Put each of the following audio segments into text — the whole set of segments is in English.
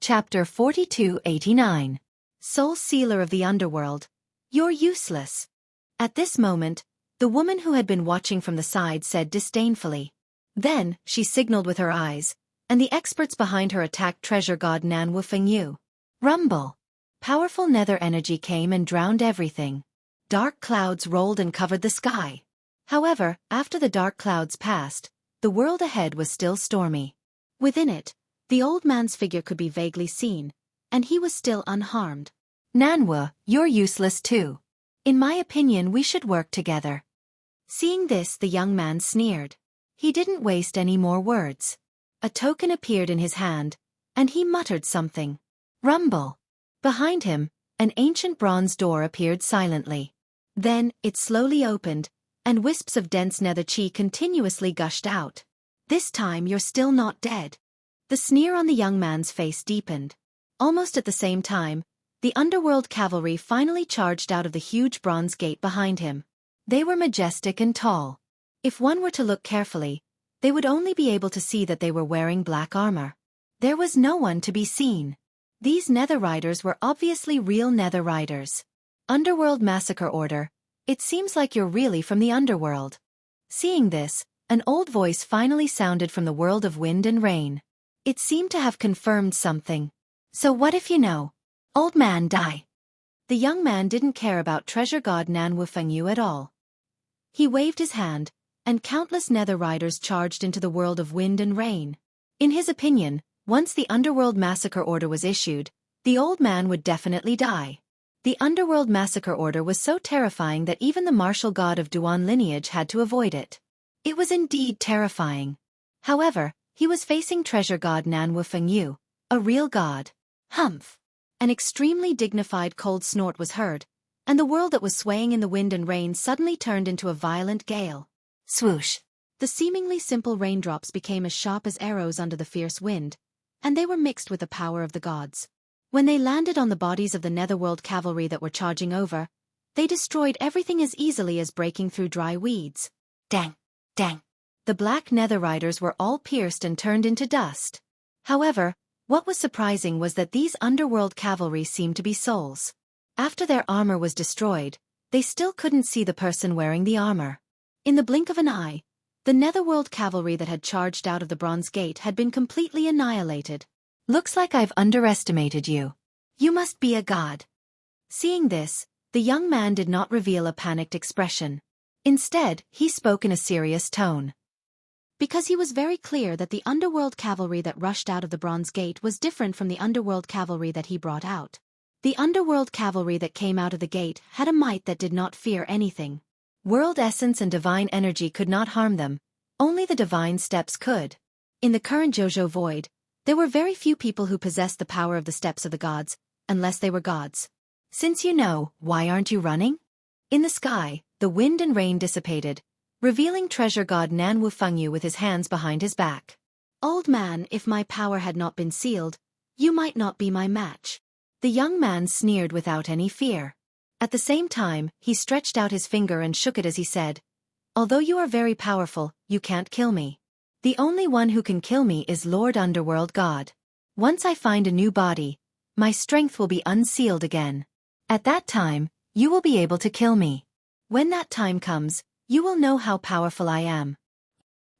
Chapter 4289. Soul Sealer of the Underworld. You're useless. At this moment, the woman who had been watching from the side said disdainfully. Then, she signaled with her eyes, and the experts behind her attacked treasure god Nan Wufengyu. Rumble. Powerful nether energy came and drowned everything. Dark clouds rolled and covered the sky. However, after the dark clouds passed, the world ahead was still stormy. Within it, the old man's figure could be vaguely seen, and he was still unharmed. Nanwu, you're useless too. In my opinion, we should work together. Seeing this, the young man sneered. He didn't waste any more words. A token appeared in his hand, and he muttered something. Rumble. Behind him, an ancient bronze door appeared silently. Then, it slowly opened, and wisps of dense nether chi continuously gushed out. This time you're still not dead. The sneer on the young man's face deepened. Almost at the same time, the underworld cavalry finally charged out of the huge bronze gate behind him. They were majestic and tall. If one were to look carefully, they would only be able to see that they were wearing black armor. There was no one to be seen. These nether riders were obviously real nether riders. Underworld Massacre Order, it seems like you're really from the underworld. Seeing this, an old voice finally sounded from the world of wind and rain. It seemed to have confirmed something. So what if you know? Old man, die. The young man didn't care about treasure god Nan Wufengyu at all. He waved his hand, and countless nether riders charged into the world of wind and rain. In his opinion, once the Underworld Massacre Order was issued, the old man would definitely die. The Underworld Massacre Order was so terrifying that even the martial god of Duan lineage had to avoid it. It was indeed terrifying. However, he was facing treasure god Nan Wufengyu, a real god. Humph! An extremely dignified cold snort was heard, and the world that was swaying in the wind and rain suddenly turned into a violent gale. Swoosh! The seemingly simple raindrops became as sharp as arrows under the fierce wind, and they were mixed with the power of the gods. When they landed on the bodies of the netherworld cavalry that were charging over, they destroyed everything as easily as breaking through dry weeds. Dang! Dang! The black nether riders were all pierced and turned into dust. However, what was surprising was that these underworld cavalry seemed to be souls. After their armor was destroyed, they still couldn't see the person wearing the armor. In the blink of an eye, the netherworld cavalry that had charged out of the bronze gate had been completely annihilated. Looks like I've underestimated you. You must be a god. Seeing this, the young man did not reveal a panicked expression. Instead, he spoke in a serious tone. Because he was very clear that the underworld cavalry that rushed out of the bronze gate was different from the underworld cavalry that he brought out. The underworld cavalry that came out of the gate had a might that did not fear anything. World essence and divine energy could not harm them, only the divine steps could. In the current JoJo void, there were very few people who possessed the power of the steps of the gods, unless they were gods. Since you know, why aren't you running? In the sky, the wind and rain dissipated, revealing treasure god Nan Wufengyu with his hands behind his back. Old man, if my power had not been sealed, you might not be my match. The young man sneered without any fear. At the same time, he stretched out his finger and shook it as he said, although you are very powerful, you can't kill me. The only one who can kill me is Lord Underworld God. Once I find a new body, my strength will be unsealed again. At that time, you will be able to kill me. When that time comes, you will know how powerful I am.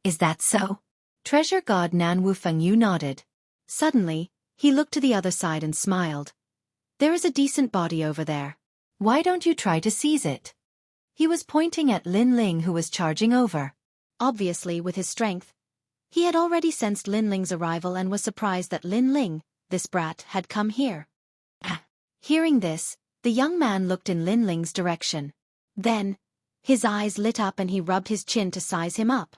Is that so? Treasure god Nan Wufengyu nodded. Suddenly, he looked to the other side and smiled. There is a decent body over there. Why don't you try to seize it? He was pointing at Lin Ling, who was charging over. Obviously, with his strength, he had already sensed Lin Ling's arrival and was surprised that Lin Ling, this brat, had come here. Hearing this, the young man looked in Lin Ling's direction. Then, his eyes lit up and he rubbed his chin to size him up.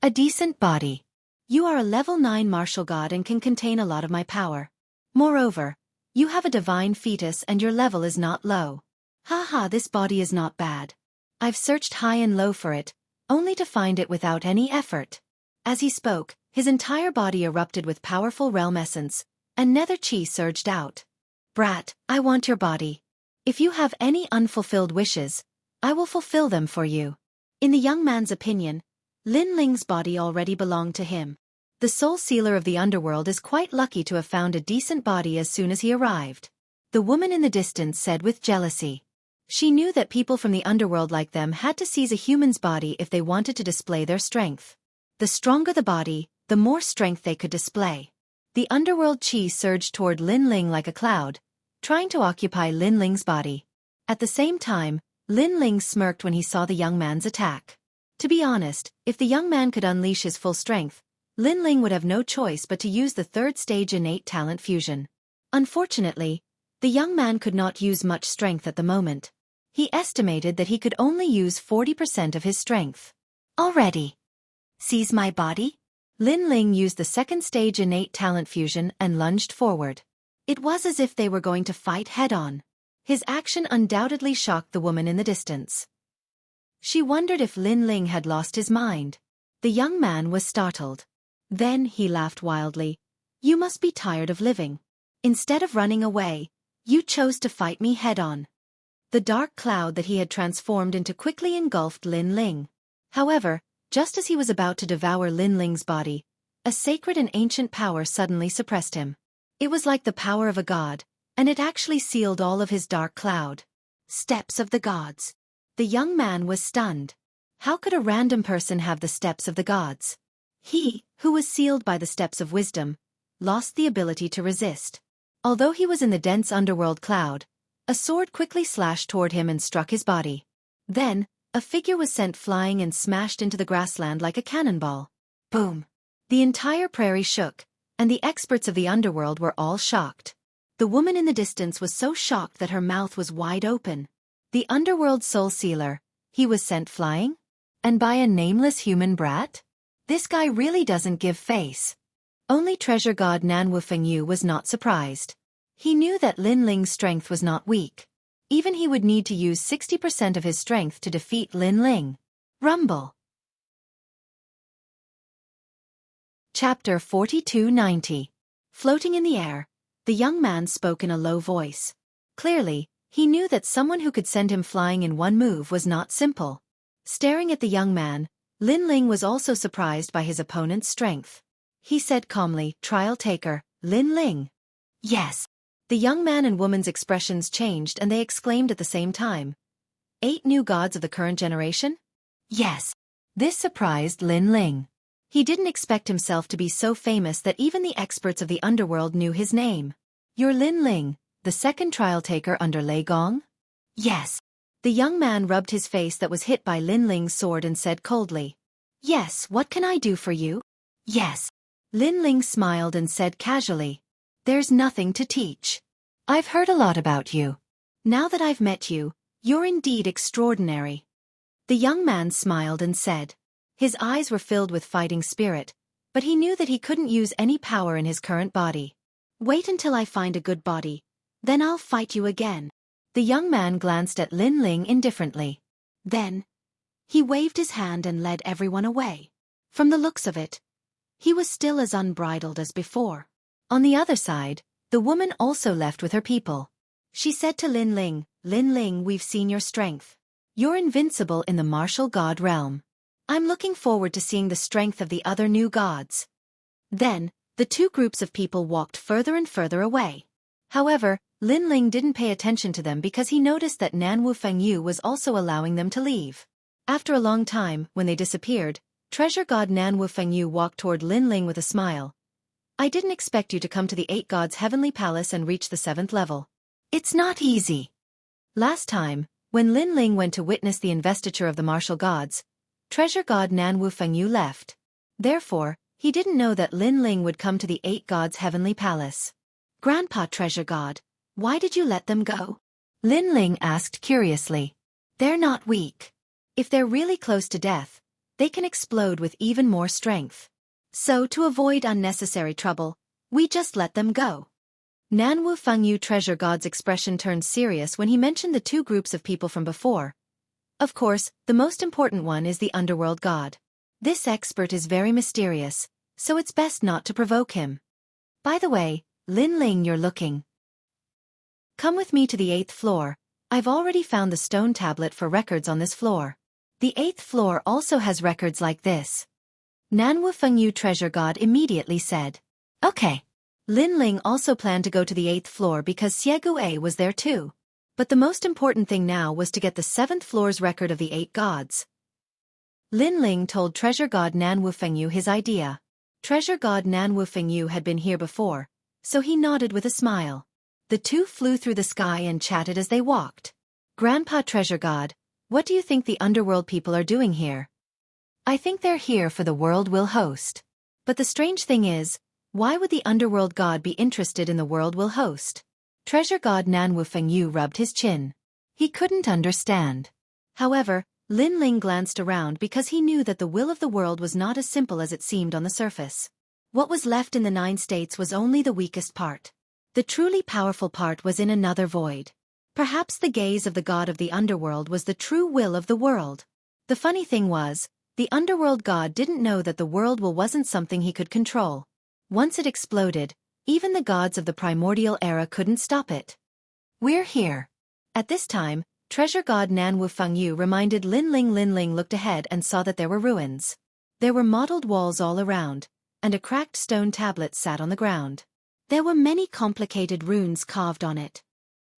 A decent body. You are a level 9 martial god and can contain a lot of my power. Moreover, you have a divine fetus and your level is not low. Haha, this body is not bad. I've searched high and low for it, only to find it without any effort. As he spoke, his entire body erupted with powerful realm essence, and nether chi surged out. Brat, I want your body. If you have any unfulfilled wishes, I will fulfill them for you. In the young man's opinion, Lin Ling's body already belonged to him. The soul sealer of the underworld is quite lucky to have found a decent body as soon as he arrived. The woman in the distance said with jealousy. She knew that people from the underworld like them had to seize a human's body if they wanted to display their strength. The stronger the body, the more strength they could display. The underworld chi surged toward Lin Ling like a cloud, trying to occupy Lin Ling's body. At the same time, Lin Ling smirked when he saw the young man's attack. To be honest, if the young man could unleash his full strength, Lin Ling would have no choice but to use the third stage innate talent fusion. Unfortunately, the young man could not use much strength at the moment. He estimated that he could only use 40% of his strength. Already. Seize my body? Lin Ling used the second stage innate talent fusion and lunged forward. It was as if they were going to fight head-on. His action undoubtedly shocked the woman in the distance. She wondered if Lin Ling had lost his mind. The young man was startled. Then he laughed wildly. You must be tired of living. Instead of running away, you chose to fight me head-on. The dark cloud that he had transformed into quickly engulfed Lin Ling. However, just as he was about to devour Lin Ling's body, a sacred and ancient power suddenly suppressed him. It was like the power of a god, and it actually sealed all of his dark cloud. Steps of the gods. The young man was stunned. How could a random person have the steps of the gods? He, who was sealed by the steps of wisdom, lost the ability to resist. Although he was in the dense underworld cloud, a sword quickly slashed toward him and struck his body. Then, a figure was sent flying and smashed into the grassland like a cannonball. Boom! The entire prairie shook, and the experts of the underworld were all shocked. The woman in the distance was so shocked that her mouth was wide open. The underworld soul sealer, he was sent flying? And by a nameless human brat? This guy really doesn't give face. Only treasure god Nanwu Fengyu was not surprised. He knew that Lin Ling's strength was not weak. Even he would need to use 60% of his strength to defeat Lin Ling. Rumble. Chapter 4290. Floating in the air, the young man spoke in a low voice. Clearly, he knew that someone who could send him flying in one move was not simple. Staring at the young man, Lin Ling was also surprised by his opponent's strength. He said calmly, "Trial taker, Lin Ling." Yes. The young man and woman's expressions changed and they exclaimed at the same time. 8 new gods of the current generation? Yes. This surprised Lin Ling. He didn't expect himself to be so famous that even the experts of the underworld knew his name. You're Lin Ling, the second trial taker under Lei Gong? Yes. The young man rubbed his face that was hit by Lin Ling's sword and said coldly. Yes, what can I do for you? Yes. Lin Ling smiled and said casually. There's nothing to teach. I've heard a lot about you. Now that I've met you, you're indeed extraordinary. The young man smiled and said. His eyes were filled with fighting spirit, but he knew that he couldn't use any power in his current body. Wait until I find a good body. Then I'll fight you again. The young man glanced at Lin Ling indifferently. Then, he waved his hand and led everyone away. From the looks of it, he was still as unbridled as before. On the other side, the woman also left with her people. She said to Lin Ling, we've seen your strength. You're invincible in the martial god realm. I'm looking forward to seeing the strength of the other new gods. Then, the 2 groups of people walked further and further away. However, Lin Ling didn't pay attention to them because he noticed that Nanwu Fengyu was also allowing them to leave. After a long time, when they disappeared, treasure god Nanwu Fengyu walked toward Lin Ling with a smile. I didn't expect you to come to the 8 gods' heavenly palace and reach the 7th level. It's not easy. Last time, when Lin Ling went to witness the investiture of the martial gods, treasure god Nanwu Fengyu left. Therefore, he didn't know that Lin Ling would come to the 8 gods' heavenly palace. Grandpa treasure god, why did you let them go? Lin Ling asked curiously. They're not weak. If they're really close to death, they can explode with even more strength. So to avoid unnecessary trouble, we just let them go. Nanwu Fengyu treasure god's expression turned serious when he mentioned the 2 groups of people from before. Of course, the most important one is the underworld god. This expert is very mysterious, so it's best not to provoke him. By the way, Lin Ling, you're looking. Come with me to the 8th floor. I've already found the stone tablet for records on this floor. The 8th floor also has records like this. Nanwu Fengyu treasure god immediately said. Okay. Lin Ling also planned to go to the 8th floor because Xueqi was there too. But the most important thing now was to get the 7th floor's record of the 8 gods. Lin Ling told treasure god Nanwu Fengyu his idea. Treasure god Nanwu Fengyu had been here before, so he nodded with a smile. The two flew through the sky and chatted as they walked. Grandpa treasure god, what do you think the underworld people are doing here? I think they're here for the world we'll host. But the strange thing is, why would the underworld god be interested in the world we'll host? Treasure god Nanwu Fengyu rubbed his chin. He couldn't understand. However, Lin Ling glanced around because he knew that the will of the world was not as simple as it seemed on the surface. What was left in the 9 states was only the weakest part. The truly powerful part was in another void. Perhaps the gaze of the god of the underworld was the true will of the world. The funny thing was, the underworld god didn't know that the world will wasn't something he could control. Once it exploded, even the gods of the primordial era couldn't stop it. We're here. At this time, treasure god Nanwu Fengyu reminded Lin Ling. Lin Ling looked ahead and saw that there were ruins. There were mottled walls all around, and a cracked stone tablet sat on the ground. There were many complicated runes carved on it.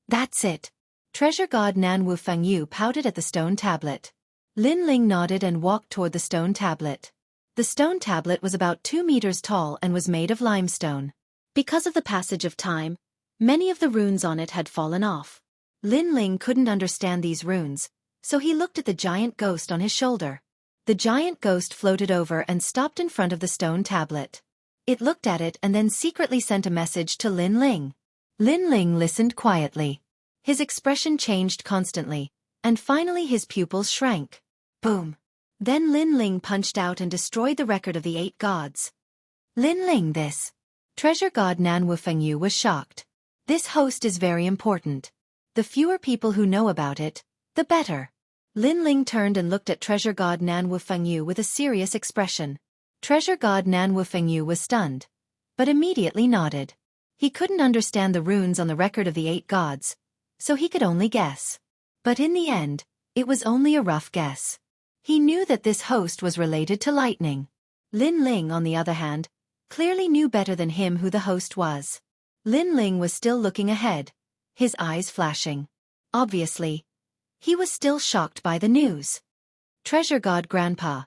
That's it. Treasure god Nanwu Fengyu pouted at the stone tablet. Lin Ling nodded and walked toward the stone tablet. The stone tablet was about 2 meters tall and was made of limestone. Because of the passage of time, many of the runes on it had fallen off. Lin Ling couldn't understand these runes, so he looked at the giant ghost on his shoulder. The giant ghost floated over and stopped in front of the stone tablet. It looked at it and then secretly sent a message to Lin Ling. Lin Ling listened quietly. His expression changed constantly, and finally his pupils shrank. Boom! Then Lin Ling punched out and destroyed the record of the 8 gods. Lin Ling, this. Treasure god Nanwu Fengyu was shocked. This host is very important. The fewer people who know about it, the better. Lin Ling turned and looked at treasure god Nanwu Fengyu with a serious expression. Treasure god Nanwu Fengyu was stunned, but immediately nodded. He couldn't understand the runes on the record of the 8 gods, so he could only guess. But in the end, it was only a rough guess. He knew that this host was related to lightning. Lin Ling, on the other hand, clearly knew better than him who the host was. Lin Ling was still looking ahead, his eyes flashing. Obviously, he was still shocked by the news. Treasure god Grandpa,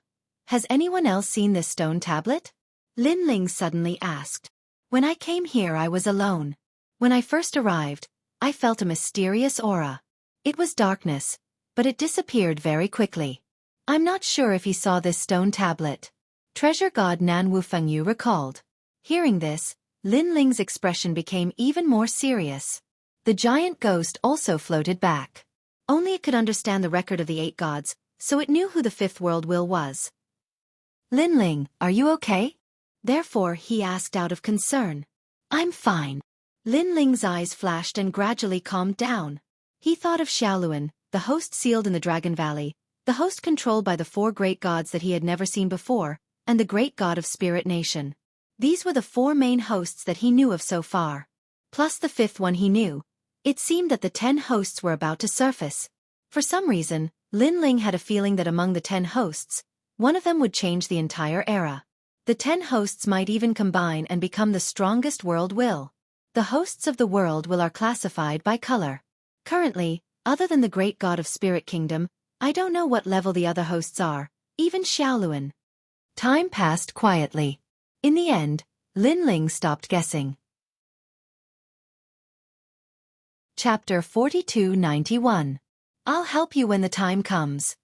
has anyone else seen this stone tablet? Lin Ling suddenly asked. When I came here I was alone. When I first arrived, I felt a mysterious aura. It was darkness, but it disappeared very quickly. I'm not sure if he saw this stone tablet. Treasure god Nanwu Fengyu recalled. Hearing this, Lin Ling's expression became even more serious. The giant ghost also floated back. Only it could understand the record of the 8 gods, so it knew who the 5th world will was. Lin Ling, are you okay? Therefore he asked out of concern. I'm fine. Lin Ling's eyes flashed and gradually calmed down. He thought of Xiaoluan, the host sealed in the Dragon Valley, the host controlled by the 4 great gods that he had never seen before, and the great god of Spirit Nation. These were the 4 main hosts that he knew of so far. Plus the 5th one he knew. It seemed that the 10 hosts were about to surface. For some reason, Lin Ling had a feeling that among the 10 hosts, one of them would change the entire era. The 10 hosts might even combine and become the strongest world will. The hosts of the world will are classified by color. Currently, other than the great god of Spirit Kingdom, I don't know what level the other hosts are, even Xiaoluan. Time passed quietly. In the end, Lin Ling stopped guessing. Chapter 4291. I'll help you when the time comes.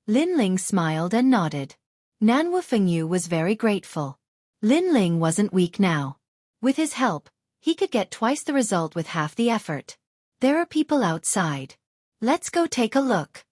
Lin Ling smiled and nodded. Nanwu Fengyu was very grateful. Lin Ling wasn't weak now. With his help, he could get twice the result with half the effort. There are people outside. Let's go take a look.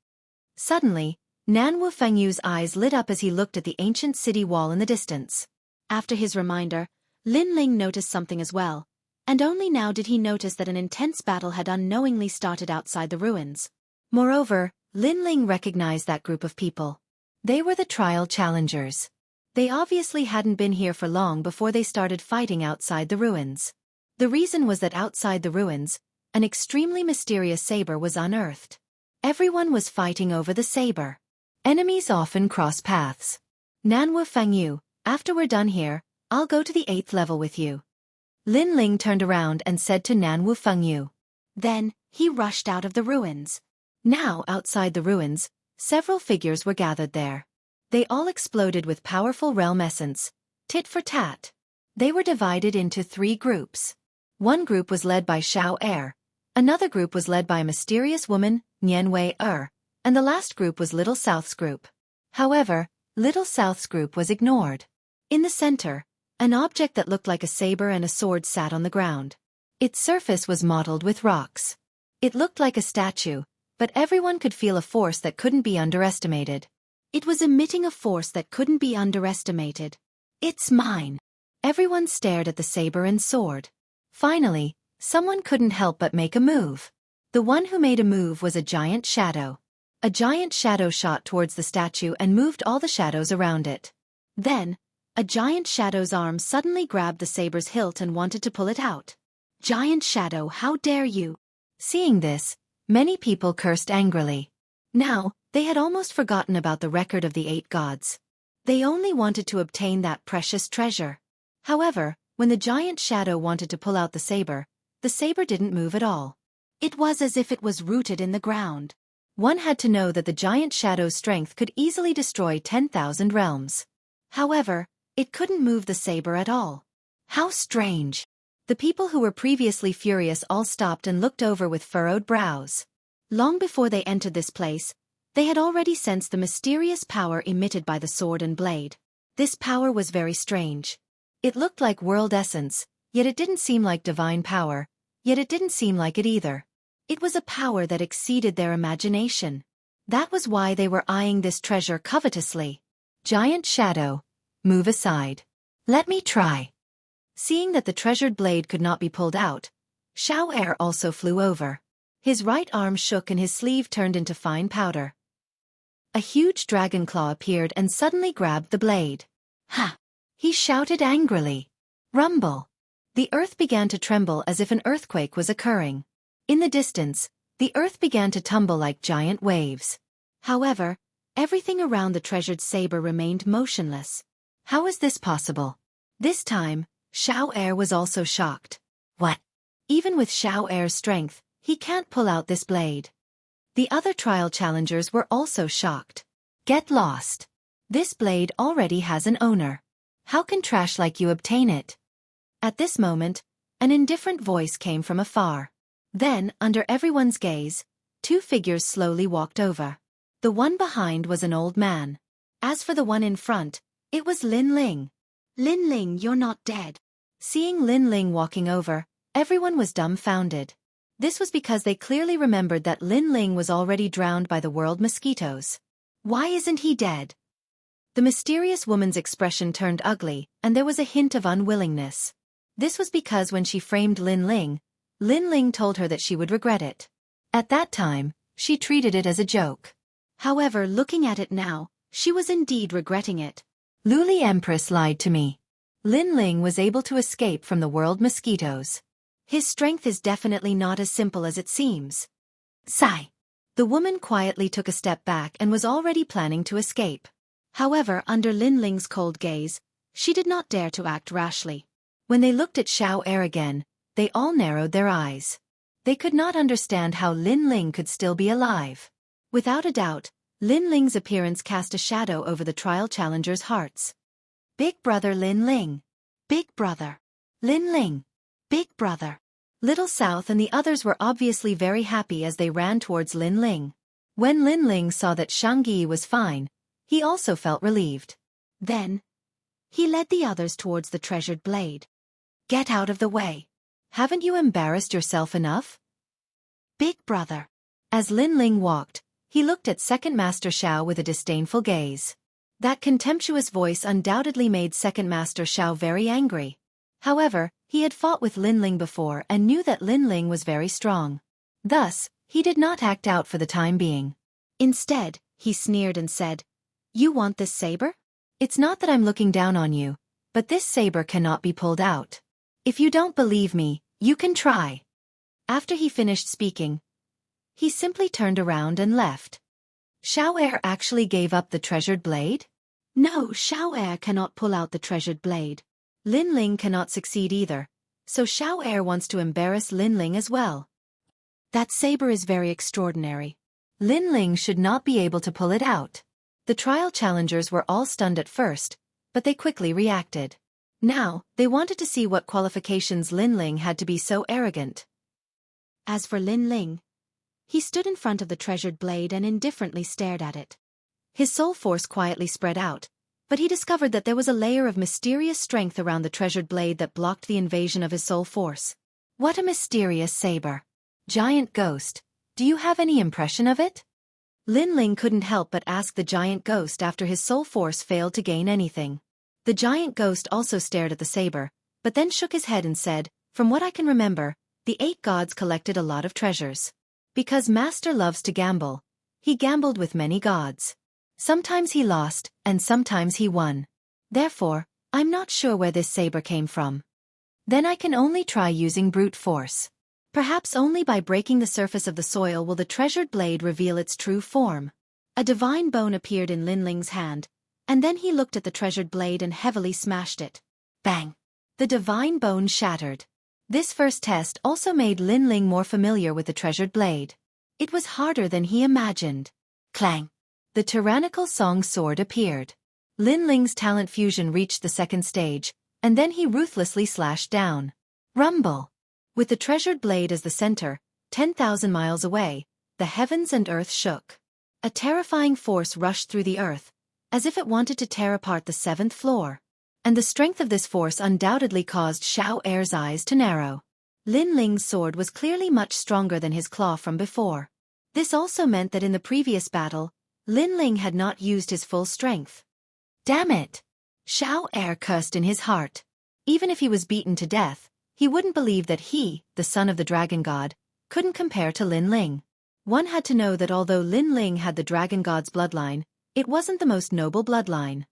Suddenly, Nanwu Fengyu's eyes lit up as he looked at the ancient city wall in the distance. After his reminder, Lin Ling noticed something as well, and only now did he notice that an intense battle had unknowingly started outside the ruins. Moreover, Lin Ling recognized that group of people. They were the trial challengers. They obviously hadn't been here for long before they started fighting outside the ruins. The reason was that outside the ruins, an extremely mysterious saber was unearthed. Everyone was fighting over the saber. Enemies often cross paths. Nanwu Fengyu, After we're done here, I'll go to the 8th level with you. Lin Ling turned around and said to Nan Wu Fengyu. Then, he rushed out of the ruins. Now, outside the ruins, several figures were gathered there. They all exploded with powerful realm essence, tit for tat. They were divided into 3 groups. One group was led by Xiao Er, another group was led by a mysterious woman, Nian Wei and the last group was Little South's group. However, Little South's group was ignored. In the center, an object that looked like a saber and a sword sat on the ground. Its surface was mottled with rocks. It looked like a statue, but everyone could feel a force that couldn't be underestimated. It was emitting a force that couldn't be underestimated. It's mine. Everyone stared at the saber and sword. Finally, someone couldn't help but make a move. The one who made a move was a giant shadow. A giant shadow shot towards the statue and moved all the shadows around it. Then, a giant shadow's arm suddenly grabbed the saber's hilt and wanted to pull it out. Giant shadow, how dare you? Seeing this, many people cursed angrily. Now, they had almost forgotten about the record of the 8 gods. They only wanted to obtain that precious treasure. However, when the giant shadow wanted to pull out the saber didn't move at all. It was as if it was rooted in the ground. One had to know that the giant shadow's strength could easily destroy 10,000 realms. However, it couldn't move the saber at all. How strange! The people who were previously furious all stopped and looked over with furrowed brows. Long before they entered this place, they had already sensed the mysterious power emitted by the sword and blade. This power was very strange. It looked like world essence, yet it didn't seem like divine power, yet it didn't seem like it either. It was a power that exceeded their imagination. That was why they were eyeing this treasure covetously. Giant shadow, move aside. Let me try. Seeing that the treasured blade could not be pulled out, Xiao Er also flew over. His right arm shook and his sleeve turned into fine powder. A huge dragon claw appeared and suddenly grabbed the blade. Ha! He shouted angrily. Rumble! The earth began to tremble as if an earthquake was occurring. In the distance, the earth began to tumble like giant waves. However, everything around the treasured saber remained motionless. How is this possible? This time, Xiao Er was also shocked. What? Even with Xiao Er's strength, he can't pull out this blade. The other trial challengers were also shocked. Get lost. This blade already has an owner. How can trash like you obtain it? At this moment, an indifferent voice came from afar. Then, under everyone's gaze, 2 figures slowly walked over. The one behind was an old man. As for the one in front, it was Lin Ling. Lin Ling, you're not dead. Seeing Lin Ling walking over, everyone was dumbfounded. This was because they clearly remembered that Lin Ling was already drowned by the world mosquitoes. Why isn't he dead? The mysterious woman's expression turned ugly, and there was a hint of unwillingness. This was because when she framed Lin Ling told her that she would regret it. At that time, she treated it as a joke. However, looking at it now, she was indeed regretting it. Luli Empress lied to me. Lin Ling was able to escape from the world mosquitoes. His strength is definitely not as simple as it seems. Sigh. The woman quietly took a step back and was already planning to escape. However, under Lin Ling's cold gaze, she did not dare to act rashly. When they looked at Xiao Er again, they all narrowed their eyes. They could not understand how Lin Ling could still be alive. Without a doubt, Lin Ling's appearance cast a shadow over the trial challengers' hearts. Big brother Lin Ling. Big brother. Lin Ling. Big brother. Little South and the others were obviously very happy as they ran towards Lin Ling. When Lin Ling saw that Xueqi was fine, he also felt relieved. Then, he led the others towards the treasured blade. Get out of the way. Haven't you embarrassed yourself enough? Big brother. As Lin Ling walked, he looked at Second Master Xiao with a disdainful gaze. That contemptuous voice undoubtedly made Second Master Xiao very angry. However, he had fought with Lin Ling before and knew that Lin Ling was very strong. Thus, he did not act out for the time being. Instead, he sneered and said, "You want this saber? It's not that I'm looking down on you, but this saber cannot be pulled out. If you don't believe me, you can try." After he finished speaking, he simply turned around and left. Xiao Er actually gave up the treasured blade? No, Xueqi cannot pull out the treasured blade. Lin Ling cannot succeed either, so Xueqi wants to embarrass Lin Ling as well. That saber is very extraordinary. Lin Ling should not be able to pull it out. The trial challengers were all stunned at first, but they quickly reacted. Now, they wanted to see what qualifications Lin Ling had to be so arrogant. As for Lin Ling, he stood in front of the treasured blade and indifferently stared at it. His soul force quietly spread out, but he discovered that there was a layer of mysterious strength around the treasured blade that blocked the invasion of his soul force. What a mysterious saber. Giant ghost, do you have any impression of it? Lin Ling couldn't help but ask the giant ghost after his soul force failed to gain anything. The giant ghost also stared at the saber, but then shook his head and said, "From what I can remember, the 8 gods collected a lot of treasures. Because Master loves to gamble, he gambled with many gods. Sometimes he lost, and sometimes he won. Therefore, I'm not sure where this saber came from. Then I can only try using brute force. Perhaps only by breaking the surface of the soil will the treasured blade reveal its true form." A divine bone appeared in Lin Ling's hand, and then he looked at the treasured blade and heavily smashed it. Bang! The divine bone shattered. This first test also made Lin Ling more familiar with the treasured blade. It was harder than he imagined. Clang! The tyrannical song sword appeared. Lin Ling's talent fusion reached the second stage, and then he ruthlessly slashed down. Rumble! With the treasured blade as the center, 10,000 miles away, the heavens and earth shook. A terrifying force rushed through the earth, as if it wanted to tear apart the 7th floor. And the strength of this force undoubtedly caused Xueqi's eyes to narrow. Lin Ling's sword was clearly much stronger than his claw from before. This also meant that in the previous battle, Lin Ling had not used his full strength. Damn it! Xueqi cursed in his heart. Even if he was beaten to death, he wouldn't believe that he, the son of the dragon god, couldn't compare to Lin Ling. One had to know that although Lin Ling had the dragon god's bloodline, it wasn't the most noble bloodline.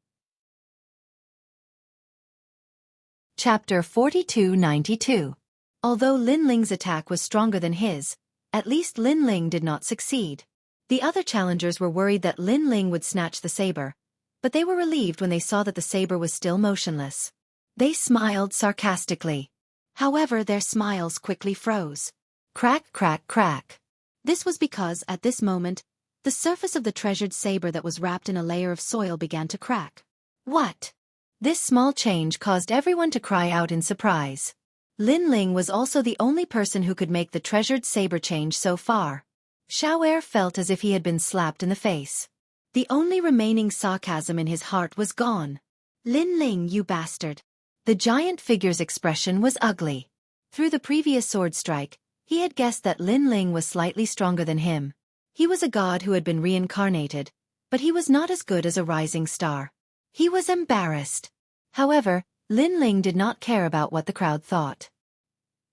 Chapter 4292. Although Lin Ling's attack was stronger than his, at least Lin Ling did not succeed. The other challengers were worried that Lin Ling would snatch the saber, but they were relieved when they saw that the saber was still motionless. They smiled sarcastically. However, their smiles quickly froze. Crack, crack, crack. This was because, at this moment, the surface of the treasured saber that was wrapped in a layer of soil began to crack. What? This small change caused everyone to cry out in surprise. Lin Ling was also the only person who could make the treasured saber change so far. Xueqi felt as if he had been slapped in the face. The only remaining sarcasm in his heart was gone. Lin Ling, you bastard. The giant figure's expression was ugly. Through the previous sword strike, he had guessed that Lin Ling was slightly stronger than him. He was a god who had been reincarnated, but he was not as good as a rising star. He was embarrassed. However, Lin Ling did not care about what the crowd thought.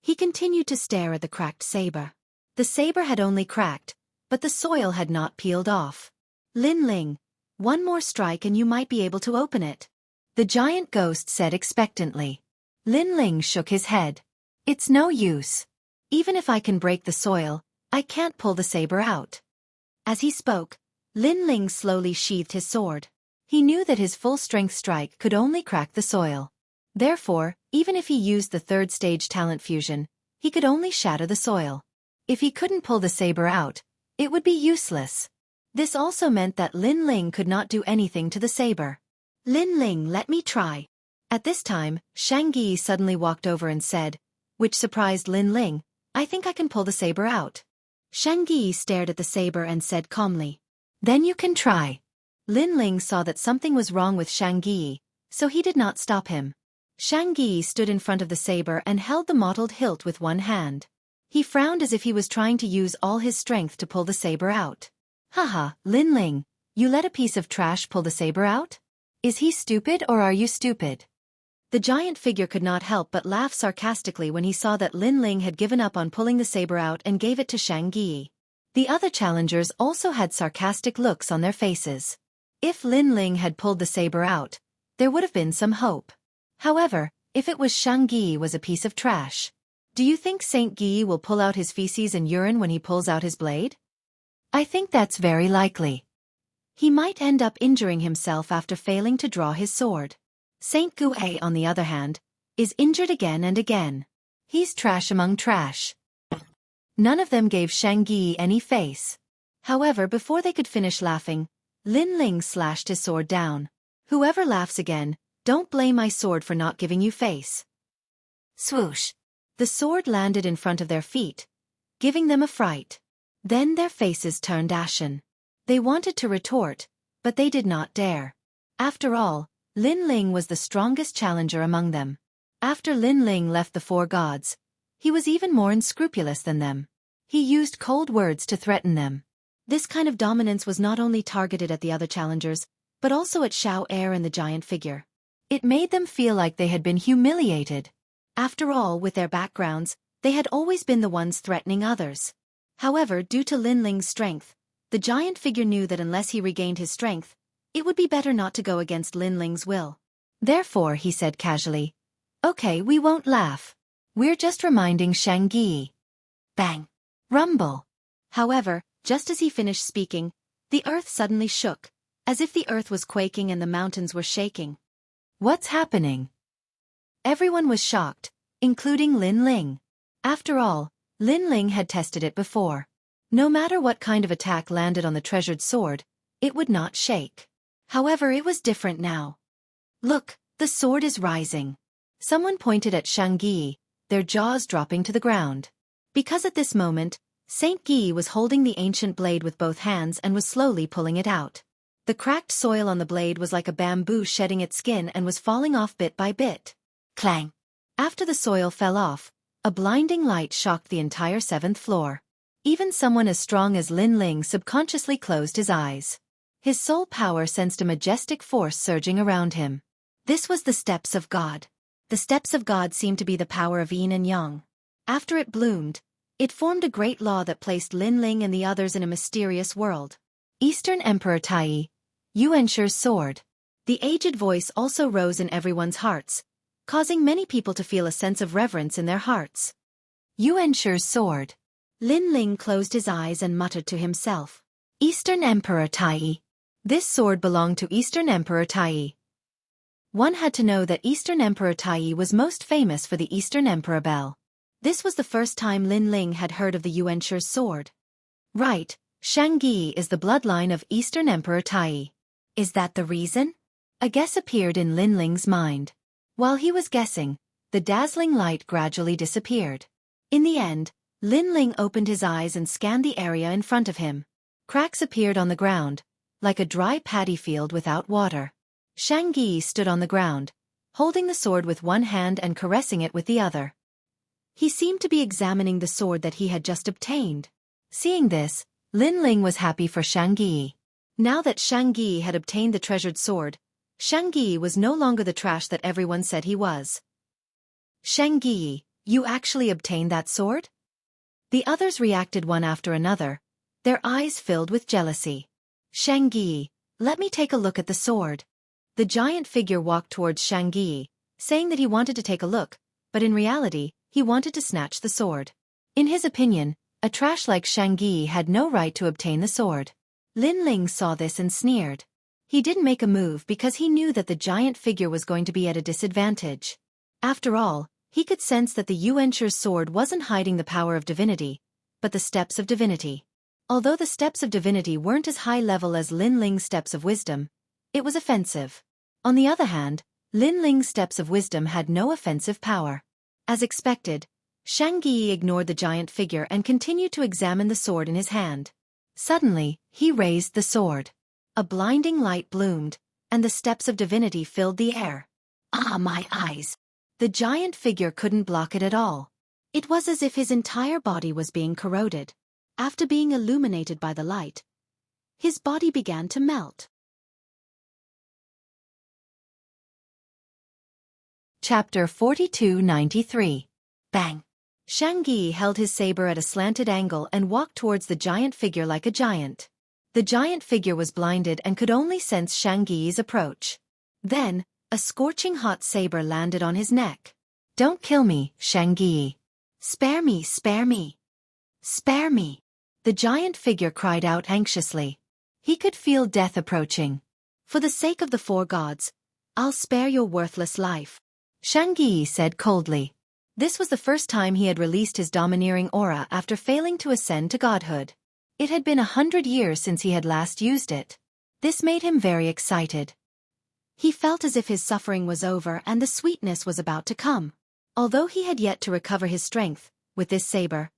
He continued to stare at the cracked saber. The saber had only cracked, but the soil had not peeled off. Lin Ling, one more strike and you might be able to open it. The giant ghost said expectantly. Lin Ling shook his head. It's no use. Even if I can break the soil, I can't pull the saber out. As he spoke, Lin Ling slowly sheathed his sword. He knew that his full-strength strike could only crack the soil. Therefore, even if he used the 3rd stage talent fusion, he could only shatter the soil. If he couldn't pull the saber out, it would be useless. This also meant that Lin Ling could not do anything to the saber. Lin Ling, let me try. At this time, Xueqi suddenly walked over and said, which surprised Lin Ling, I think I can pull the saber out. Xueqi stared at the saber and said calmly, then you can try. Lin Ling saw that something was wrong with Xueqi, so he did not stop him. Xueqi stood in front of the saber and held the mottled hilt with one hand. He frowned as if he was trying to use all his strength to pull the saber out. Haha, Lin Ling, you let a piece of trash pull the saber out? Is he stupid or are you stupid? The giant figure could not help but laugh sarcastically when he saw that Lin Ling had given up on pulling the saber out and gave it to Xueqi. The other challengers also had sarcastic looks on their faces. If Lin Ling had pulled the saber out, there would have been some hope. However, if it was Xueqi was a piece of trash. Do you think Saint Guy will pull out his feces and urine when he pulls out his blade? I think that's very likely. He might end up injuring himself after failing to draw his sword. Saint Xueqi, on the other hand, is injured again and again. He's trash among trash. None of them gave Xueqi any face. However, before they could finish laughing, Lin Ling slashed his sword down. Whoever laughs again, don't blame my sword for not giving you face. Swoosh! The sword landed in front of their feet, giving them a fright. Then their faces turned ashen. They wanted to retort, but they did not dare. After all, Lin Ling was the strongest challenger among them. After Lin Ling left the four gods, he was even more unscrupulous than them. He used cold words to threaten them. This kind of dominance was not only targeted at the other challengers, but also at Xueqi and the giant figure. It made them feel like they had been humiliated. After all, with their backgrounds, they had always been the ones threatening others. However, due to Lin Ling's strength, the giant figure knew that unless he regained his strength, it would be better not to go against Lin Ling's will. Therefore, he said casually, "Okay, we won't laugh. We're just reminding Xueqi." Bang! Rumble! However, just as he finished speaking, the earth suddenly shook, as if the earth was quaking and the mountains were shaking. What's happening? Everyone was shocked, including Lin Ling. After all, Lin Ling had tested it before. No matter what kind of attack landed on the treasured sword, it would not shake. However, it was different now. Look, the sword is rising. Someone pointed at Xueqi, their jaws dropping to the ground. Because at this moment, Saint Xueqi was holding the ancient blade with both hands and was slowly pulling it out. The cracked soil on the blade was like a bamboo shedding its skin and was falling off bit by bit. Clang! After the soil fell off, a blinding light shocked the entire 7th floor. Even someone as strong as Lin Ling subconsciously closed his eyes. His soul power sensed a majestic force surging around him. This was the steps of God. The steps of God seemed to be the power of yin and yang. After it bloomed, it formed a great law that placed Lin Ling and the others in a mysterious world. Eastern Emperor Tai, Yuanshir's sword. The aged voice also rose in everyone's hearts, causing many people to feel a sense of reverence in their hearts. Yuanshir's sword. Lin Ling closed his eyes and muttered to himself. Eastern Emperor Tai. This sword belonged to Eastern Emperor Tai. One had to know that Eastern Emperor Tai was most famous for the Eastern Emperor bell. This was the first time Lin Ling had heard of the Yuanshir's sword. Right, Xueqi is the bloodline of Eastern Emperor Tai. Is that the reason? A guess appeared in Lin Ling's mind. While he was guessing, the dazzling light gradually disappeared. In the end, Lin Ling opened his eyes and scanned the area in front of him. Cracks appeared on the ground, like a dry paddy field without water. Xueqi stood on the ground, holding the sword with one hand and caressing it with the other. He seemed to be examining the sword that he had just obtained. Seeing this, Lin Ling was happy for Xueqi. Now that Xueqi had obtained the treasured sword, Xueqi was no longer the trash that everyone said he was. Xueqi, you actually obtained that sword? The others reacted one after another, their eyes filled with jealousy. Xueqi, let me take a look at the sword. The giant figure walked towards Xueqi, saying that he wanted to take a look, but in reality, he wanted to snatch the sword. In his opinion, a trash like Xueqi had no right to obtain the sword. Lin Ling saw this and sneered. He didn't make a move because he knew that the giant figure was going to be at a disadvantage. After all, he could sense that the Yuanshir's sword wasn't hiding the power of divinity, but the steps of divinity. Although the steps of divinity weren't as high level as Lin Ling's steps of wisdom, it was offensive. On the other hand, Lin Ling's steps of wisdom had no offensive power. As expected, Xueqi ignored the giant figure and continued to examine the sword in his hand. Suddenly, he raised the sword. A blinding light bloomed, and the steps of divinity filled the air. Ah, my eyes! The giant figure couldn't block it at all. It was as if his entire body was being corroded. After being illuminated by the light, his body began to melt. Chapter 4293. Bang! Xueqi held his saber at a slanted angle and walked towards the giant figure like a giant. The giant figure was blinded and could only sense Xueqi's approach. Then, a scorching hot saber landed on his neck. Don't kill me, Xueqi. Spare me, spare me. Spare me. The giant figure cried out anxiously. He could feel death approaching. For the sake of the four gods, I'll spare your worthless life, Xueqi said coldly. This was the first time he had released his domineering aura after failing to ascend to godhood. It had been 100 years since he had last used it. This made him very excited. He felt as if his suffering was over and the sweetness was about to come. Although he had yet to recover his strength, with this saber,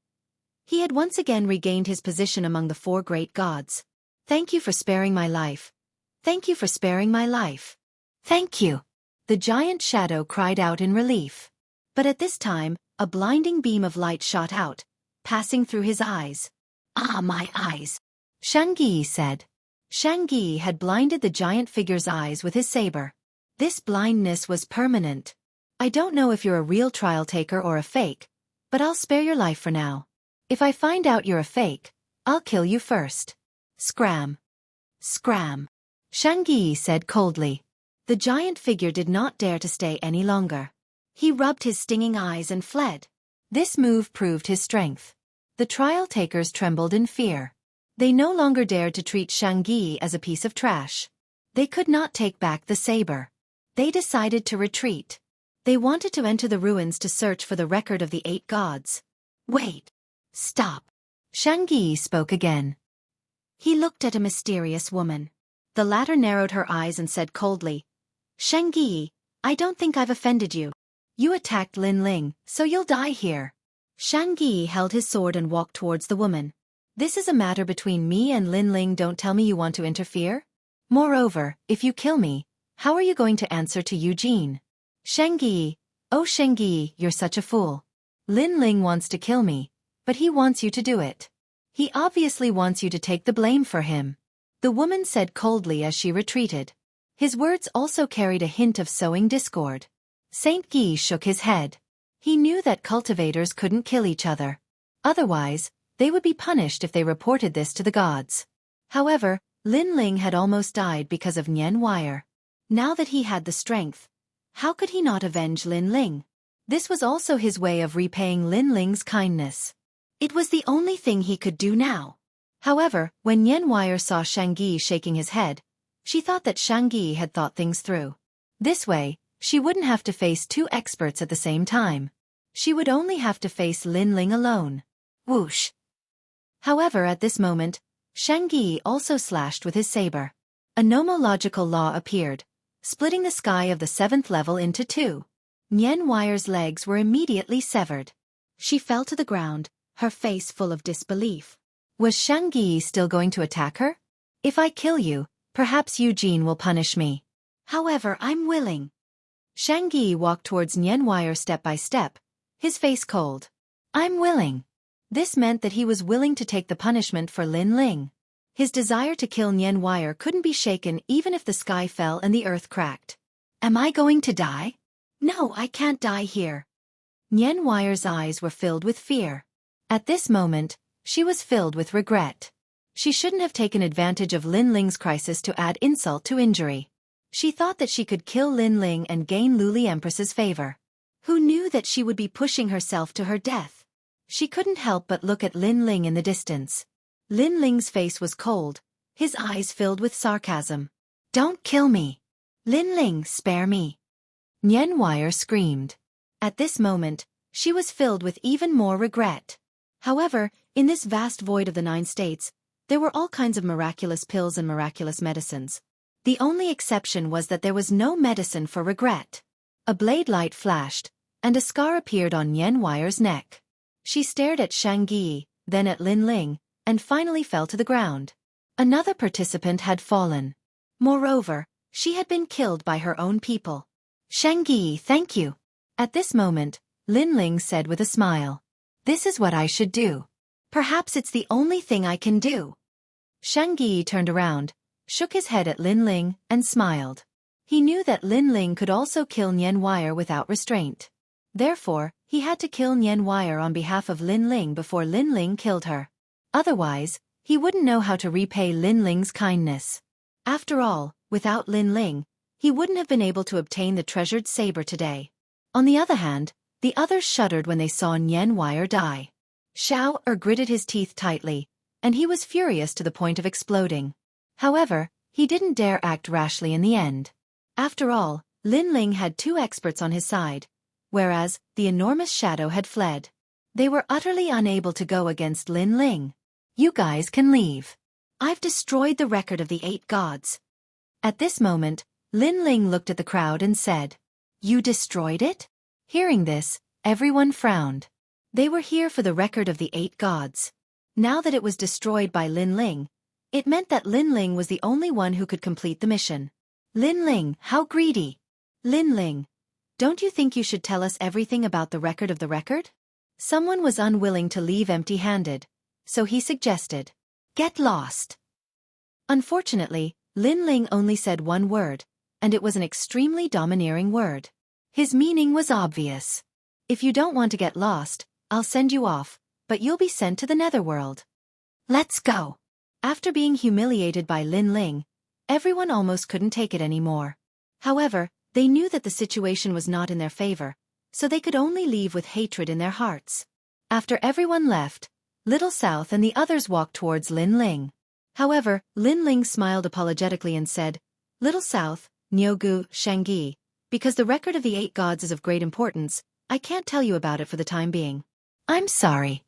he had once again regained his position among the four great gods. Thank you for sparing my life. Thank you for sparing my life. Thank you. The giant shadow cried out in relief. But at this time, a blinding beam of light shot out, passing through his eyes. Ah, my eyes, Xueqi said. Xueqi had blinded the giant figure's eyes with his saber. This blindness was permanent. I don't know if you're a real trial taker or a fake, but I'll spare your life for now. If I find out you're a fake, I'll kill you first. Scram. Scram. Xueqi said coldly. The giant figure did not dare to stay any longer. He rubbed his stinging eyes and fled. This move proved his strength. The trial takers trembled in fear. They no longer dared to treat Xueqi as a piece of trash. They could not take back the saber. They decided to retreat. They wanted to enter the ruins to search for the record of the 8 gods. Wait. Stop. Xueqi spoke again. He looked at a mysterious woman. The latter narrowed her eyes and said coldly, Xueqi, I don't think I've offended you. You attacked Lin Ling, so you'll die here. Xueqi held his sword and walked towards the woman. This is a matter between me and Lin Ling. Don't tell me you want to interfere. Moreover, if you kill me, how are you going to answer to Eugene? Xueqi, oh Xueqi, you're such a fool. Lin Ling wants to kill me, but he wants you to do it. He obviously wants you to take the blame for him. The woman said coldly as she retreated. His words also carried a hint of sowing discord. Saint Guy shook his head. He knew that cultivators couldn't kill each other. Otherwise, they would be punished if they reported this to the gods. However, Lin Ling had almost died because of Nian Wire. Now that he had the strength, how could he not avenge Lin Ling? This was also his way of repaying Lin Ling's kindness. It was the only thing he could do now. However, when Nian Wire saw Xueqi shaking his head, she thought that Xueqi had thought things through. This way, she wouldn't have to face 2 experts at the same time. She would only have to face Lin Ling alone. Whoosh. However, at this moment, Xueqi also slashed with his saber. A nomological law appeared, splitting the sky of the 7th level into 2. Nian Wire's legs were immediately severed. She fell to the ground, her face full of disbelief. Was Xueqi still going to attack her? If I kill you, perhaps Eugene will punish me. However, I'm willing. Xueqi walked towards Nian Wire step by step, his face cold. I'm willing. This meant that he was willing to take the punishment for Lin Ling. His desire to kill Nian Wire couldn't be shaken even if the sky fell and the earth cracked. Am I going to die? No, I can't die here. Nian Wire's eyes were filled with fear. At this moment, she was filled with regret. She shouldn't have taken advantage of Lin Ling's crisis to add insult to injury. She thought that she could kill Lin Ling and gain Luli Empress's favor. Who knew that she would be pushing herself to her death? She couldn't help but look at Lin Ling in the distance. Lin Ling's face was cold, his eyes filled with sarcasm. Don't kill me. Lin Ling, spare me. Nian Wire screamed. At this moment, she was filled with even more regret. However, in this vast void of the 9 states, there were all kinds of miraculous pills and miraculous medicines. The only exception was that there was no medicine for regret. A blade light flashed, and a scar appeared on Nian Wire's neck. She stared at Xueqi, then at Lin Ling, and finally fell to the ground. Another participant had fallen. Moreover, she had been killed by her own people. Xueqi, thank you. At this moment, Lin Ling said with a smile. This is what I should do. Perhaps it's the only thing I can do. Xueqi turned around, shook his head at Lin Ling, and smiled. He knew that Lin Ling could also kill Nian Wire without restraint. Therefore, he had to kill Nian Wire on behalf of Lin Ling before Lin Ling killed her. Otherwise, he wouldn't know how to repay Lin Ling's kindness. After all, without Lin Ling, he wouldn't have been able to obtain the treasured saber today. On the other hand, the others shuddered when they saw Nian Wire die. Xiao gritted his teeth tightly, and he was furious to the point of exploding. However, he didn't dare act rashly in the end. After all, Lin Ling had 2 experts on his side, whereas the enormous shadow had fled. They were utterly unable to go against Lin Ling. You guys can leave. I've destroyed the record of the 8 gods. At this moment, Lin Ling looked at the crowd and said, You destroyed it? Hearing this, everyone frowned. They were here for the record of the 8 gods. Now that it was destroyed by Lin Ling, it meant that Lin Ling was the only one who could complete the mission. Lin Ling, how greedy! Lin Ling, don't you think you should tell us everything about the record of the record? Someone was unwilling to leave empty-handed, so he suggested, Get lost. Unfortunately, Lin Ling only said one word, and it was an extremely domineering word. His meaning was obvious. If you don't want to get lost, I'll send you off, but you'll be sent to the netherworld. Let's go. After being humiliated by Lin Ling, everyone almost couldn't take it anymore. However, they knew that the situation was not in their favor, so they could only leave with hatred in their hearts. After everyone left, Little South and the others walked towards Lin Ling. However, Lin Ling smiled apologetically and said, Little South, Nyogu, Xueqi, because the record of the 8 gods is of great importance, I can't tell you about it for the time being. I'm sorry.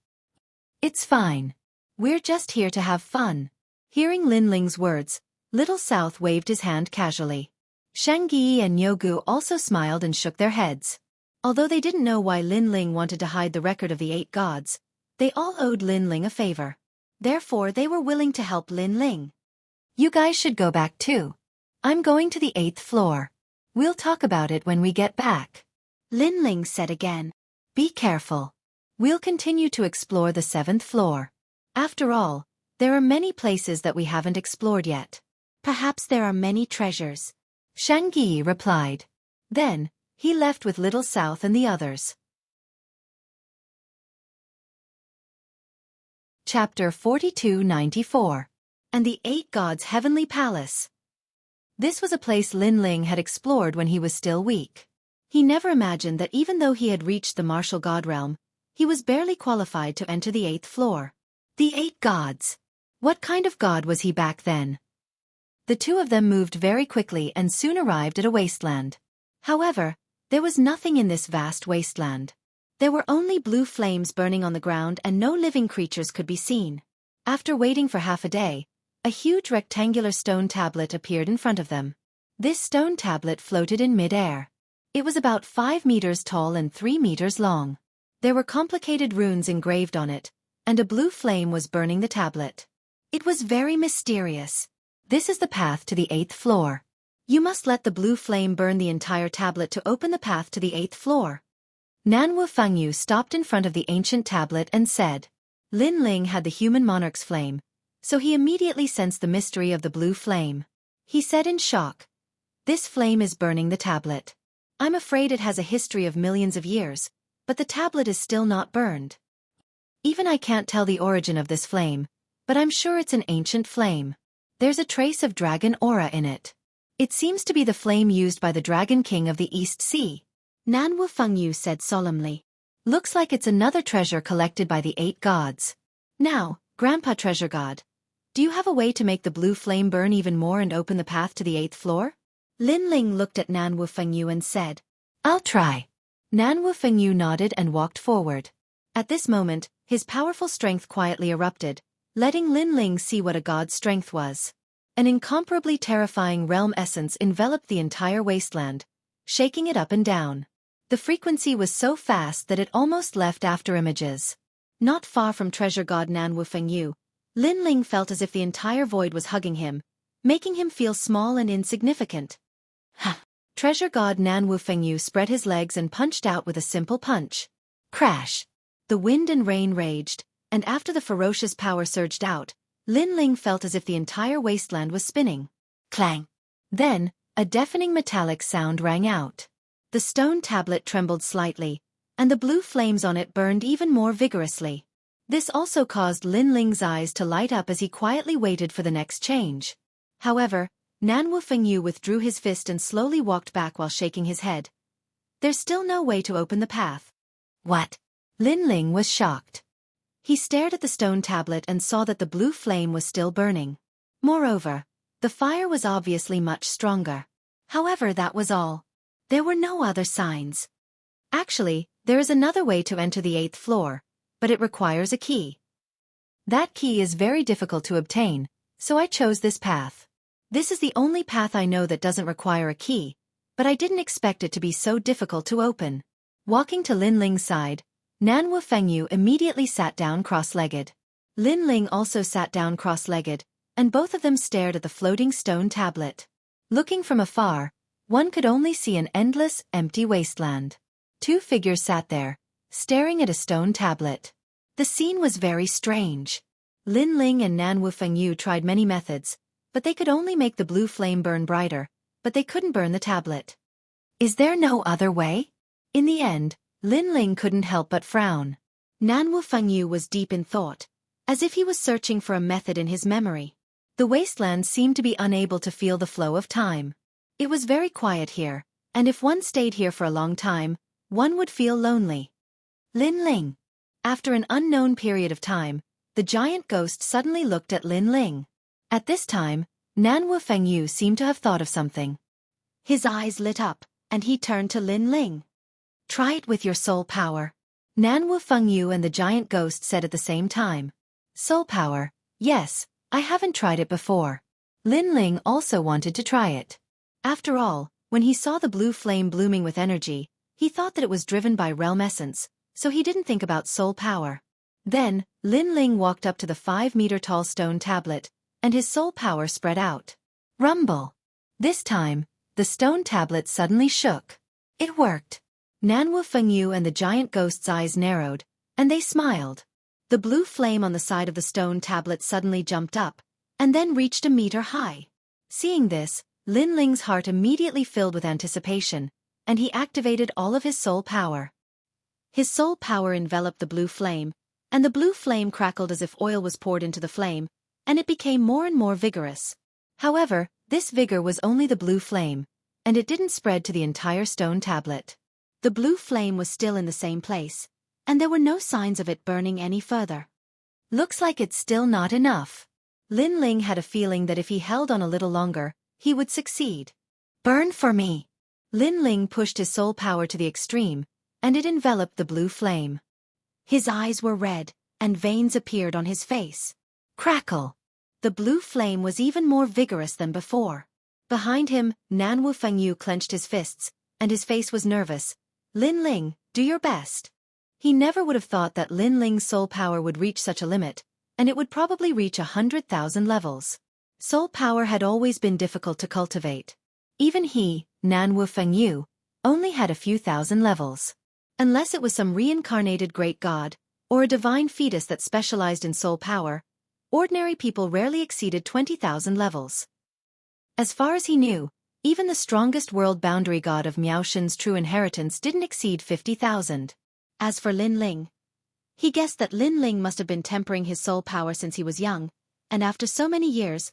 It's fine. We're just here to have fun. Hearing Lin Ling's words, Little South waved his hand casually. Xueqi and Nyogu also smiled and shook their heads. Although they didn't know why Lin Ling wanted to hide the record of the 8 gods, they all owed Lin Ling a favor. Therefore they were willing to help Lin Ling. You guys should go back too. I'm going to the 8th floor. We'll talk about it when we get back. Lin Ling said again. Be careful. We'll continue to explore the 7th floor. After all, there are many places that we haven't explored yet. Perhaps there are many treasures. Xueqi replied. Then, he left with Little South and the others. Chapter 4294. And the 8 Gods' Heavenly Palace. This was a place Lin Ling had explored when he was still weak. He never imagined that even though he had reached the martial god realm, he was barely qualified to enter the 8th floor. The 8 gods. What kind of god was he back then? The 2 of them moved very quickly and soon arrived at a wasteland. However, there was nothing in this vast wasteland. There were only blue flames burning on the ground and no living creatures could be seen. After waiting for half a day, a huge rectangular stone tablet appeared in front of them. This stone tablet floated in mid-air. It was about 5 meters tall and 3 meters long. There were complicated runes engraved on it, and a blue flame was burning the tablet. It was very mysterious. This is the path to the 8th floor. You must let the blue flame burn the entire tablet to open the path to the 8th floor. Nanwu Fengyu stopped in front of the ancient tablet and said, Lin Ling had the human monarch's flame, so he immediately sensed the mystery of the blue flame. He said in shock, This flame is burning the tablet. I'm afraid it has a history of millions of years, but the tablet is still not burned. Even I can't tell the origin of this flame, but I'm sure it's an ancient flame. There's a trace of dragon aura in it. It seems to be the flame used by the Dragon King of the East Sea. Nanwu Fengyu said solemnly. Looks like it's another treasure collected by the 8 gods. Now, Grandpa Treasure God, do you have a way to make the blue flame burn even more and open the path to the 8th floor? Lin Ling looked at Nanwu Fengyu and said, I'll try. Nanwu Fengyu nodded and walked forward. At this moment, his powerful strength quietly erupted, letting Lin Ling see what a god's strength was. An incomparably terrifying realm essence enveloped the entire wasteland, shaking it up and down. The frequency was so fast that it almost left after images. Not far from treasure god Nanwu Fengyu, Lin Ling felt as if the entire void was hugging him, making him feel small and insignificant. Treasure god Nanwu Fengyu spread his legs and punched out with a simple punch. Crash! The wind and rain raged, and after the ferocious power surged out, Lin Ling felt as if the entire wasteland was spinning. Clang! Then, a deafening metallic sound rang out. The stone tablet trembled slightly, and the blue flames on it burned even more vigorously. This also caused Lin Ling's eyes to light up as he quietly waited for the next change. However, Nanwu Fengyu withdrew his fist and slowly walked back while shaking his head. There's still no way to open the path. What? Lin Ling was shocked. He stared at the stone tablet and saw that the blue flame was still burning. Moreover, The fire was obviously much stronger. However, that was all. There were no other signs. Actually, there is another way to enter the 8th floor, but it requires a key. That key is very difficult to obtain, so I chose this path. This is the only path I know that doesn't require a key, but I didn't expect it to be so difficult to open. Walking to Lin Ling's side, Nan Wu Fengyu immediately sat down cross-legged. Lin Ling also sat down cross-legged, and both of them stared at the floating stone tablet. Looking from afar, one could only see an endless, empty wasteland. 2 figures sat there, staring at a stone tablet. The scene was very strange. Lin Ling and Nan Wu Fengyu tried many methods, but they could only make the blue flame burn brighter, but they couldn't burn the tablet. Is there no other way? In the end, Lin Ling couldn't help but frown. Nan Wu Fengyu was deep in thought, as if he was searching for a method in his memory. The wasteland seemed to be unable to feel the flow of time. It was very quiet here, and if one stayed here for a long time, one would feel lonely. Lin Ling. After an unknown period of time, the giant ghost suddenly looked at Lin Ling. At this time, Nan Wu Fengyu seemed to have thought of something. His eyes lit up, and he turned to Lin Ling. Try it with your soul power. Nan Wu Fengyu and the giant ghost said at the same time. Soul power, yes, I haven't tried it before. Lin Ling also wanted to try it. After all, when he saw the blue flame blooming with energy, he thought that it was driven by realm essence, so he didn't think about soul power. Then, Lin Ling walked up to the 5-meter-tall stone tablet, and his soul power spread out. Rumble! This time, the stone tablet suddenly shook. It worked. Nan Wu Fengyu and the giant ghost's eyes narrowed, and they smiled. The blue flame on the side of the stone tablet suddenly jumped up, and then reached a meter high. Seeing this, Lin Ling's heart immediately filled with anticipation, and he activated all of his soul power. His soul power enveloped the blue flame, and the blue flame crackled as if oil was poured into the flame, and it became more and more vigorous. However, this vigor was only the blue flame, and it didn't spread to the entire stone tablet. The blue flame was still in the same place, and there were no signs of it burning any further. Looks like it's still not enough. Lin Ling had a feeling that if he held on a little longer, he would succeed. Burn for me! Lin Ling pushed his soul power to the extreme, and it enveloped the blue flame. His eyes were red, and veins appeared on his face. Crackle! The blue flame was even more vigorous than before. Behind him, Nan Wu Fengyu clenched his fists, and his face was nervous. Lin Ling, do your best. He never would have thought that Lin Ling's soul power would reach such a limit, and it would probably reach 100,000 levels. Soul power had always been difficult to cultivate. Even he, Nan Wu Fengyu, only had a few thousand levels. Unless it was some reincarnated great god, or a divine fetus that specialized in soul power, ordinary people rarely exceeded 20,000 levels. As far as he knew, even the strongest world boundary god of Miaoshen's true inheritance didn't exceed 50,000. As for Lin Ling, he guessed that Lin Ling must have been tempering his soul power since he was young, and after so many years,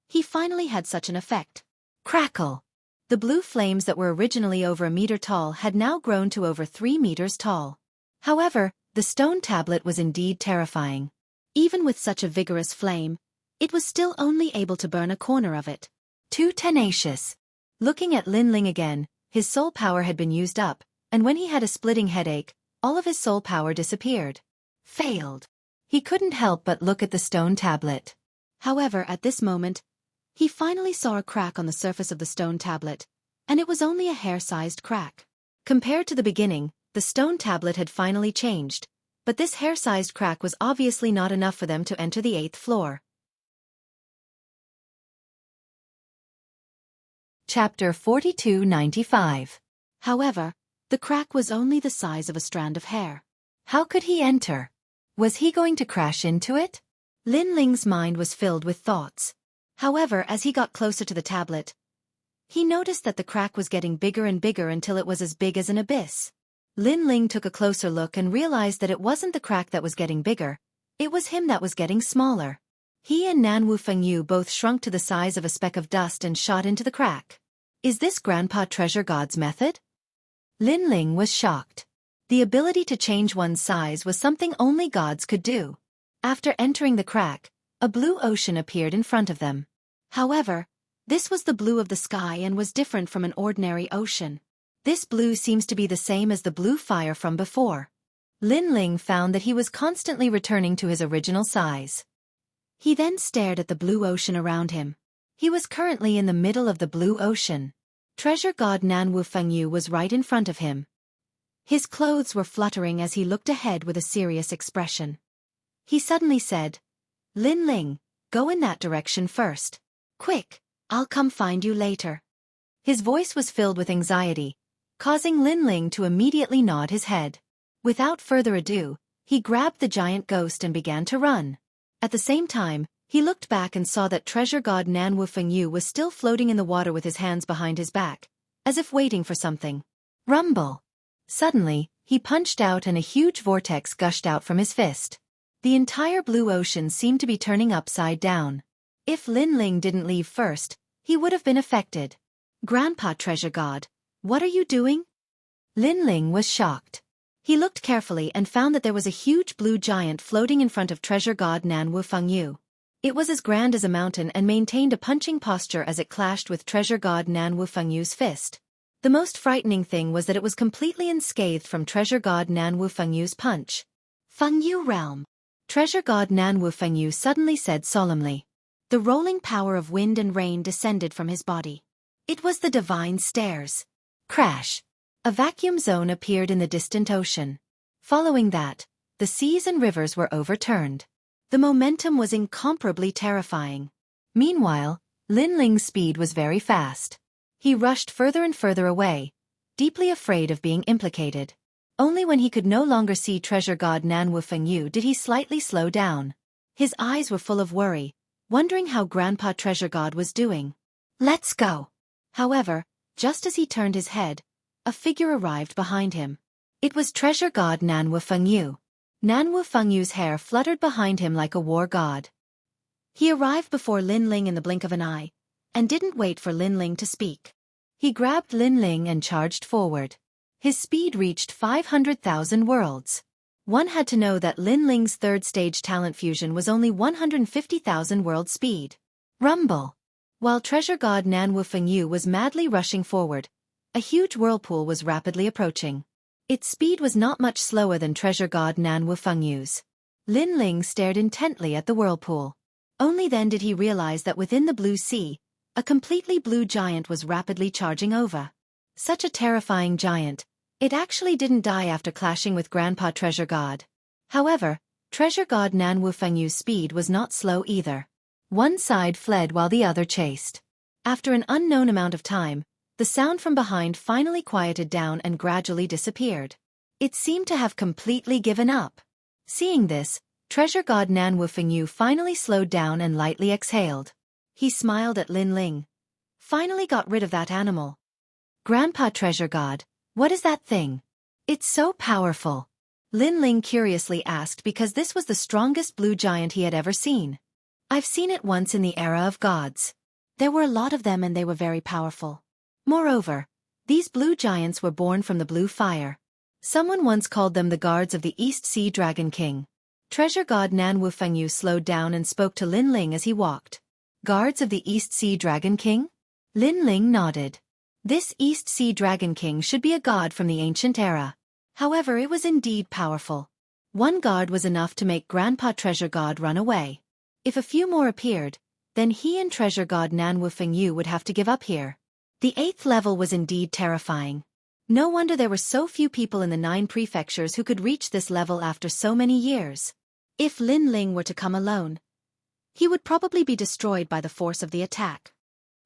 he finally had such an effect. Crackle! The blue flames that were originally over a meter tall had now grown to over 3 meters tall. However, the stone tablet was indeed terrifying. Even with such a vigorous flame, it was still only able to burn a corner of it. Too tenacious. Looking at Lin Ling again, his soul power had been used up, and when he had a splitting headache, all of his soul power disappeared. Failed. He couldn't help but look at the stone tablet. However, at this moment, he finally saw a crack on the surface of the stone tablet, and it was only a hair-sized crack. Compared to the beginning, the stone tablet had finally changed, but this hair-sized crack was obviously not enough for them to enter the 8th floor. Chapter 4295. However, the crack was only the size of a strand of hair. How could he enter? Was he going to crash into it? Lin Ling's mind was filled with thoughts. However, as he got closer to the tablet, he noticed that the crack was getting bigger and bigger until it was as big as an abyss. Lin Ling took a closer look and realized that it wasn't the crack that was getting bigger, it was him that was getting smaller. He and Nan Wu Fengyu both shrunk to the size of a speck of dust and shot into the crack. Is this Grandpa Treasure God's method? Lin Ling was shocked. The ability to change one's size was something only gods could do. After entering the crack, a blue ocean appeared in front of them. However, This was the blue of the sky and was different from an ordinary ocean. This blue seems to be the same as the blue fire from before. Lin Ling found that he was constantly returning to his original size. He then stared at the blue ocean around him. He was currently in the middle of the blue ocean. Treasure god Nan Wu Fengyu was right in front of him. His clothes were fluttering as he looked ahead with a serious expression. He suddenly said, "Lin Ling, go in that direction first. Quick, I'll come find you later." His voice was filled with anxiety, causing Lin Ling to immediately nod his head. Without further ado, he grabbed the giant ghost and began to run. At the same time, he looked back and saw that treasure god Nan Wu Fengyu was still floating in the water with his hands behind his back, as if waiting for something. Rumble! Suddenly, he punched out and a huge vortex gushed out from his fist. The entire blue ocean seemed to be turning upside down. If Lin Ling didn't leave first, he would have been affected. "Grandpa treasure god, what are you doing?" Lin Ling was shocked. He looked carefully and found that there was a huge blue giant floating in front of treasure god Nan Wu Fengyu. It was as grand as a mountain and maintained a punching posture as it clashed with treasure god Nan Wu Fengyu's fist. The most frightening thing was that it was completely unscathed from treasure god Nan Wu Fengyu's punch. "Fengyu realm." Treasure god Nan Wu Fengyu suddenly said solemnly. The rolling power of wind and rain descended from his body. It was the divine stairs. Crash! A vacuum zone appeared in the distant ocean. Following that, the seas and rivers were overturned. The momentum was incomparably terrifying. Meanwhile, Lin Ling's speed was very fast. He rushed further and further away, deeply afraid of being implicated. Only when he could no longer see treasure god Nan Wu Fengyu did he slightly slow down. His eyes were full of worry, wondering how Grandpa Treasure God was doing. "Let's go." However, just as he turned his head, a figure arrived behind him. It was treasure god Nan Wu Fengyu. Nan Wu Fengyu's hair fluttered behind him like a war god. He arrived before Lin Ling in the blink of an eye, and didn't wait for Lin Ling to speak. He grabbed Lin Ling and charged forward. His speed reached 500,000 worlds. One had to know that Lin Ling's third-stage talent fusion was only 150,000 world speed. Rumble! While treasure god Nan Wu Fengyu was madly rushing forward, a huge whirlpool was rapidly approaching. Its speed was not much slower than treasure god Nan Wu Fengyu's. Lin Ling stared intently at the whirlpool. Only then did he realize that within the blue sea, a completely blue giant was rapidly charging over. Such a terrifying giant. It actually didn't die after clashing with Grandpa Treasure God. However, treasure god Nan Wu Fengyu's speed was not slow either. One side fled while the other chased. After an unknown amount of time, the sound from behind finally quieted down and gradually disappeared. It seemed to have completely given up. Seeing this, treasure god Nan Wu Fengyu finally slowed down and lightly exhaled. He smiled at Lin Ling. "Finally got rid of that animal." "Grandpa Treasure God, what is that thing?" "It's so powerful." Lin Ling curiously asked because this was the strongest blue giant he had ever seen. "I've seen it once in the era of gods. There were a lot of them and they were very powerful. Moreover, these blue giants were born from the blue fire. Someone once called them the guards of the East Sea Dragon King." Treasure god Nan Wu Fengyu slowed down and spoke to Lin Ling as he walked. "Guards of the East Sea Dragon King?" Lin Ling nodded. This East Sea Dragon King should be a god from the ancient era. However, it was indeed powerful. One guard was enough to make Grandpa Treasure God run away. If a few more appeared, then he and treasure god Nan Wu Fengyu would have to give up here. The 8th level was indeed terrifying. No wonder there were so few people in the 9 prefectures who could reach this level after so many years. If Lin Ling were to come alone, he would probably be destroyed by the force of the attack.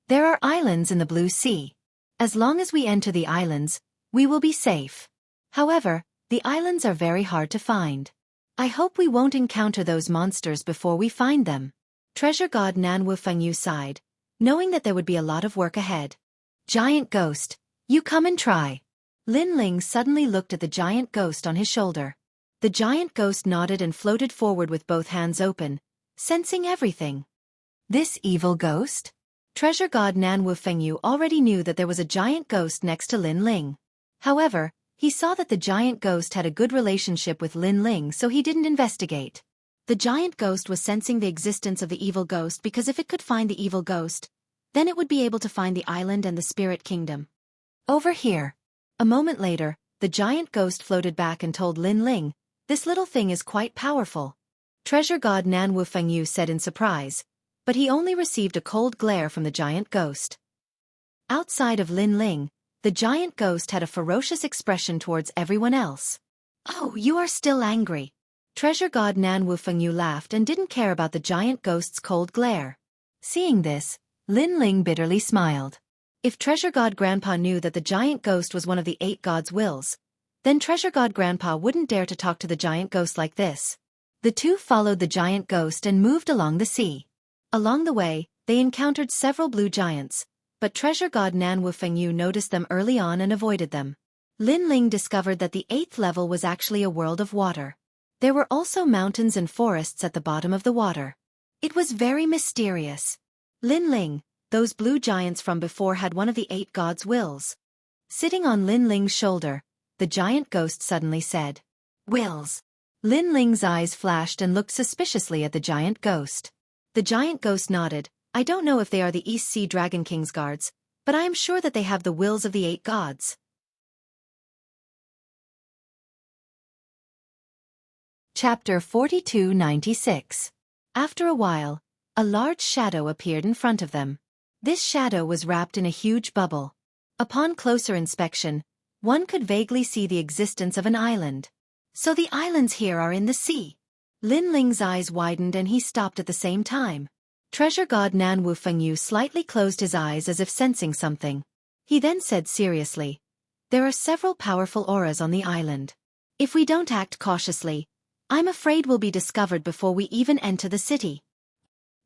There are islands in the blue sea. As long as we enter the islands, we will be safe. However, the islands are very hard to find. I hope we won't encounter those monsters before we find them. Treasure god Nan Wu Fengyu sighed, knowing that there would be a lot of work ahead. "Giant ghost, you come and try." Lin Ling suddenly looked at the giant ghost on his shoulder. The giant ghost nodded and floated forward with both hands open, sensing everything. This evil ghost? Treasure god Nan Wu Fengyu already knew that there was a giant ghost next to Lin Ling. However, he saw that the giant ghost had a good relationship with Lin Ling, so he didn't investigate. The giant ghost was sensing the existence of the evil ghost because if it could find the evil ghost, Then it would be able to find the island and the spirit kingdom. Over here. A moment later, the giant ghost floated back and told Lin Ling, "This little thing is quite powerful." Treasure God Nan Wu Fengyu said in surprise, but he only received a cold glare from the giant ghost. Outside of Lin Ling, the giant ghost had a ferocious expression towards everyone else. "Oh, you are still angry." Treasure God Nan Wu Fengyu laughed and didn't care about the giant ghost's cold glare. Seeing this, Lin Ling bitterly smiled. If Treasure God Grandpa knew that the giant ghost was one of the 8 gods' wills, then Treasure God Grandpa wouldn't dare to talk to the giant ghost like this. The two followed the giant ghost and moved along the sea. Along the way, they encountered several blue giants, but Treasure God Nan Wu Fengyu noticed them early on and avoided them. Lin Ling discovered that the 8th level was actually a world of water. There were also mountains and forests at the bottom of the water. It was very mysterious. Lin Ling, those blue giants from before had one of the 8 gods' wills. Sitting on Lin Ling's shoulder, the giant ghost suddenly said, "Wills." Lin Ling's eyes flashed and looked suspiciously at the giant ghost. The giant ghost nodded. "I don't know if they are the East Sea Dragon King's guards, but I am sure that they have the wills of the 8 gods. Chapter 4296. After a while, a large shadow appeared in front of them. This shadow was wrapped in a huge bubble. Upon closer inspection, one could vaguely see the existence of an island. So the islands here are in the sea. Lin Ling's eyes widened and he stopped at the same time. Treasure God Nan Wu Fengyu slightly closed his eyes as if sensing something. He then said seriously, "There are several powerful auras on the island. If we don't act cautiously, I'm afraid we'll be discovered before we even enter the city."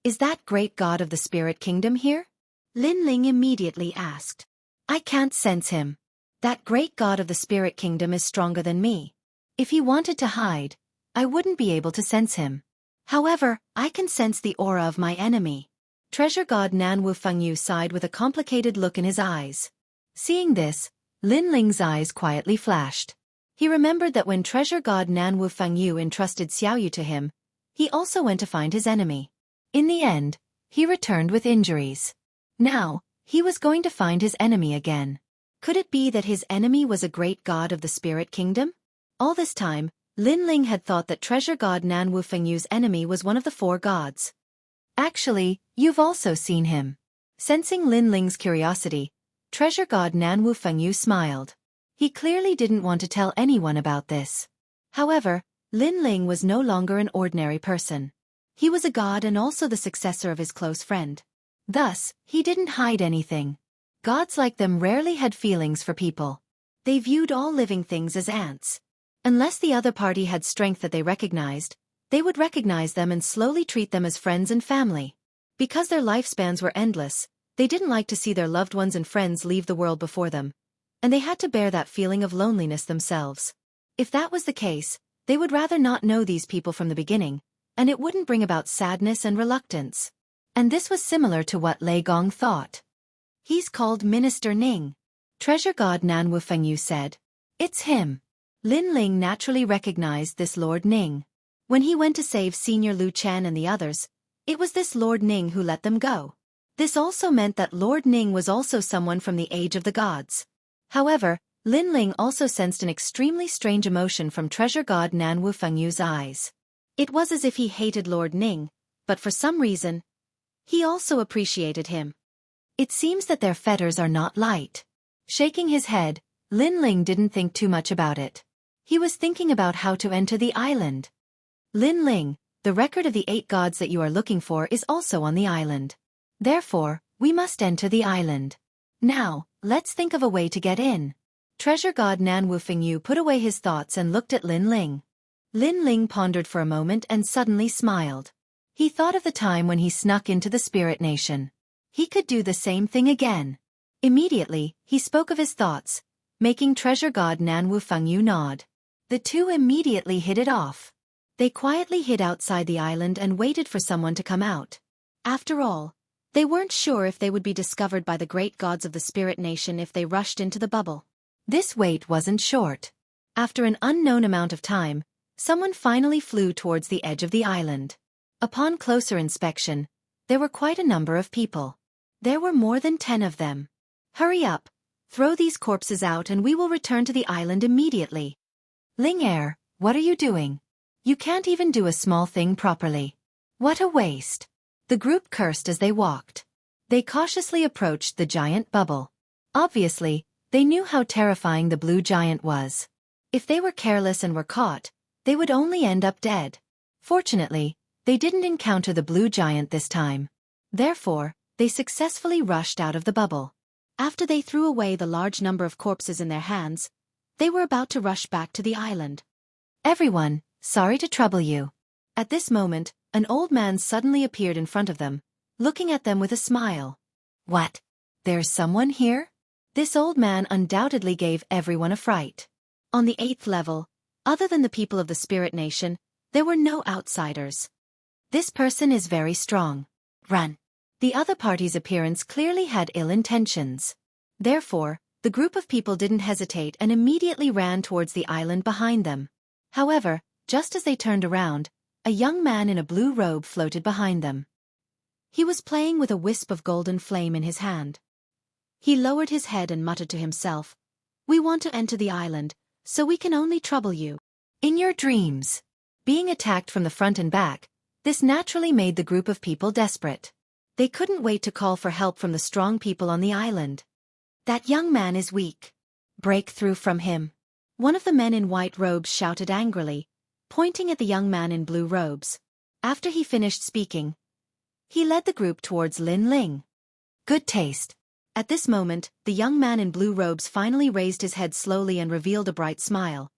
"Is that great god of the spirit kingdom here?" Lin Ling immediately asked. "I can't sense him. That great god of the spirit kingdom is stronger than me. If he wanted to hide, I wouldn't be able to sense him. However, I can sense the aura of my enemy." Treasure God Nan Wu Fengyu sighed with a complicated look in his eyes. Seeing this, Lin Ling's eyes quietly flashed. He remembered that when Treasure God Nan Wu Fengyu entrusted Xueqi to him, he also went to find his enemy. In the end, he returned with injuries. Now, he was going to find his enemy again. Could it be that his enemy was a great god of the spirit kingdom? All this time, Lin Ling had thought that Treasure God Nan Wu Fengyu's enemy was one of the 4 gods. "Actually, you've also seen him." Sensing Lin Ling's curiosity, Treasure God Nan Wu Fengyu smiled. He clearly didn't want to tell anyone about this. However, Lin Ling was no longer an ordinary person. He was a god and also the successor of his close friend. Thus, he didn't hide anything. Gods like them rarely had feelings for people. They viewed all living things as ants. Unless the other party had strength that they recognized, they would recognize them and slowly treat them as friends and family. Because their lifespans were endless, they didn't like to see their loved ones and friends leave the world before them, and they had to bear that feeling of loneliness themselves. If that was the case, they would rather not know these people from the beginning, and it wouldn't bring about sadness and reluctance. And this was similar to what Lei Gong thought. "He's called Minister Ning," Treasure God Nan Wu Fengyu said. "It's him." Lin Ling naturally recognized this Lord Ning. When he went to save Senior Lu Chen and the others, it was this Lord Ning who let them go. This also meant that Lord Ning was also someone from the age of the gods. However, Lin Ling also sensed an extremely strange emotion from Treasure God Nan Wu Fengyu's eyes. It was as if he hated Lord Ning, but for some reason, he also appreciated him. It seems that their fetters are not light. Shaking his head, Lin Ling didn't think too much about it. He was thinking about how to enter the island. "Lin Ling, the record of the 8 gods that you are looking for is also on the island. Therefore, we must enter the island. Now, let's think of a way to get in." Treasure God Nan Wu Fengyu put away his thoughts and looked at Lin Ling. Lin Ling pondered for a moment and suddenly smiled. He thought of the time when he snuck into the Spirit Nation. He could do the same thing again. Immediately, he spoke of his thoughts, making Treasure God Nan Wu Fengyu nod. The two immediately hit it off. They quietly hid outside the island and waited for someone to come out. After all, they weren't sure if they would be discovered by the great gods of the Spirit Nation if they rushed into the bubble. This wait wasn't short. After an unknown amount of time, someone finally flew towards the edge of the island. Upon closer inspection, there were quite a number of people. There were more than 10 of them. Hurry up, throw these corpses out and we will return to the island immediately. Ling Er, what are you doing? You can't even do a small thing properly. What a waste. The group cursed as they walked. They cautiously approached the giant bubble. Obviously, they knew how terrifying the blue giant was. If they were careless and were caught, they would only end up dead. Fortunately, they didn't encounter the blue giant this time. Therefore, they successfully rushed out of the bubble. After they threw away the large number of corpses in their hands, they were about to rush back to the island. Everyone, sorry to trouble you. At this moment, an old man suddenly appeared in front of them, looking at them with a smile. What? There's someone here? This old man undoubtedly gave everyone a fright. On the 8th level, other than the people of the Spirit Nation, there were no outsiders. This person is very strong. Run. The other party's appearance clearly had ill intentions. Therefore, the group of people didn't hesitate and immediately ran towards the island behind them. However, just as they turned around, a young man in a blue robe floated behind them. He was playing with a wisp of golden flame in his hand. He lowered his head and muttered to himself, "We want to enter the island, so we can only trouble you in your dreams." Being attacked from the front and back, this naturally made the group of people desperate. They couldn't wait to call for help from the strong people on the island. That young man is weak. Break through from him. One of the men in white robes shouted angrily, pointing at the young man in blue robes. After he finished speaking, he led the group towards Lin Ling. Good taste. At this moment, the young man in blue robes finally raised his head slowly and revealed a bright smile.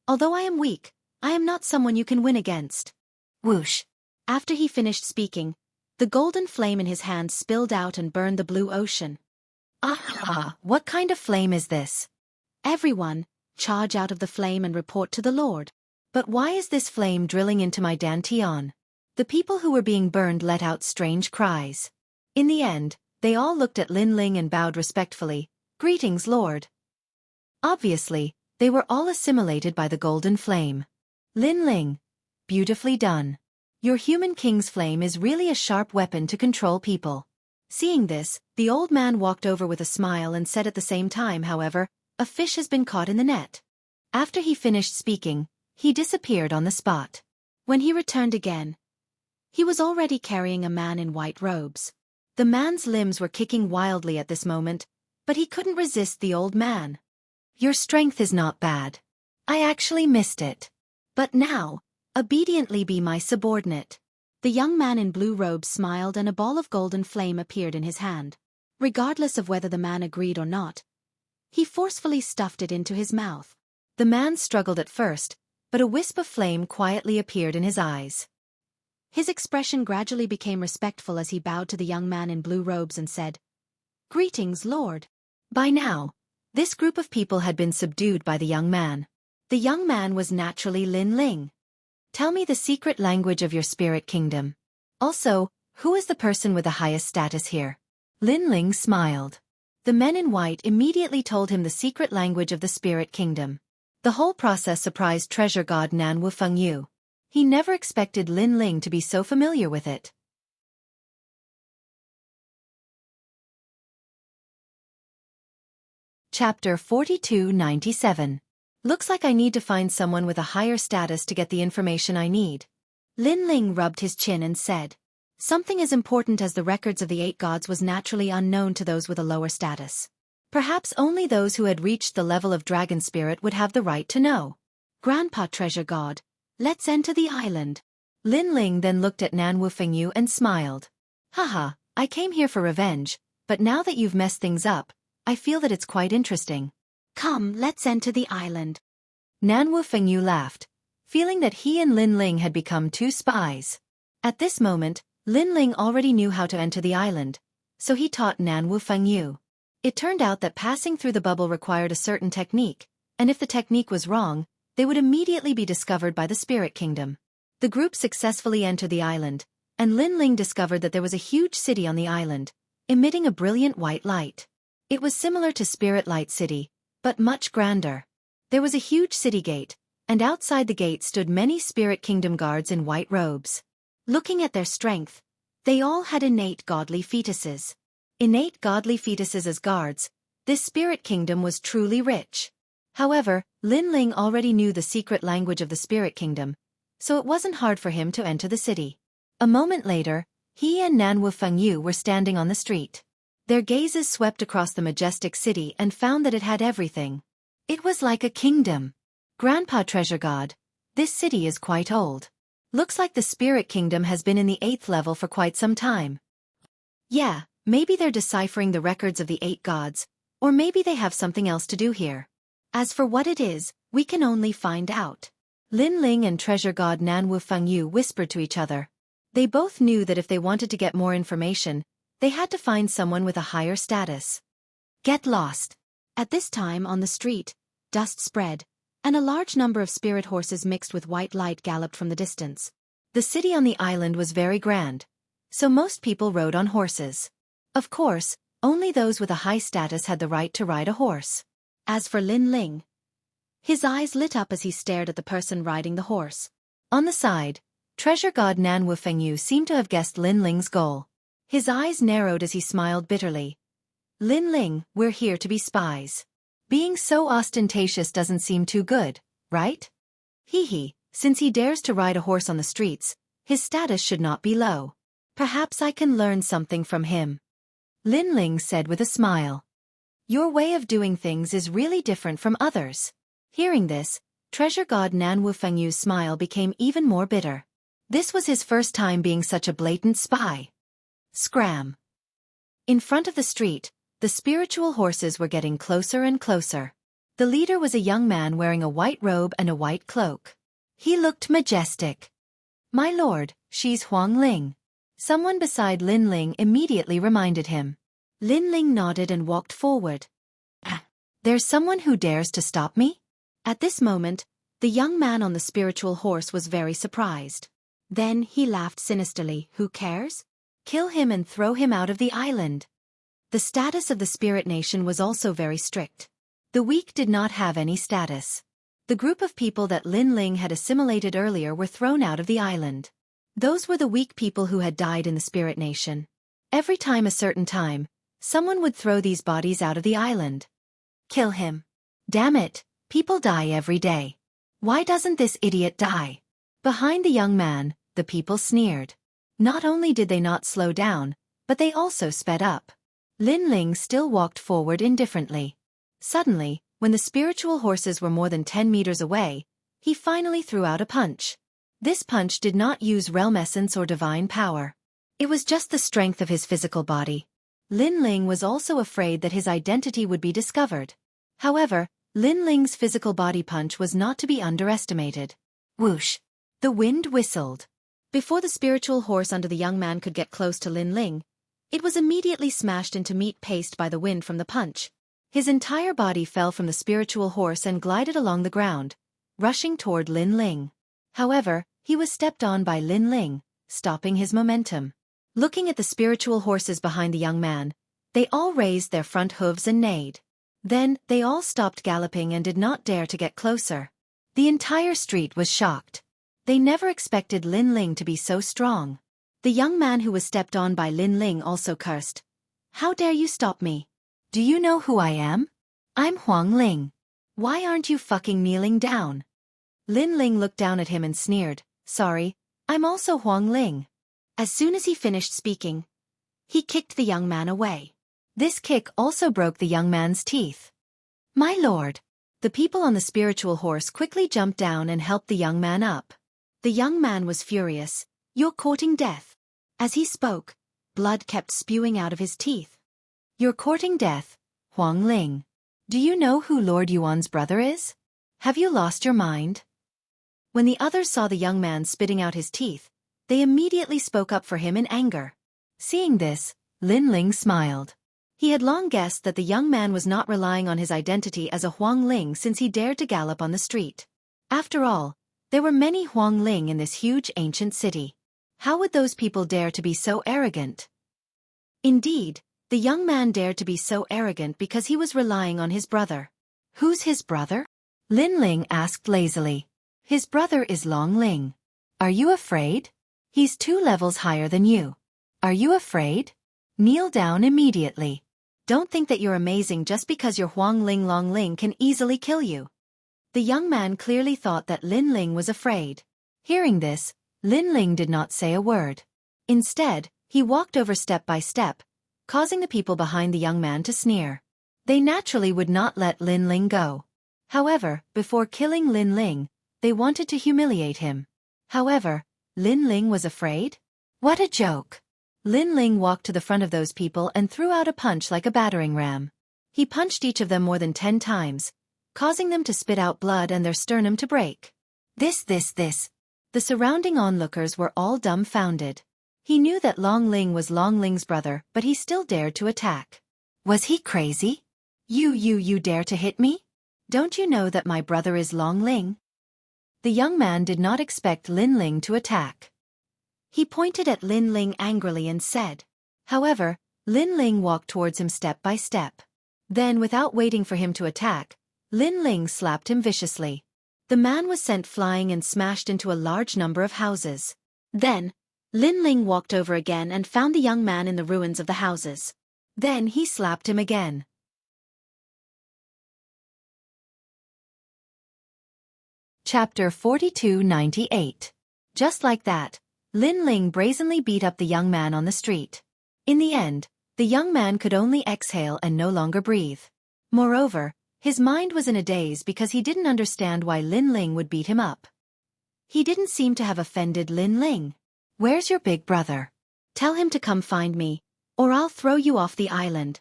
Although I am weak, I am not someone you can win against. Whoosh. After he finished speaking, the golden flame in his hand spilled out and burned the blue ocean. Ah, what kind of flame is this? Everyone, charge out of the flame and report to the Lord. But why is this flame drilling into my dantian? The people who were being burned let out strange cries. In the end, they all looked at Lin Ling and bowed respectfully. Greetings, Lord. Obviously, they were all assimilated by the golden flame. Lin Ling. Beautifully done. Your human king's flame is really a sharp weapon to control people. Seeing this, the old man walked over with a smile and said at the same time, however, a fish has been caught in the net. After he finished speaking, he disappeared on the spot. When he returned again, he was already carrying a man in white robes. The man's limbs were kicking wildly at this moment, but he couldn't resist the old man. Your strength is not bad. I actually missed it. But now, obediently be my subordinate. The young man in blue robes smiled and a ball of golden flame appeared in his hand. Regardless of whether the man agreed or not, he forcefully stuffed it into his mouth. The man struggled at first, but a wisp of flame quietly appeared in his eyes. His expression gradually became respectful as he bowed to the young man in blue robes and said, "Greetings, Lord." By now, this group of people had been subdued by the young man. The young man was naturally Lin Ling. Tell me the secret language of your spirit kingdom. Also, who is the person with the highest status here? Lin Ling smiled. The men in white immediately told him the secret language of the spirit kingdom. The whole process surprised treasure god Nan Wufengyu. He never expected Lin Ling to be so familiar with it. Chapter 4297. Looks like I need to find someone with a higher status to get the information I need. Lin Ling rubbed his chin and said, something as important as the records of the 8 gods was naturally unknown to those with a lower status. Perhaps only those who had reached the level of dragon spirit would have the right to know. Grandpa treasure god, let's enter the island. Lin Ling then looked at Nan Wufengyu and smiled. Haha, I came here for revenge, but now that you've messed things up, I feel that it's quite interesting. Come, let's enter the island. Nan Wufengyu laughed, feeling that he and Lin Ling had become 2 spies. At this moment, Lin Ling already knew how to enter the island, so he taught Nan Wufengyu. It turned out that passing through the bubble required a certain technique, and if the technique was wrong, they would immediately be discovered by the spirit kingdom. The group successfully entered the island, and Lin Ling discovered that there was a huge city on the island, emitting a brilliant white light. It was similar to Spirit Light City, but much grander. There was a huge city gate, and outside the gate stood many spirit kingdom guards in white robes. Looking at their strength, they all had innate godly fetuses. innate godly fetuses as guards, this spirit kingdom was truly rich. However, Lin Ling already knew the secret language of the spirit kingdom, so it wasn't hard for him to enter the city. A moment later, he and Nanwu Fengyu were standing on the street. Their gazes swept across the majestic city and found that it had everything. It was like a kingdom. Grandpa Treasure God, this city is quite old. Looks like the spirit kingdom has been in the 8th level for quite some time. Yeah, maybe they're deciphering the records of the 8 gods, or maybe they have something else to do here. As for what it is, we can only find out. Lin Ling and Treasure God Nanwu Fengyu whispered to each other. They both knew that if they wanted to get more information, they had to find someone with a higher status. Get lost. At this time on the street, dust spread, and a large number of spirit horses mixed with white light galloped from the distance. The city on the island was very grand, so most people rode on horses. Of course, only those with a high status had the right to ride a horse. As for Lin Ling, his eyes lit up as he stared at the person riding the horse. On the side, Treasure God Nanwu Fengyu seemed to have guessed Lin Ling's goal. His eyes narrowed as he smiled bitterly. Lin Ling, we're here to be spies. Being so ostentatious doesn't seem too good, right? Hee, since he dares to ride a horse on the streets, his status should not be low. Perhaps I can learn something from him. Lin Ling said with a smile. Your way of doing things is really different from others. Hearing this, Treasure God Nanwu Fengyu's smile became even more bitter. This was his first time being such a blatant spy. Scram. In front of the street, the spiritual horses were getting closer and closer. The leader was a young man wearing a white robe and a white cloak. He looked majestic. My lord, she's Huang Ling. Someone beside Lin Ling immediately reminded him. Lin Ling nodded and walked forward. There's someone who dares to stop me? At this moment, the young man on the spiritual horse was very surprised. Then he laughed sinisterly. Who cares? Kill him and throw him out of the island. The status of the spirit nation was also very strict. The weak did not have any status. The group of people that Lin Ling had assimilated earlier were thrown out of the island. Those were the weak people who had died in the spirit nation. Every time a certain time, someone would throw these bodies out of the island. Kill him. Damn it, people die every day. Why doesn't this idiot die? Behind the young man, the people sneered. Not only did they not slow down, but they also sped up. Lin Ling still walked forward indifferently. Suddenly, when the spiritual horses were more than 10 meters away, he finally threw out a punch. This punch did not use realm essence or divine power. It was just the strength of his physical body. Lin Ling was also afraid that his identity would be discovered. However, Lin Ling's physical body punch was not to be underestimated. Whoosh! The wind whistled. Before the spiritual horse under the young man could get close to Lin Ling, it was immediately smashed into meat paste by the wind from the punch. His entire body fell from the spiritual horse and glided along the ground, rushing toward Lin Ling. However, he was stepped on by Lin Ling, stopping his momentum. Looking at the spiritual horses behind the young man, they all raised their front hooves and neighed. Then, they all stopped galloping and did not dare to get closer. The entire street was shocked. They never expected Lin Ling to be so strong. The young man who was stepped on by Lin Ling also cursed. How dare you stop me? Do you know who I am? I'm Huang Ling. Why aren't you fucking kneeling down? Lin Ling looked down at him and sneered. Sorry, I'm also Huang Ling. As soon as he finished speaking, he kicked the young man away. This kick also broke the young man's teeth. My lord! The people on the spiritual horse quickly jumped down and helped the young man up. The young man was furious. You're courting death. As he spoke, blood kept spewing out of his teeth. You're courting death, Huang Ling. Do you know who Lord Yuan's brother is? Have you lost your mind? When the others saw the young man spitting out his teeth, they immediately spoke up for him in anger. Seeing this, Lin Ling smiled. He had long guessed that the young man was not relying on his identity as a Huang Ling since he dared to gallop on the street. After all, there were many Huang Ling in this huge ancient city. How would those people dare to be so arrogant? Indeed, the young man dared to be so arrogant because he was relying on his brother. Who's his brother? Lin Ling asked lazily. His brother is Long Ling. Are you afraid? He's 2 levels higher than you. Are you afraid? Kneel down immediately. Don't think that you're amazing just because your Huang Ling Long Ling can easily kill you. The young man clearly thought that Lin Ling was afraid. Hearing this, Lin Ling did not say a word. Instead, he walked over step by step, causing the people behind the young man to sneer. They naturally would not let Lin Ling go. However, before killing Lin Ling, they wanted to humiliate him. However, Lin Ling was afraid? What a joke! Lin Ling walked to the front of those people and threw out a punch like a battering ram. He punched each of them more than 10 times, causing them to spit out blood and their sternum to break. This. The surrounding onlookers were all dumbfounded. He knew that Long Ling was Long Ling's brother, but he still dared to attack. Was he crazy? You dare to hit me? Don't you know that my brother is Long Ling? The young man did not expect Lin Ling to attack. He pointed at Lin Ling angrily and said. However, Lin Ling walked towards him step by step. Then, without waiting for him to attack, Lin Ling slapped him viciously. The man was sent flying and smashed into a large number of houses. Then, Lin Ling walked over again and found the young man in the ruins of the houses. Then he slapped him again. Chapter 4298. Just like that, Lin Ling brazenly beat up the young man on the street. In the end, the young man could only exhale and no longer breathe. Moreover, his mind was in a daze because he didn't understand why Lin Ling would beat him up. He didn't seem to have offended Lin Ling. Where's your big brother? Tell him to come find me, or I'll throw you off the island.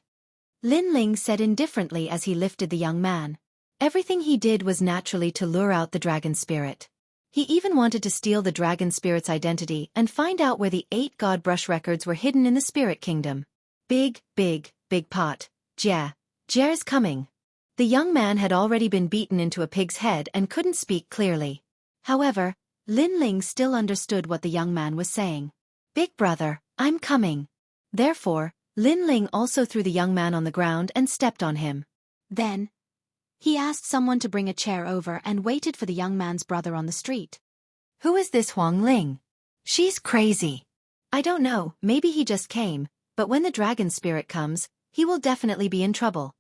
Lin Ling said indifferently as he lifted the young man. Everything he did was naturally to lure out the dragon spirit. He even wanted to steal the dragon spirit's identity and find out where the 8 god brush records were hidden in the spirit kingdom. Big pot. Jer's coming. The young man had already been beaten into a pig's head and couldn't speak clearly. However, Lin Ling still understood what the young man was saying. Big brother, I'm coming. Therefore, Lin Ling also threw the young man on the ground and stepped on him. Then, he asked someone to bring a chair over and waited for the young man's brother on the street. Who is this Huang Ling? She's crazy. I don't know, maybe he just came, but when the dragon spirit comes, he will definitely be in trouble.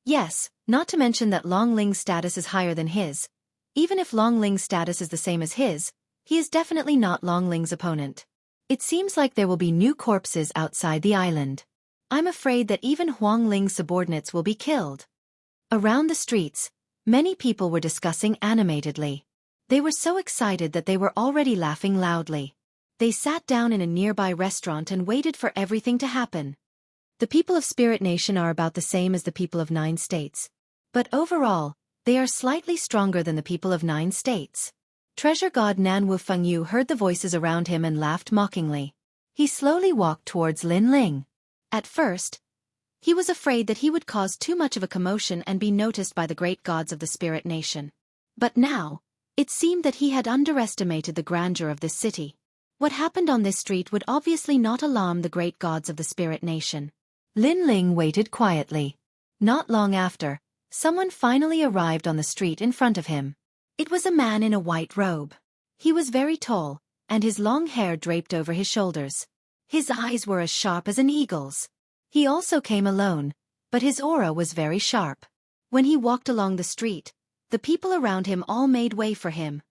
Yes, not to mention that Long Ling's status is higher than his. Even if Long Ling's status is the same as his, he is definitely not Long Ling's opponent. It seems like there will be new corpses outside the island. I'm afraid that even Huang Ling's subordinates will be killed. Around the streets, many people were discussing animatedly. They were so excited that they were already laughing loudly. They sat down in a nearby restaurant and waited for everything to happen. The people of Spirit Nation are about the same as the people of 9 states. But overall, they are slightly stronger than the people of 9 states. Treasure God Nan Wu Fengyu heard the voices around him and laughed mockingly. He slowly walked towards Lin Ling. At first, he was afraid that he would cause too much of a commotion and be noticed by the great gods of the Spirit Nation. But now, it seemed that he had underestimated the grandeur of this city. What happened on this street would obviously not alarm the great gods of the Spirit Nation. Lin Ling waited quietly. Not long after, someone finally arrived on the street in front of him. It was a man in a white robe. He was very tall, and his long hair draped over his shoulders. His eyes were as sharp as an eagle's. He also came alone, but his aura was very sharp. When he walked along the street, the people around him all made way for him.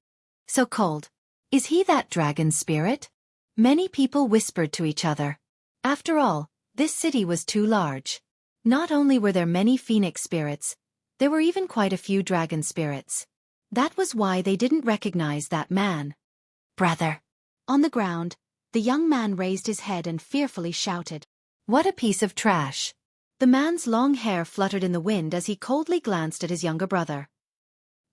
So cold. Is he that dragon spirit? Many people whispered to each other. After all, this city was too large. Not only were there many phoenix spirits, there were even quite a few dragon spirits. That was why they didn't recognize that man. Brother. On the ground, the young man raised his head and fearfully shouted. What a piece of trash. The man's long hair fluttered in the wind as he coldly glanced at his younger brother.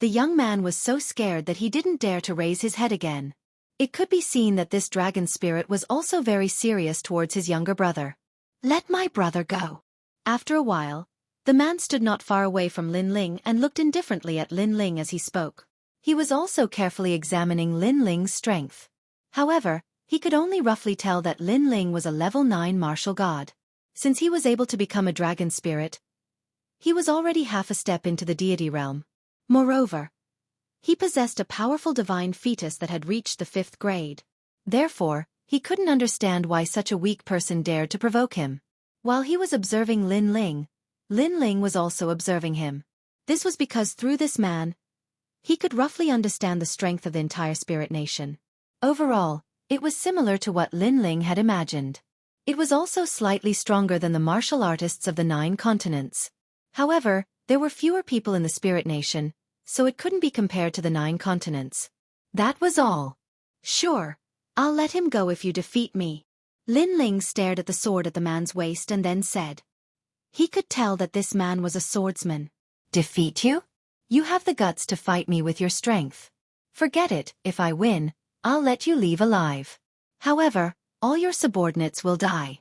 The young man was so scared that he didn't dare to raise his head again. It could be seen that this dragon spirit was also very serious towards his younger brother. Let my brother go. After a while, the man stood not far away from Lin Ling and looked indifferently at Lin Ling as he spoke. He was also carefully examining Lin Ling's strength. However, he could only roughly tell that Lin Ling was a level 9 martial god. Since he was able to become a dragon spirit, he was already half a step into the deity realm. Moreover, he possessed a powerful divine fetus that had reached the 5th grade. Therefore, He couldn't understand why such a weak person dared to provoke him. While he was observing Lin Ling was also observing him. This was because through this man, he could roughly understand the strength of the entire spirit nation. Overall, it was similar to what Lin Ling had imagined. It was also slightly stronger than the martial artists of the 9 continents. However, there were fewer people in the spirit nation, so it couldn't be compared to the 9 continents. That was all. Sure, I'll let him go if you defeat me. Lin Ling stared at the sword at the man's waist and then said. He could tell that this man was a swordsman. Defeat you? You have the guts to fight me with your strength. Forget it, if I win, I'll let you leave alive. However, all your subordinates will die.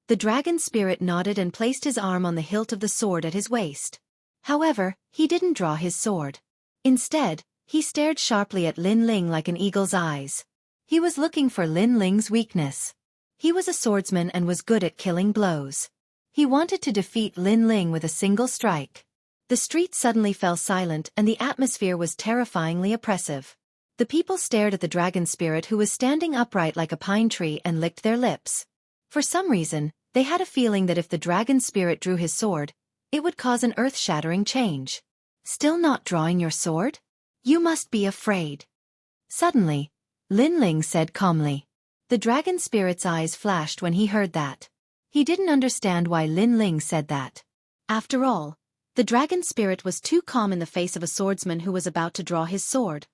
The dragon spirit nodded and placed his arm on the hilt of the sword at his waist. However, he didn't draw his sword. Instead, he stared sharply at Lin Ling like an eagle's eyes. He was looking for Lin Ling's weakness. He was a swordsman and was good at killing blows. He wanted to defeat Lin Ling with a single strike. The street suddenly fell silent and the atmosphere was terrifyingly oppressive. The people stared at the dragon spirit who was standing upright like a pine tree and licked their lips. For some reason, they had a feeling that if the dragon spirit drew his sword, it would cause an earth-shattering change. Still not drawing your sword? You must be afraid. Suddenly, Lin Ling said calmly. The dragon spirit's eyes flashed when he heard that. He didn't understand why Lin Ling said that. After all, the dragon spirit was too calm in the face of a swordsman who was about to draw his sword.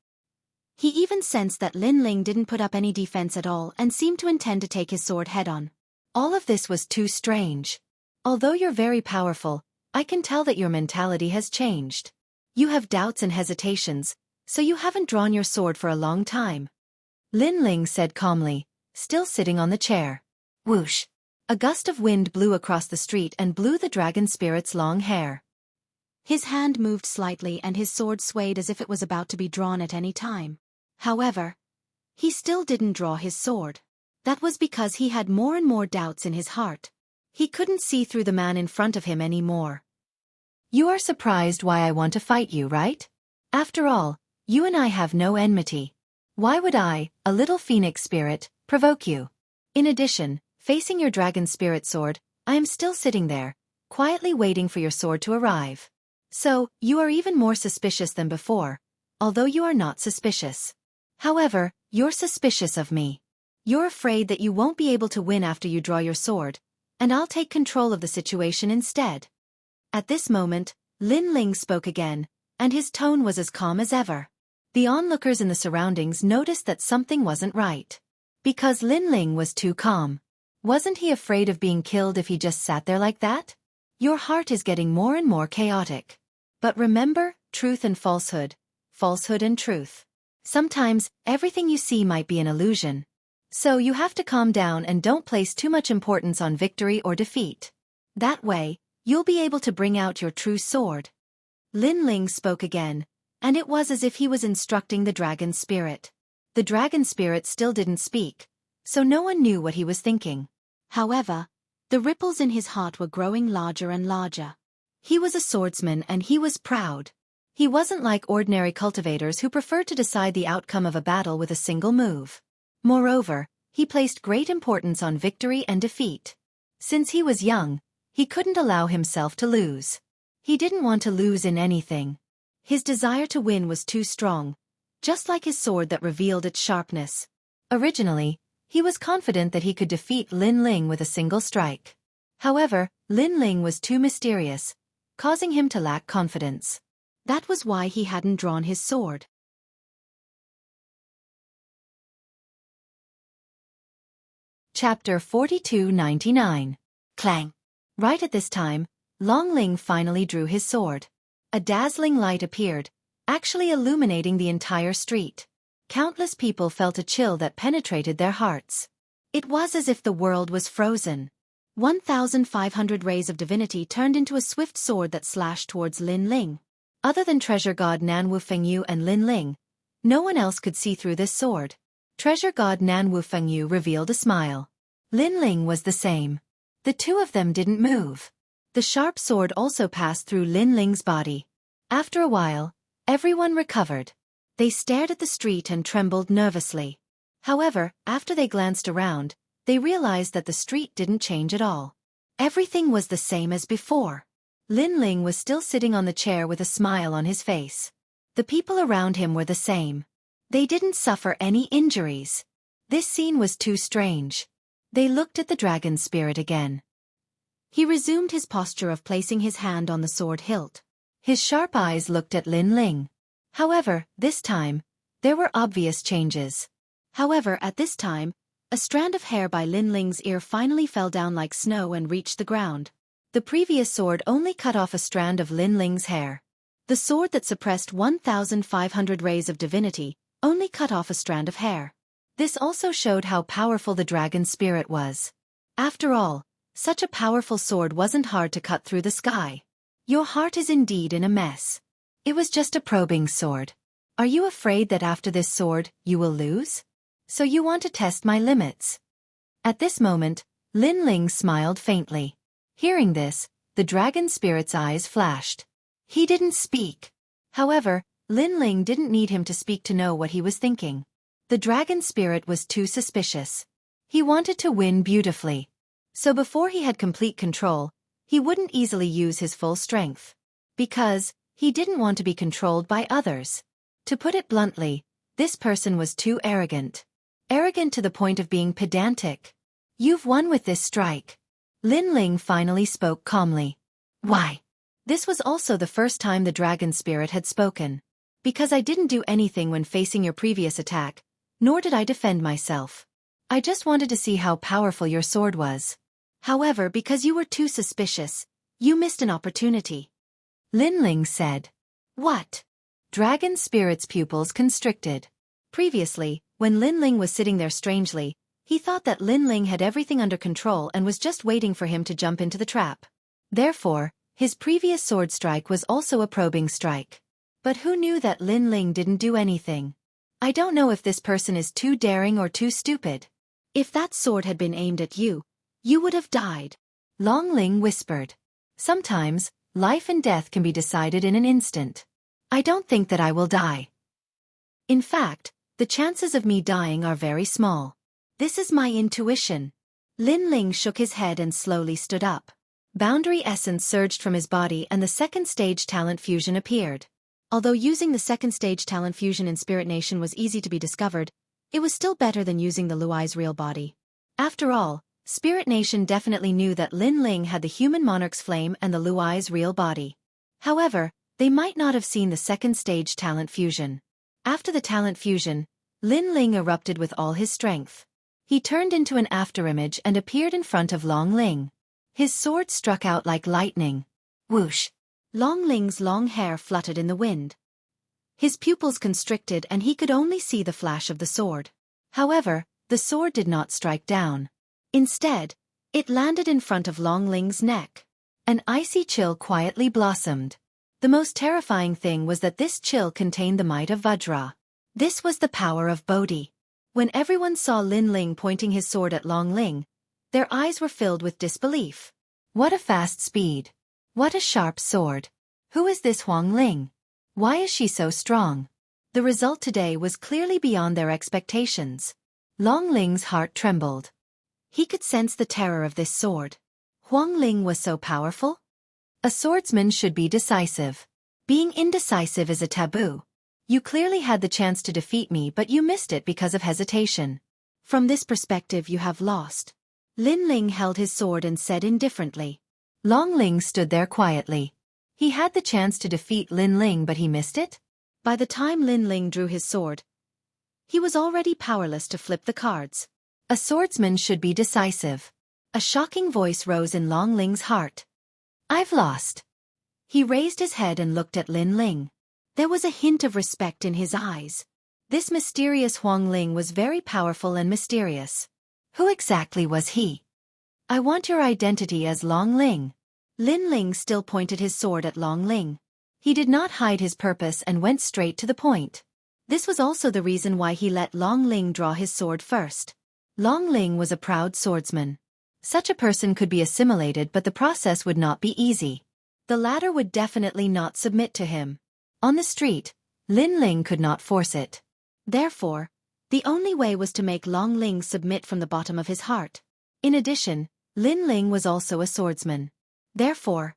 He even sensed that Lin Ling didn't put up any defense at all and seemed to intend to take his sword head-on. All of this was too strange. Although you're very powerful, I can tell that your mentality has changed. You have doubts and hesitations, so you haven't drawn your sword for a long time. Lin Ling said calmly, still sitting on the chair. Whoosh! A gust of wind blew across the street and blew the dragon spirit's long hair. His hand moved slightly and his sword swayed as if it was about to be drawn at any time. However, he still didn't draw his sword. That was because he had more and more doubts in his heart. He couldn't see through the man in front of him anymore. You are surprised why I want to fight you, right? After all, you and I have no enmity. Why would I, a little phoenix spirit, provoke you? In addition, facing your dragon spirit sword, I am still sitting there, quietly waiting for your sword to arrive. So, you are even more suspicious than before, although you are not suspicious. However, you're suspicious of me. You're afraid that you won't be able to win after you draw your sword, and I'll take control of the situation instead. At this moment, Lin Ling spoke again, and his tone was as calm as ever. The onlookers in the surroundings noticed that something wasn't right. Because Lin Ling was too calm. Wasn't he afraid of being killed if he just sat there like that? Your heart is getting more and more chaotic. But remember, truth and falsehood and truth. Sometimes, everything you see might be an illusion. So you have to calm down and don't place too much importance on victory or defeat. That way, you'll be able to bring out your true sword. Lin Ling spoke again, and it was as if he was instructing the dragon spirit. The dragon spirit still didn't speak, so no one knew what he was thinking. However, the ripples in his heart were growing larger and larger. He was a swordsman and he was proud. He wasn't like ordinary cultivators who preferred to decide the outcome of a battle with a single move. Moreover, he placed great importance on victory and defeat. Since he was young, he couldn't allow himself to lose. He didn't want to lose in anything. His desire to win was too strong, just like his sword that revealed its sharpness. Originally, he was confident that he could defeat Lin Ling with a single strike. However, Lin Ling was too mysterious, causing him to lack confidence. That was why he hadn't drawn his sword. Chapter 4299. Clang. Right at this time, Long Ling finally drew his sword. A dazzling light appeared, actually illuminating the entire street. Countless people felt a chill that penetrated their hearts. It was as if the world was frozen. 1,500 rays of divinity turned into a swift sword that slashed towards Lin Ling. Other than Treasure God Nanwu Fengyu and Lin Ling, no one else could see through this sword. Treasure God Nanwu Fengyu revealed a smile. Lin Ling was the same. The two of them didn't move. The sharp sword also passed through Lin Ling's body. After a while, everyone recovered. They stared at the street and trembled nervously. However, after they glanced around, they realized that the street didn't change at all. Everything was the same as before. Lin Ling was still sitting on the chair with a smile on his face. The people around him were the same. They didn't suffer any injuries. This scene was too strange. They looked at the dragon spirit again. He resumed his posture of placing his hand on the sword hilt. His sharp eyes looked at Lin Ling. However, this time, there were obvious changes. However, at this time, a strand of hair by Lin Ling's ear finally fell down like snow and reached the ground. The previous sword only cut off a strand of Lin Ling's hair. The sword that suppressed 1,500 rays of divinity only cut off a strand of hair. This also showed how powerful the dragon spirit was. After all, such a powerful sword wasn't hard to cut through the sky. Your heart is indeed in a mess. It was just a probing sword. Are you afraid that after this sword, you will lose? So you want to test my limits? At this moment, Lin Ling smiled faintly. Hearing this, the dragon spirit's eyes flashed. He didn't speak. However, Lin Ling didn't need him to speak to know what he was thinking. The dragon spirit was too suspicious. He wanted to win beautifully. So before he had complete control, he wouldn't easily use his full strength. Because he didn't want to be controlled by others. To put it bluntly, this person was too arrogant. Arrogant to the point of being pedantic. You've won with this strike. Lin Ling finally spoke calmly. Why? This was also the first time the dragon spirit had spoken. Because I didn't do anything when facing your previous attack, nor did I defend myself. I just wanted to see how powerful your sword was. However, because you were too suspicious, you missed an opportunity. Lin Ling said. What? Dragon spirit's pupils constricted. Previously, when Lin Ling was sitting there strangely, he thought that Lin Ling had everything under control and was just waiting for him to jump into the trap. Therefore, his previous sword strike was also a probing strike. But who knew that Lin Ling didn't do anything? I don't know if this person is too daring or too stupid. If that sword had been aimed at you, you would have died. Long Ling whispered. Sometimes, life and death can be decided in an instant. I don't think that I will die. In fact, the chances of me dying are very small. This is my intuition. Lin Ling shook his head and slowly stood up. Boundary essence surged from his body and the second stage talent fusion appeared. Although using the second stage talent fusion in Spirit Nation was easy to be discovered, it was still better than using the Luai's real body. After all, Spirit Nation definitely knew that Lin Ling had the human monarch's flame and the Luai's real body. However, they might not have seen the second stage talent fusion. After the talent fusion, Lin Ling erupted with all his strength. He turned into an afterimage and appeared in front of Long Ling. His sword struck out like lightning. Whoosh! Long Ling's long hair fluttered in the wind. His pupils constricted and he could only see the flash of the sword. However, the sword did not strike down. Instead, it landed in front of Long Ling's neck. An icy chill quietly blossomed. The most terrifying thing was that this chill contained the might of Vajra. This was the power of Bodhi. When everyone saw Lin Ling pointing his sword at Long Ling, their eyes were filled with disbelief. What a fast speed! What a sharp sword! Who is this Huang Ling? Why is she so strong? The result today was clearly beyond their expectations. Long Ling's heart trembled. He could sense the terror of this sword. Huang Ling was so powerful? A swordsman should be decisive. Being indecisive is a taboo. You clearly had the chance to defeat me but you missed it because of hesitation. From this perspective you have lost. Lin Ling held his sword and said indifferently. Long Ling stood there quietly. He had the chance to defeat Lin Ling but he missed it? By the time Lin Ling drew his sword, he was already powerless to flip the cards. A swordsman should be decisive. A shocking voice rose in Long Ling's heart. I've lost. He raised his head and looked at Lin Ling. There was a hint of respect in his eyes. This mysterious Huang Ling was very powerful and mysterious. Who exactly was he? I want your identity as Long Ling. Lin Ling still pointed his sword at Long Ling. He did not hide his purpose and went straight to the point. This was also the reason why he let Long Ling draw his sword first. Long Ling was a proud swordsman. Such a person could be assimilated but the process would not be easy. The latter would definitely not submit to him. On the street, Lin Ling could not force it. Therefore, The only way was to make Long Ling submit from the bottom of his heart. In addition, Lin Ling was also a swordsman. Therefore,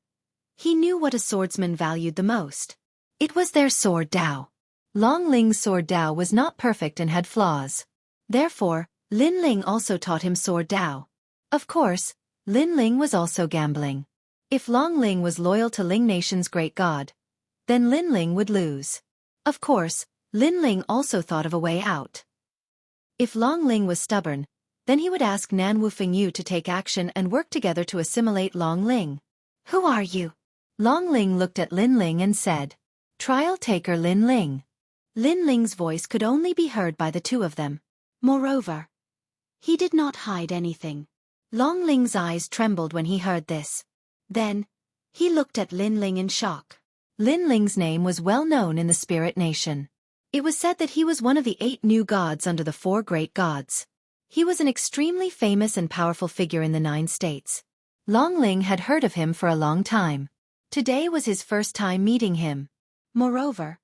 he knew what a swordsman valued the most. It was their sword Dao. Long Ling's sword Dao was not perfect and had flaws. Therefore, Lin Ling also taught him sword Dao. Of course, Lin Ling was also gambling. If Long Ling was loyal to Ling Nation's great god, then Lin Ling would lose. Of course, Lin Ling also thought of a way out. If Long Ling was stubborn, then he would ask Nan Wu Fengyu to take action and work together to assimilate Long Ling. Who are you? Long Ling looked at Lin Ling and said, Trial taker Lin Ling. Lin Ling's voice could only be heard by the two of them. Moreover, he did not hide anything. Long Ling's eyes trembled when he heard this. Then, he looked at Lin Ling in shock. Lin Ling's name was well known in the Spirit Nation. It was said that he was one of the 8 new gods under the 4 great gods. He was an extremely famous and powerful figure in the 9 states. Long Ling had heard of him for a long time. Today was his first time meeting him. Moreover,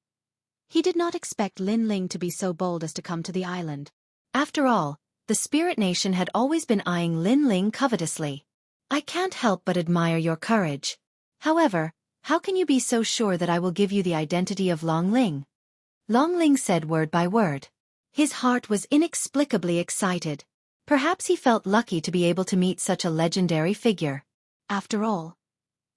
he did not expect Lin Ling to be so bold as to come to the island. After all, the Spirit Nation had always been eyeing Lin Ling covetously. I can't help but admire your courage. However, how can you be so sure that I will give you the identity of Long Ling? Long Ling said word by word. His heart was inexplicably excited. Perhaps he felt lucky to be able to meet such a legendary figure. After all,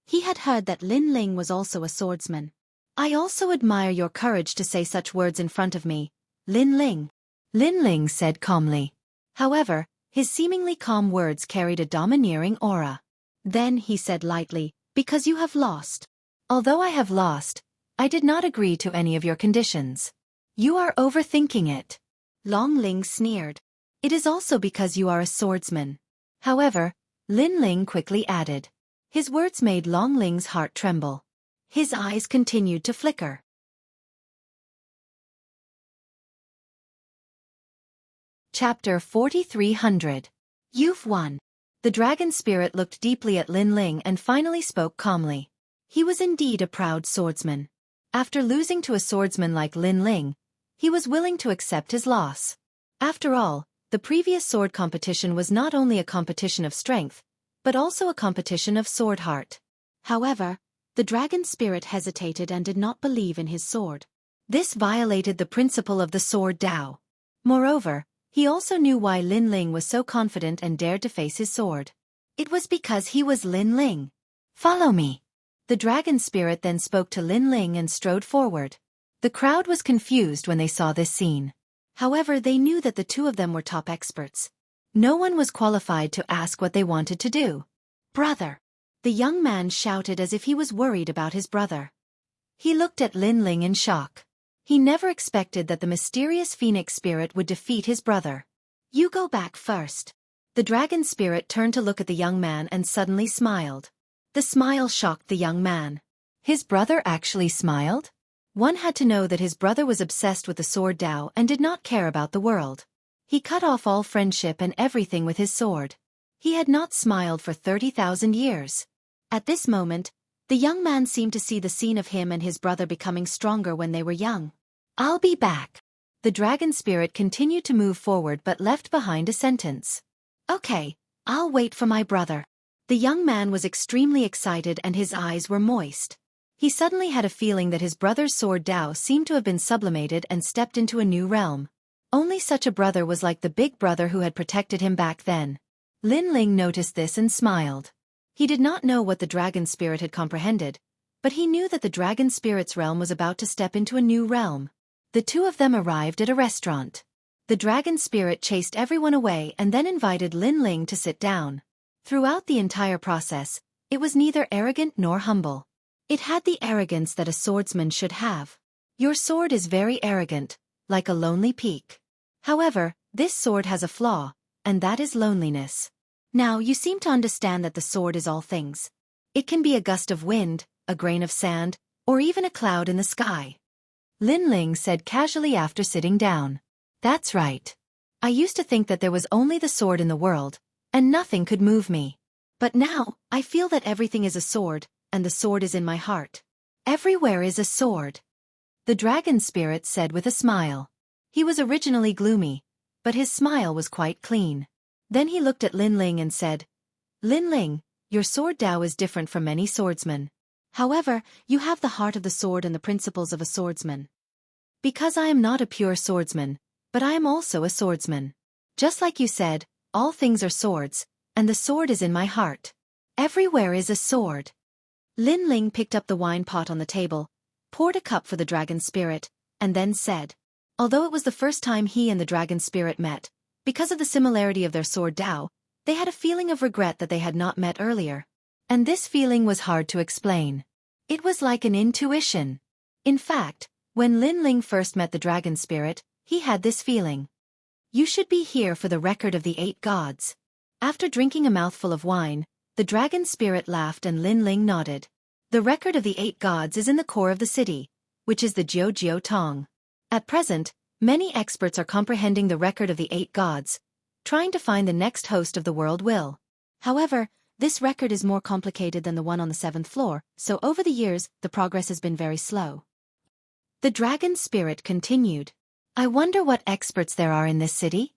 he had heard that Lin Ling was also a swordsman. I also admire your courage to say such words in front of me, Lin Ling. Lin Ling said calmly. However, his seemingly calm words carried a domineering aura. Then he said lightly, because you have lost. Although I have lost, I did not agree to any of your conditions. You are overthinking it. Long Ling sneered. It is also because you are a swordsman. However, Lin Ling quickly added. His words made Long Ling's heart tremble. His eyes continued to flicker. Chapter 4300. You've won. The dragon spirit looked deeply at Lin Ling and finally spoke calmly. He was indeed a proud swordsman. After losing to a swordsman like Lin Ling, he was willing to accept his loss. After all, the previous sword competition was not only a competition of strength, but also a competition of sword heart. However, the dragon spirit hesitated and did not believe in his sword. This violated the principle of the sword Dao. Moreover, he also knew why Lin Ling was so confident and dared to face his sword. It was because he was Lin Ling. Follow me. The dragon spirit then spoke to Lin Ling and strode forward. The crowd was confused when they saw this scene. However, they knew that the two of them were top experts. No one was qualified to ask what they wanted to do. Brother! The young man shouted as if he was worried about his brother. He looked at Lin Ling in shock. He never expected that the mysterious phoenix spirit would defeat his brother. You go back first. The dragon spirit turned to look at the young man and suddenly smiled. The smile shocked the young man. His brother actually smiled? One had to know that his brother was obsessed with the sword Dao and did not care about the world. He cut off all friendship and everything with his sword. He had not smiled for 30,000 years. At this moment, the young man seemed to see the scene of him and his brother becoming stronger when they were young. I'll be back. The dragon spirit continued to move forward but left behind a sentence. Okay, I'll wait for my brother. The young man was extremely excited and his eyes were moist. He suddenly had a feeling that his brother's sword Dao seemed to have been sublimated and stepped into a new realm. Only such a brother was like the big brother who had protected him back then. Lin Ling noticed this and smiled. He did not know what the dragon spirit had comprehended, but he knew that the dragon spirit's realm was about to step into a new realm. The two of them arrived at a restaurant. The dragon spirit chased everyone away and then invited Lin Ling to sit down. Throughout the entire process, it was neither arrogant nor humble. It had the arrogance that a swordsman should have. Your sword is very arrogant, like a lonely peak. However, this sword has a flaw, and that is loneliness. Now you seem to understand that the sword is all things. It can be a gust of wind, a grain of sand, or even a cloud in the sky. Lin Ling said casually after sitting down. That's right. I used to think that there was only the sword in the world, and nothing could move me. But now, I feel that everything is a sword, and the sword is in my heart. Everywhere is a sword. The dragon spirit said with a smile. He was originally gloomy, but his smile was quite clean. Then he looked at Lin Ling and said, "Lin Ling, your sword Dao is different from many swordsmen. However, you have the heart of the sword and the principles of a swordsman. Because I am not a pure swordsman, but I am also a swordsman. Just like you said, all things are swords, and the sword is in my heart. Everywhere is a sword." Lin Ling picked up the wine pot on the table, poured a cup for the dragon spirit, and then said, although it was the first time he and the dragon spirit met, because of the similarity of their sword Dao, they had a feeling of regret that they had not met earlier. And this feeling was hard to explain. It was like an intuition. In fact, when Lin Ling first met the dragon spirit, he had this feeling. "You should be here for the record of the 8 gods." After drinking a mouthful of wine, the dragon spirit laughed and Lin Ling nodded. The record of the 8 gods is in the core of the city, which is the Jiu Tong. At present, many experts are comprehending the record of the 8 gods, trying to find the next host of the world will. However, this record is more complicated than the one on the 7th floor, so over the years, the progress has been very slow. The dragon spirit continued. "I wonder what experts there are in this city?"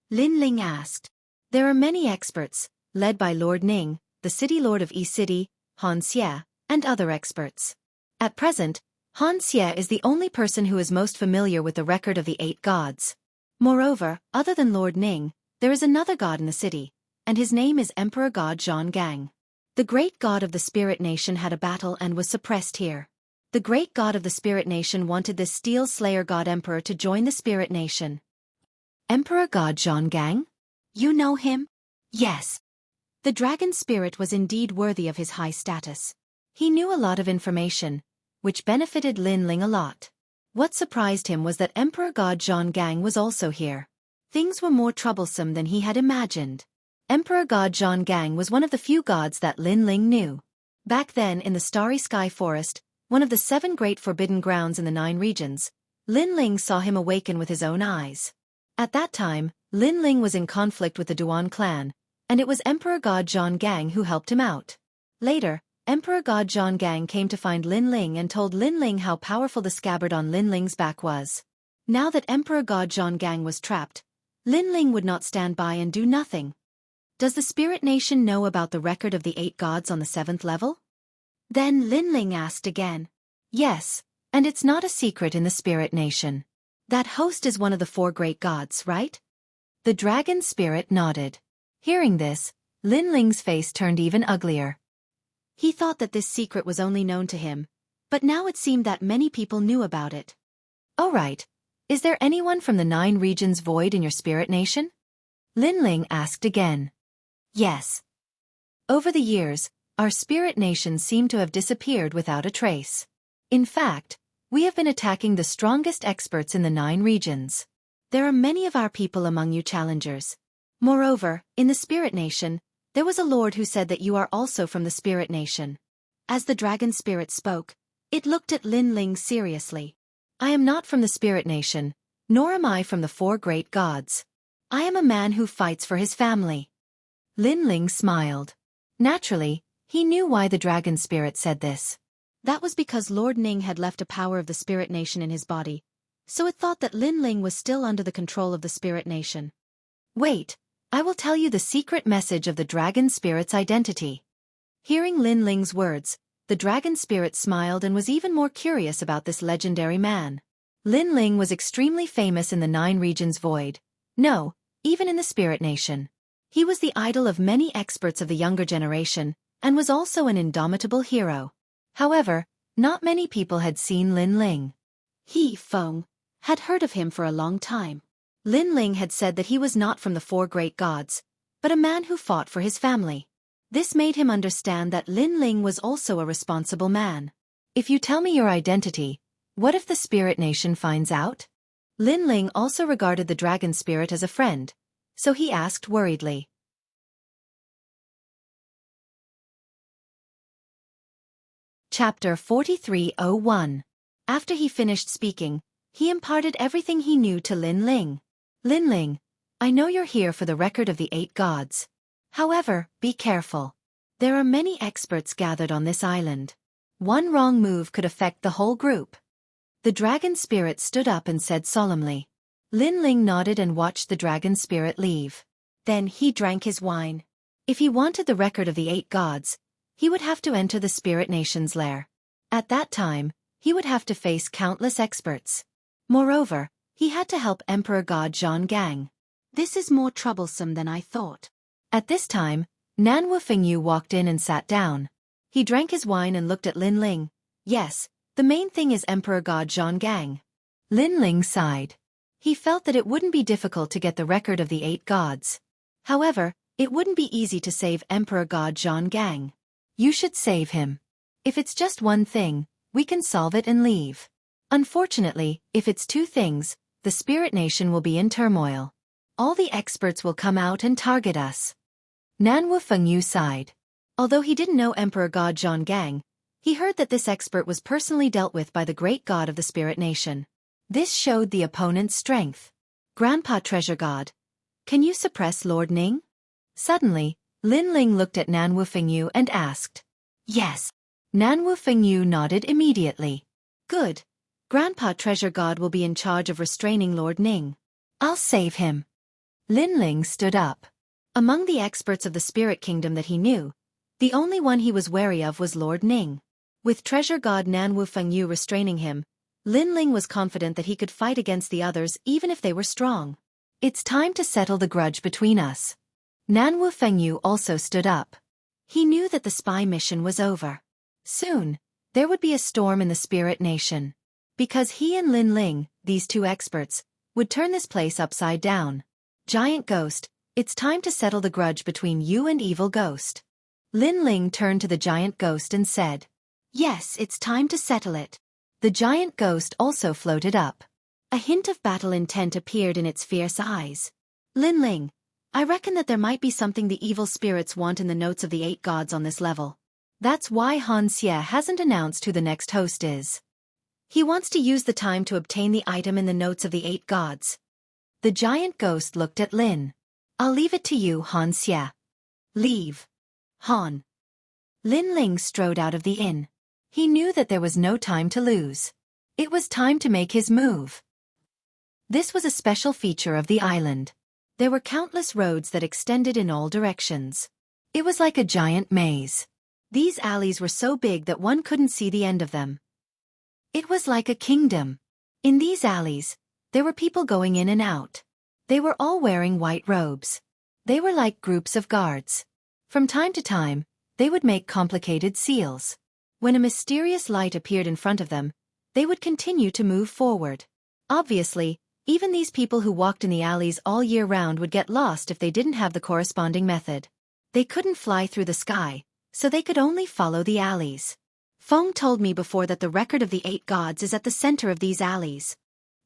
Lin Ling asked. "There are many experts, led by Lord Ning, the city lord of Yi City, Han Xie, and other experts. At present, Han Xie is the only person who is most familiar with the record of the 8 gods. Moreover, other than Lord Ning, there is another god in the city, and his name is Emperor God Zhonggang. The great god of the spirit nation had a battle and was suppressed here. The great god of the spirit nation wanted this steel slayer god emperor to join the spirit nation." "Emperor God Zhonggang? You know him?" "Yes." The dragon spirit was indeed worthy of his high status. He knew a lot of information, which benefited Lin Ling a lot. What surprised him was that Emperor God Zhonggang was also here. Things were more troublesome than he had imagined. Emperor God Zhonggang was one of the few gods that Lin Ling knew. Back then in the Starry Sky Forest, one of the 7 great forbidden grounds in the 9 regions, Lin Ling saw him awaken with his own eyes. At that time, Lin Ling was in conflict with the Duan clan, and it was Emperor God Zhonggang who helped him out. Later, Emperor God Zhonggang came to find Lin Ling and told Lin Ling how powerful the scabbard on Lin Ling's back was. Now that Emperor God Zhonggang was trapped, Lin Ling would not stand by and do nothing. "Does the spirit nation know about the record of the 8 gods on the 7th level?" Then Lin Ling asked again. "Yes, and it's not a secret in the spirit nation. That host is one of the 4 great gods, right?" The dragon spirit nodded. Hearing this, Lin Ling's face turned even uglier. He thought that this secret was only known to him, but now it seemed that many people knew about it. "All right. Is there anyone from the 9 regions void in your spirit nation?" Lin Ling asked again. "Yes. Over the years, our spirit nation seemed to have disappeared without a trace. In fact, we have been attacking the strongest experts in the 9 regions. There are many of our people among you challengers. Moreover, in the spirit nation, there was a lord who said that you are also from the spirit nation." As the dragon spirit spoke, it looked at Lin Ling seriously. "I am not from the spirit nation, nor am I from the 4 great gods. I am a man who fights for his family." Lin Ling smiled. Naturally, he knew why the dragon spirit said this. That was because Lord Ning had left a power of the spirit nation in his body, so it thought that Lin Ling was still under the control of the spirit nation. "Wait, I will tell you the secret message of the dragon spirit's identity." Hearing Lin Ling's words, the dragon spirit smiled and was even more curious about this legendary man. Lin Ling was extremely famous in the 9 regions void. No, even in the spirit nation. He was the idol of many experts of the younger generation, and was also an indomitable hero. However, not many people had seen Lin Ling. He, Feng, had heard of him for a long time. Lin Ling had said that he was not from the 4 great gods, but a man who fought for his family. This made him understand that Lin Ling was also a responsible man. "If you tell me your identity, what if the spirit nation finds out?" Lin Ling also regarded the dragon spirit as a friend, so he asked worriedly. Chapter 43:01. After he finished speaking, he imparted everything he knew to Lin Ling. "Lin Ling, I know you're here for the record of the 8 gods. However, be careful. There are many experts gathered on this island. One wrong move could affect the whole group." The dragon spirit stood up and said solemnly. Lin Ling nodded and watched the dragon spirit leave. Then he drank his wine. If he wanted the record of the 8 gods, he would have to enter the spirit nation's lair. At that time, he would have to face countless experts. Moreover, he had to help Emperor God Zhang Gang. This is more troublesome than I thought. At this time, Nan Wu Fengyu walked in and sat down. He drank his wine and looked at Lin Ling. Yes, the main thing is Emperor God Zhang Gang. Lin Ling sighed. He felt that it wouldn't be difficult to get the record of the 8 gods. However, it wouldn't be easy to save Emperor God Zhang Gang. You should save him. If it's just one thing, we can solve it and leave. Unfortunately, if it's 2 things, the spirit nation will be in turmoil. All the experts will come out and target us. Nan Wu Fengyu sighed. Although he didn't know Emperor God Zhang Gang, he heard that this expert was personally dealt with by the great god of the spirit nation. This showed the opponent's strength. Grandpa Treasure God, can you suppress Lord Ning? Suddenly, Lin Ling looked at Nan Wu Fengyu and asked. Yes. Nan Wu Fengyu nodded immediately. Good. Grandpa Treasure God will be in charge of restraining Lord Ning. I'll save him. Lin Ling stood up. Among the experts of the spirit kingdom that he knew, the only one he was wary of was Lord Ning. With Treasure God Nan Wu Fengyu restraining him, Lin Ling was confident that he could fight against the others even if they were strong. It's time to settle the grudge between us. Nan Wu Fengyu also stood up. He knew that the spy mission was over. Soon, there would be a storm in the spirit nation. Because he and Lin Ling, these 2 experts, would turn this place upside down. Giant Ghost, it's time to settle the grudge between you and Evil Ghost. Lin Ling turned to the giant ghost and said, Yes, it's time to settle it. The giant ghost also floated up. A hint of battle intent appeared in its fierce eyes. Lin Ling, I reckon that there might be something the evil spirits want in the notes of the 8 gods on this level. That's why Han Xie hasn't announced who the next host is. He wants to use the time to obtain the item in the notes of the 8 gods. The giant ghost looked at Lin. I'll leave it to you, Han Xie. Leave. Han. Lin Ling strode out of the inn. He knew that there was no time to lose. It was time to make his move. This was a special feature of the island. There were countless roads that extended in all directions. It was like a giant maze. These alleys were so big that one couldn't see the end of them. It was like a kingdom. In these alleys, there were people going in and out. They were all wearing white robes. They were like groups of guards. From time to time, they would make complicated seals. When a mysterious light appeared in front of them, they would continue to move forward. Obviously, even these people who walked in the alleys all year round would get lost if they didn't have the corresponding method. They couldn't fly through the sky, so they could only follow the alleys. Feng told me before that the record of the 8 gods is at the center of these alleys.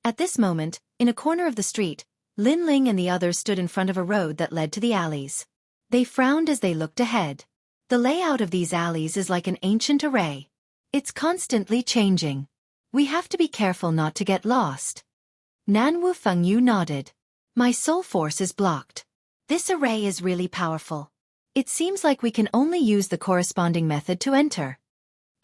At this moment, in a corner of the street, Lin Ling and the others stood in front of a road that led to the alleys. They frowned as they looked ahead. The layout of these alleys is like an ancient array. It's constantly changing. We have to be careful not to get lost. Nan Wu Fengyu nodded. My soul force is blocked. This array is really powerful. It seems like we can only use the corresponding method to enter.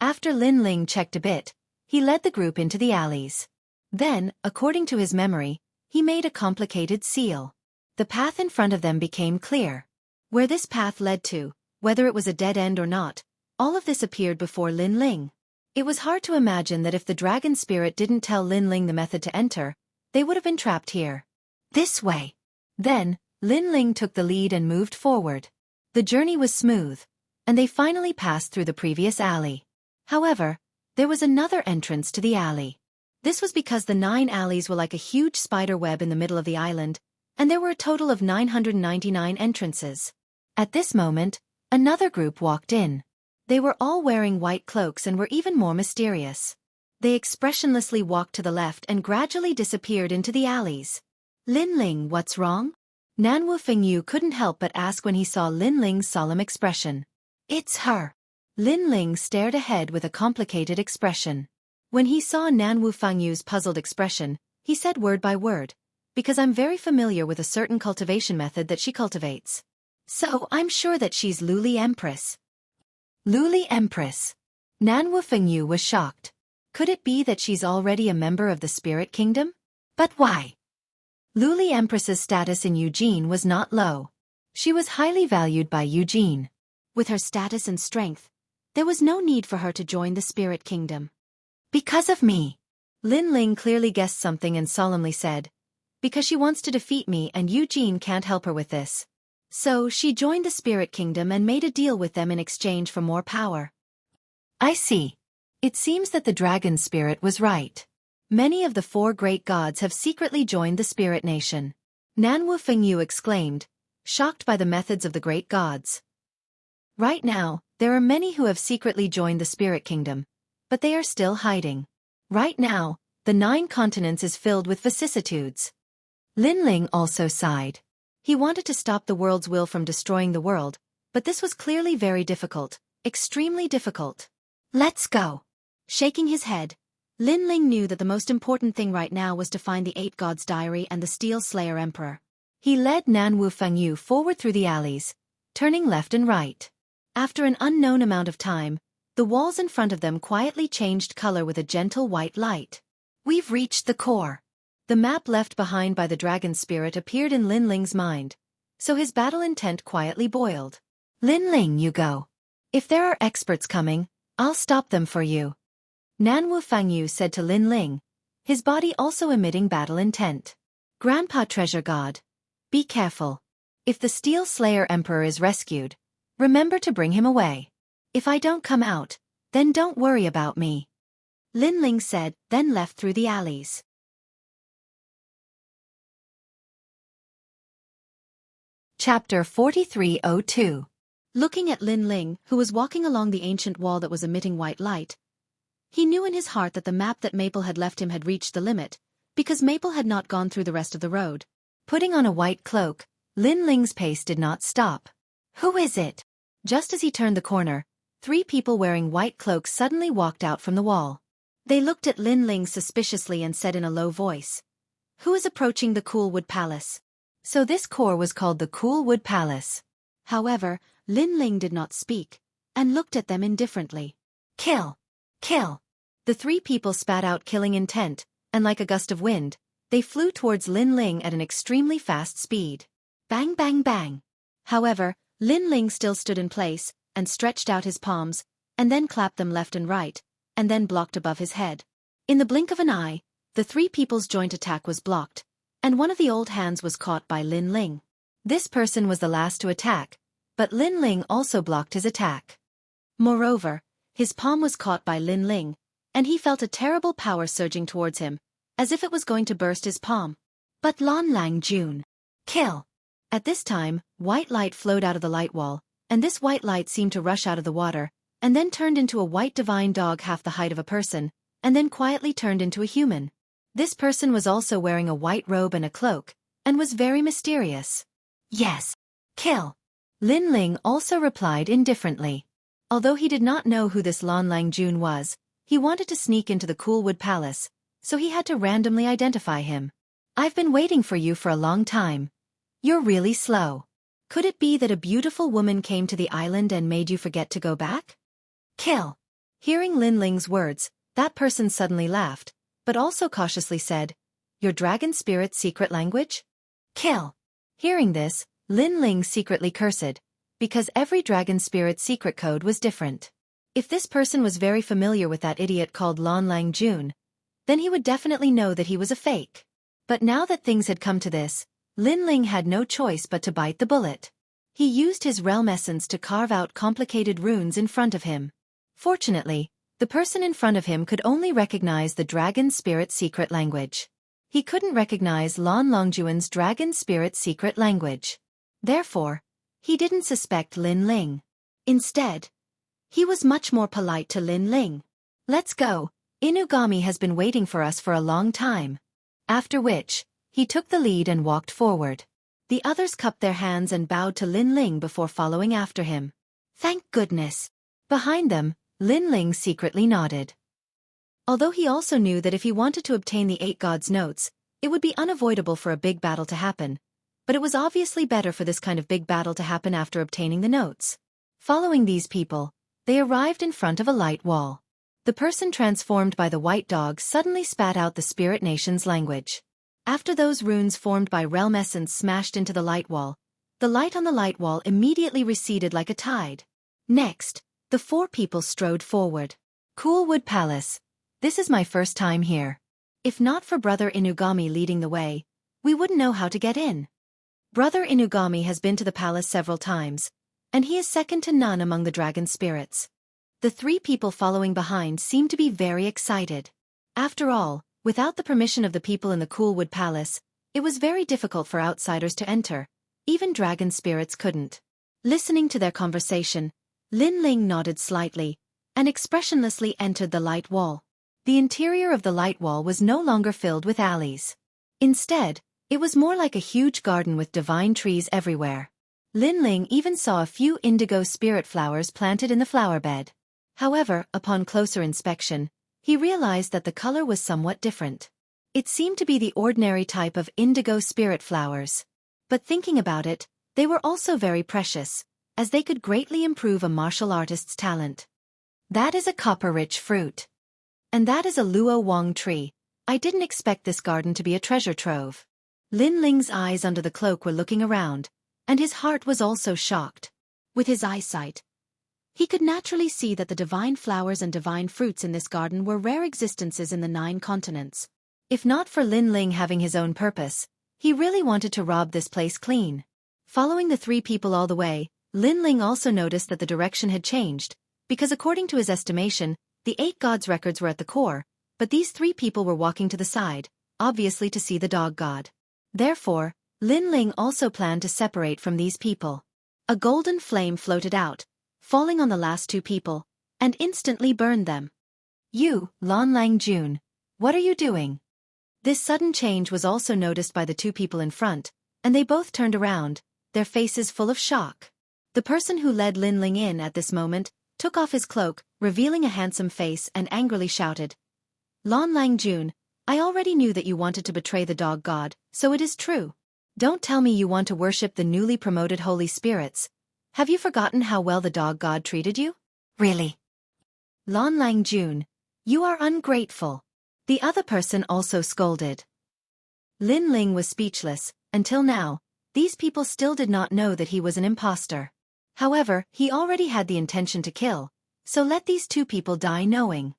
After Lin Ling checked a bit, he led the group into the alleys. Then, according to his memory, he made a complicated seal. The path in front of them became clear. Where this path led to, whether it was a dead end or not, all of this appeared before Lin Ling. It was hard to imagine that if the dragon spirit didn't tell Lin Ling the method to enter, they would have been trapped here. This way. Then, Lin Ling took the lead and moved forward. The journey was smooth, and they finally passed through the previous alley. However, there was another entrance to the alley. This was because the 9 alleys were like a huge spider web in the middle of the island, and there were a total of 999 entrances. At this moment, another group walked in. They were all wearing white cloaks and were even more mysterious. They expressionlessly walked to the left and gradually disappeared into the alleys. Lin Ling, what's wrong? Nan Wu Fengyu couldn't help but ask when he saw Lin Ling's solemn expression. It's her. Lin Ling stared ahead with a complicated expression. When he saw Nan Wu Fengyu's puzzled expression, he said word by word, because I'm very familiar with a certain cultivation method that she cultivates. So I'm sure that she's Luli Empress. Luli Empress. Nan Wu Fengyu was shocked. Could it be that she's already a member of the Spirit Kingdom? But why? Luli Empress's status in Eugene was not low. She was highly valued by Eugene. With her status and strength, there was no need for her to join the Spirit Kingdom. Because of me. Lin Ling clearly guessed something and solemnly said, because she wants to defeat me and Eugene can't help her with this. So she joined the Spirit Kingdom and made a deal with them in exchange for more power. I see. It seems that the dragon spirit was right. Many of the 4 great gods have secretly joined the Spirit Nation. Nanwu Fengyu exclaimed, shocked by the methods of the great gods. Right now, there are many who have secretly joined the Spirit Kingdom, but they are still hiding. Right now, the 9 continents is filled with vicissitudes. Lin Ling also sighed. He wanted to stop the world's will from destroying the world, but this was clearly very difficult, extremely difficult. Let's go. Shaking his head, Lin Ling knew that the most important thing right now was to find the 8 gods' diary and the Steel Slayer Emperor. He led Nanwu Fengyu forward through the alleys, turning left and right. After an unknown amount of time, the walls in front of them quietly changed color with a gentle white light. We've reached the core. The map left behind by the dragon spirit appeared in Lin Ling's mind, so his battle intent quietly boiled. Lin Ling, you go. If there are experts coming, I'll stop them for you. Nanwu Fengyu said to Lin Ling, his body also emitting battle intent. Grandpa Treasure God. Be careful. If the Steel Slayer Emperor is rescued, remember to bring him away. If I don't come out, then don't worry about me. Lin Ling said, then left through the alleys. Chapter 4302. Looking at Lin Ling, who was walking along the ancient wall that was emitting white light, he knew in his heart that the map that Maple had left him had reached the limit, because Maple had not gone through the rest of the road. Putting on a white cloak, Lin Ling's pace did not stop. Who is it? Just as he turned the corner, 3 people wearing white cloaks suddenly walked out from the wall. They looked at Lin Ling suspiciously and said in a low voice, "Who is approaching the Coolwood Palace?" So this core was called the Coolwood Palace. However, Lin Ling did not speak, and looked at them indifferently. Kill! Kill! The 3 people spat out killing intent, and like a gust of wind, they flew towards Lin Ling at an extremely fast speed. Bang bang bang! However, Lin Ling still stood in place, and stretched out his palms, and then clapped them left and right, and then blocked above his head. In the blink of an eye, the 3 people's joint attack was blocked, and one of the old hands was caught by Lin Ling. This person was the last to attack, but Lin Ling also blocked his attack. Moreover, his palm was caught by Lin Ling, and he felt a terrible power surging towards him, as if it was going to burst his palm. But Lan Lang Jun. Kill! At this time, white light flowed out of the light wall, and this white light seemed to rush out of the water, and then turned into a white divine dog half the height of a person, and then quietly turned into a human. This person was also wearing a white robe and a cloak, and was very mysterious. Yes. Kill! Lin Ling also replied indifferently. Although he did not know who this Lan Lang Jun was, he wanted to sneak into the Coolwood Palace, so he had to randomly identify him. I've been waiting for you for a long time. You're really slow. Could it be that a beautiful woman came to the island and made you forget to go back? Kill! Hearing Lin Ling's words, that person suddenly laughed, but also cautiously said, Your dragon spirit's secret language? Kill! Hearing this, Lin Ling secretly cursed, because every dragon spirit's secret code was different. If this person was very familiar with that idiot called Lan Lang Jun, then he would definitely know that he was a fake. But now that things had come to this, Lin Ling had no choice but to bite the bullet. He used his realm essence to carve out complicated runes in front of him. Fortunately, the person in front of him could only recognize the dragon spirit's secret language. He couldn't recognize Lan Longjuan's dragon spirit's secret language. Therefore, he didn't suspect Lin Ling. Instead, he was much more polite to Lin Ling. Let's go, Inugami has been waiting for us for a long time. After which, he took the lead and walked forward. The others cupped their hands and bowed to Lin Ling before following after him. Thank goodness. Behind them, Lin Ling secretly nodded. Although he also knew that if he wanted to obtain the 8 gods' notes, it would be unavoidable for a big battle to happen, but it was obviously better for this kind of big battle to happen after obtaining the notes. Following these people, they arrived in front of a light wall. The person transformed by the white dog suddenly spat out the Spirit Nation's language. After those runes formed by realm essence smashed into the light wall, the light on the light wall immediately receded like a tide. Next, the 4 people strode forward. Coolwood Palace. This is my first time here. If not for Brother Inugami leading the way, we wouldn't know how to get in. Brother Inugami has been to the palace several times, and he is second to none among the dragon spirits. The 3 people following behind seemed to be very excited. After all, without the permission of the people in the Coolwood Palace, it was very difficult for outsiders to enter. Even dragon spirits couldn't. Listening to their conversation, Lin Ling nodded slightly, and expressionlessly entered the light wall. The interior of the light wall was no longer filled with alleys. Instead, it was more like a huge garden with divine trees everywhere. Lin Ling even saw a few indigo spirit flowers planted in the flower bed. However, upon closer inspection, he realized that the color was somewhat different. It seemed to be the ordinary type of indigo spirit flowers. But thinking about it, they were also very precious, as they could greatly improve a martial artist's talent. That is a copper-rich fruit. And that is a Luo Wang tree. I didn't expect this garden to be a treasure trove. Lin Ling's eyes under the cloak were looking around, and his heart was also shocked. With his eyesight, he could naturally see that the divine flowers and divine fruits in this garden were rare existences in the 9 continents. If not for Lin Ling having his own purpose, he really wanted to rob this place clean. Following the 3 people all the way, Lin Ling also noticed that the direction had changed, because according to his estimation, the 8 gods' records were at the core, but these 3 people were walking to the side, obviously to see the dog god. Therefore, Lin Ling also planned to separate from these people. A golden flame floated out, falling on the last 2 people, and instantly burned them. You, Lan Lang Jun, what are you doing? This sudden change was also noticed by the 2 people in front, and they both turned around, their faces full of shock. The person who led Lin Ling in at this moment took off his cloak, revealing a handsome face, and angrily shouted, Lan Lang Jun, I already knew that you wanted to betray the dog god, so it is true. Don't tell me you want to worship the newly promoted holy spirits. Have you forgotten how well the dog god treated you? Really? Lan Lang Jun, you are ungrateful. The other person also scolded. Lin Ling was speechless. Until now, these people still did not know that he was an imposter. However, he already had the intention to kill, so let these 2 people die knowing.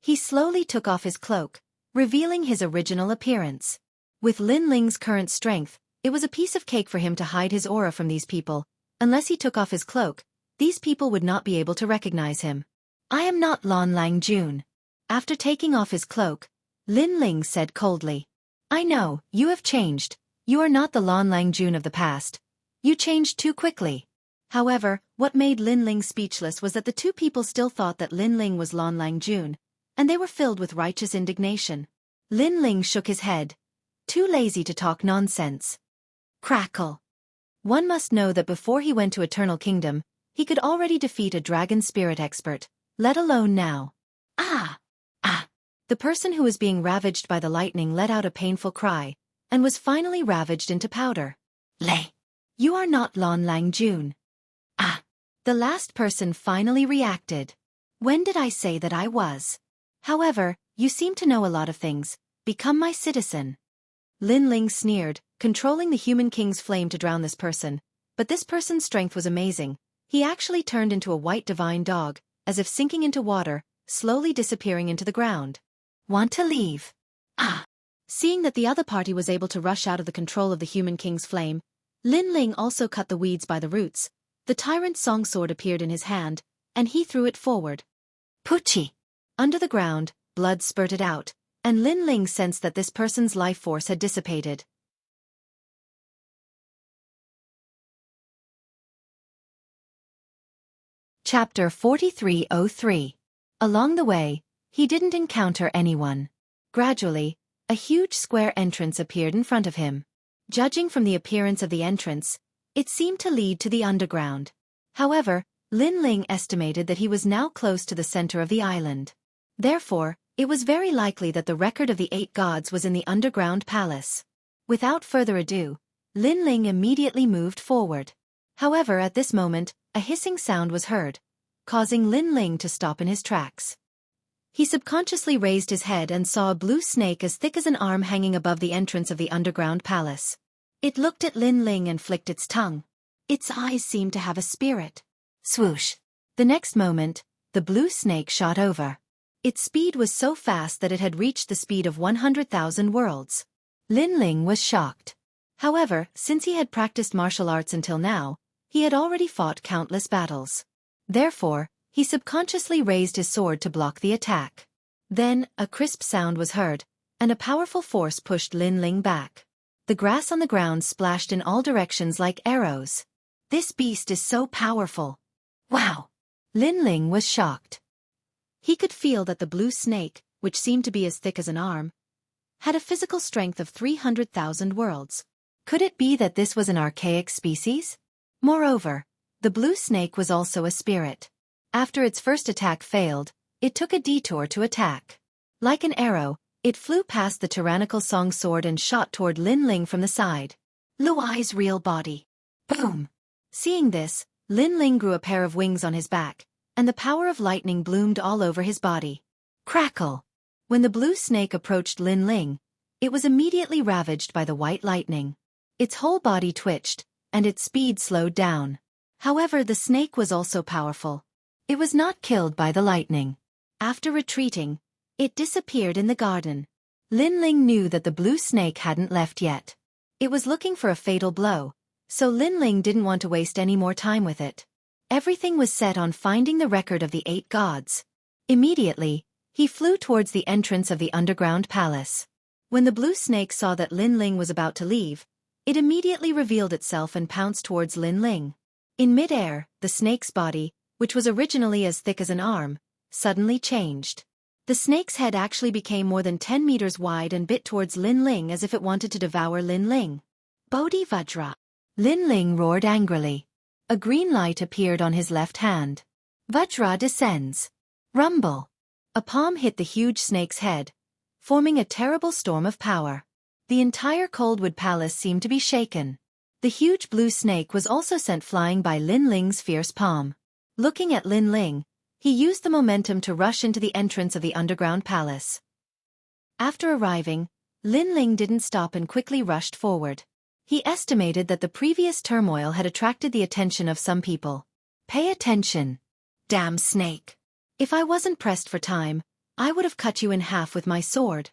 He slowly took off his cloak, revealing his original appearance. With Lin Ling's current strength, it was a piece of cake for him to hide his aura from these people. Unless he took off his cloak, these people would not be able to recognize him. I am not Lan Lang Jun. After taking off his cloak, Lin Ling said coldly, I know, you have changed. You are not the Lan Lang Jun of the past. You changed too quickly. However, what made Lin Ling speechless was that the 2 people still thought that Lin Ling was Lan Lang Jun, and they were filled with righteous indignation. Lin Ling shook his head. Too lazy to talk nonsense. Crackle. One must know that before he went to Eternal Kingdom, he could already defeat a dragon spirit expert, let alone now. Ah! Ah! The person who was being ravaged by the lightning let out a painful cry, and was finally ravaged into powder. Lei! You are not Lan Lang Jun. Ah! The last person finally reacted. When did I say that I was? However, you seem to know a lot of things. Become my citizen. Lin Ling sneered, controlling the human king's flame to drown this person, but this person's strength was amazing. He actually turned into a white divine dog, as if sinking into water, slowly disappearing into the ground. Want to leave? Ah! Seeing that the other party was able to rush out of the control of the human king's flame, Lin Ling also cut the weeds by the roots. The tyrant's song sword appeared in his hand, and he threw it forward. Puchi! Under the ground, blood spurted out, and Lin Ling sensed that this person's life force had dissipated. Chapter 4303. Along the way, he didn't encounter anyone. Gradually, a huge square entrance appeared in front of him. Judging from the appearance of the entrance, it seemed to lead to the underground. However, Lin Ling estimated that he was now close to the center of the island. Therefore, it was very likely that the record of the 8 gods was in the underground palace. Without further ado, Lin Ling immediately moved forward. However, at this moment, a hissing sound was heard, causing Lin Ling to stop in his tracks. He subconsciously raised his head and saw a blue snake as thick as an arm hanging above the entrance of the underground palace. It looked at Lin Ling and flicked its tongue. Its eyes seemed to have a spirit. Swoosh! The next moment, the blue snake shot over. Its speed was so fast that it had reached the speed of 100,000 worlds. Lin Ling was shocked. However, since he had practiced martial arts until now, he had already fought countless battles. Therefore, he subconsciously raised his sword to block the attack. Then, a crisp sound was heard, and a powerful force pushed Lin Ling back. The grass on the ground splashed in all directions like arrows. This beast is so powerful. Wow! Lin Ling was shocked. He could feel that the blue snake, which seemed to be as thick as an arm, had a physical strength of 300,000 worlds. Could it be that this was an archaic species? Moreover, the blue snake was also a spirit. After its first attack failed, it took a detour to attack. Like an arrow, it flew past the tyrannical song sword and shot toward Lin Ling from the side. Luai's real body. Boom! Seeing this, Lin Ling grew a pair of wings on his back, and the power of lightning bloomed all over his body. Crackle! When the blue snake approached Lin Ling, it was immediately ravaged by the white lightning. Its whole body twitched, and its speed slowed down. However, the snake was also powerful. It was not killed by the lightning. After retreating, it disappeared in the garden. Lin Ling knew that the blue snake hadn't left yet. It was looking for a fatal blow, so Lin Ling didn't want to waste any more time with it. Everything was set on finding the record of the 8 gods. Immediately, he flew towards the entrance of the underground palace. When the blue snake saw that Lin Ling was about to leave, it immediately revealed itself and pounced towards Lin Ling. In mid-air, the snake's body, which was originally as thick as an arm, suddenly changed. The snake's head actually became more than 10 meters wide and bit towards Lin Ling as if it wanted to devour Lin Ling. Bodhi Vajra! Lin Ling roared angrily. A green light appeared on his left hand. Vajra descends. Rumble! A palm hit the huge snake's head, forming a terrible storm of power. The entire Coldwood Palace seemed to be shaken. The huge blue snake was also sent flying by Lin Ling's fierce palm. Looking at Lin Ling, he used the momentum to rush into the entrance of the underground palace. After arriving, Lin Ling didn't stop and quickly rushed forward. He estimated that the previous turmoil had attracted the attention of some people. Pay attention. Damn snake. If I wasn't pressed for time, I would have cut you in half with my sword.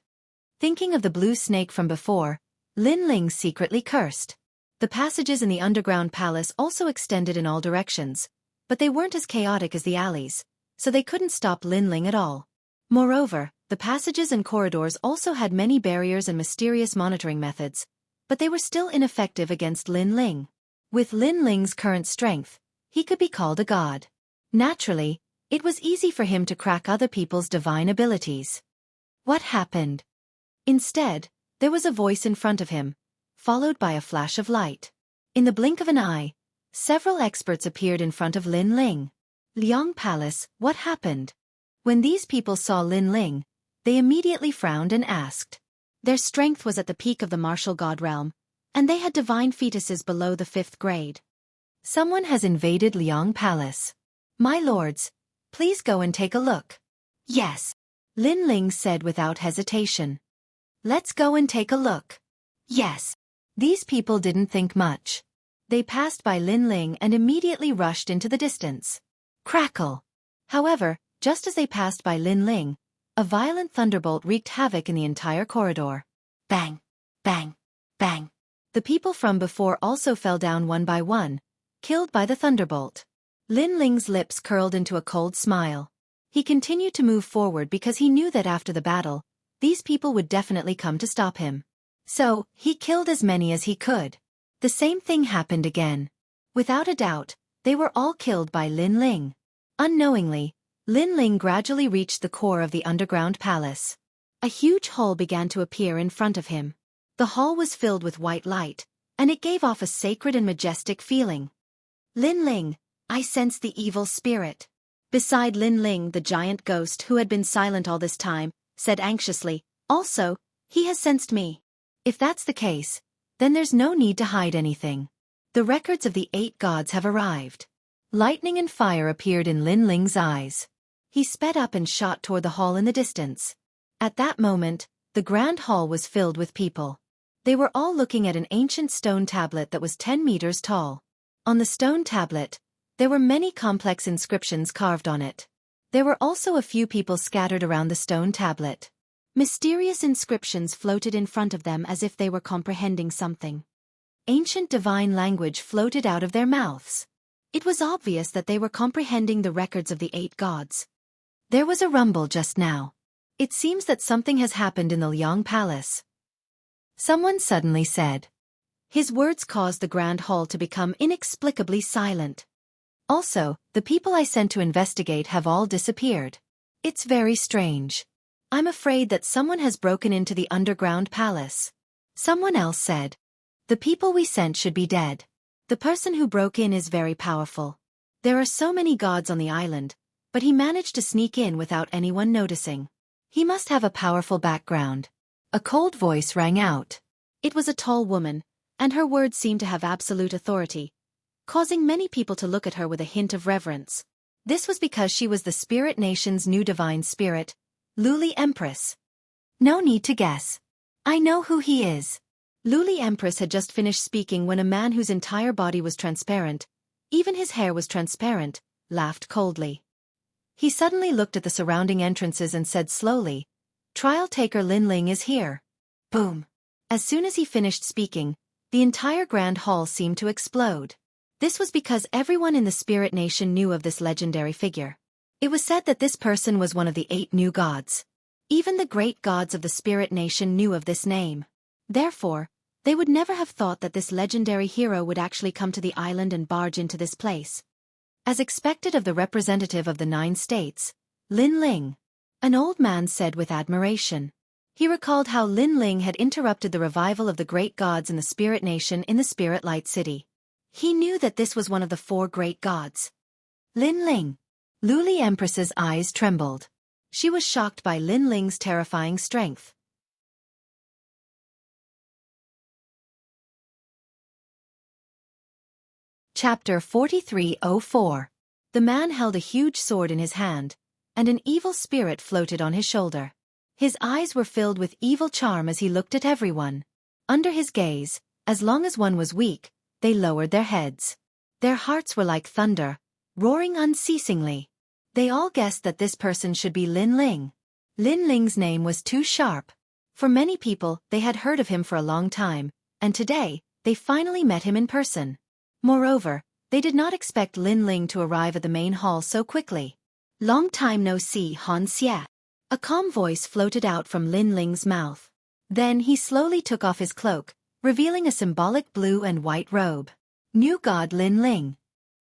Thinking of the blue snake from before, Lin Ling secretly cursed. The passages in the underground palace also extended in all directions, but they weren't as chaotic as the alleys, so they couldn't stop Lin Ling at all. Moreover, the passages and corridors also had many barriers and mysterious monitoring methods, but they were still ineffective against Lin Ling. With Lin Ling's current strength, he could be called a god. Naturally, it was easy for him to crack other people's divine abilities. What happened? Instead, there was a voice in front of him, followed by a flash of light. In the blink of an eye, several experts appeared in front of Lin Ling. Liang Palace, what happened? When these people saw Lin Ling, they immediately frowned and asked. Their strength was at the peak of the martial god realm, and they had divine fetuses below the 5th grade. Someone has invaded Liang Palace. My lords, please go and take a look. Yes, Lin Ling said without hesitation. Let's go and take a look. Yes. These people didn't think much. They passed by Lin Ling and immediately rushed into the distance. Crackle! However, just as they passed by Lin Ling, a violent thunderbolt wreaked havoc in the entire corridor. Bang! Bang! Bang! The people from before also fell down one by one, killed by the thunderbolt. Lin Ling's lips curled into a cold smile. He continued to move forward because he knew that after the battle, these people would definitely come to stop him. So, he killed as many as he could. The same thing happened again. Without a doubt, they were all killed by Lin Ling. Unknowingly, Lin Ling gradually reached the core of the underground palace. A huge hall began to appear in front of him. The hall was filled with white light, and it gave off a sacred and majestic feeling. Lin Ling, I sense the evil spirit. Beside Lin Ling, the giant ghost who had been silent all this time, said anxiously, also, he has sensed me. If that's the case, then there's no need to hide anything. The records of the 8 gods have arrived. Lightning and fire appeared in Lin Ling's eyes. He sped up and shot toward the hall in the distance. At that moment, the grand hall was filled with people. They were all looking at an ancient stone tablet that was 10 meters tall. On the stone tablet, there were many complex inscriptions carved on it. There were also a few people scattered around the stone tablet. Mysterious inscriptions floated in front of them as if they were comprehending something. Ancient divine language floated out of their mouths. It was obvious that they were comprehending the records of the 8 gods. There was a rumble just now. It seems that something has happened in the Liang Palace. Someone suddenly said. His words caused the grand hall to become inexplicably silent. Also, the people I sent to investigate have all disappeared. It's very strange. I'm afraid that someone has broken into the underground palace. Someone else said. The people we sent should be dead. The person who broke in is very powerful. There are so many gods on the island, but he managed to sneak in without anyone noticing. He must have a powerful background. A cold voice rang out. It was a tall woman, and her words seemed to have absolute authority, causing many people to look at her with a hint of reverence. This was because she was the spirit nation's new divine spirit, Luli Empress. No need to guess. I know who he is. Luli Empress had just finished speaking when a man whose entire body was transparent, even his hair was transparent, laughed coldly. He suddenly looked at the surrounding entrances and said slowly, Trial taker Lin Ling is here. Boom. As soon as he finished speaking, the entire grand hall seemed to explode. This was because everyone in the spirit nation knew of this legendary figure. It was said that this person was one of the 8 new gods. Even the great gods of the spirit nation knew of this name. Therefore, they would never have thought that this legendary hero would actually come to the island and barge into this place. As expected of the representative of the 9 states, Lin Ling. An old man said with admiration. He recalled how Lin Ling had interrupted the revival of the great gods in the spirit nation in the Spirit Light City. He knew that this was one of the 4 great gods. Lin Ling. Luli Empress's eyes trembled. She was shocked by Lin Ling's terrifying strength. Chapter 4304. The man held a huge sword in his hand, and an evil spirit floated on his shoulder. His eyes were filled with evil charm as he looked at everyone. Under his gaze, as long as one was weak, they lowered their heads. Their hearts were like thunder, roaring unceasingly. They all guessed that this person should be Lin Ling. Lin Ling's name was too sharp. For many people, they had heard of him for a long time, and today, they finally met him in person. Moreover, they did not expect Lin Ling to arrive at the main hall so quickly. Long time no see, Han Xie. A calm voice floated out from Lin Ling's mouth. Then he slowly took off his cloak, revealing a symbolic blue and white robe. New God Lin Ling.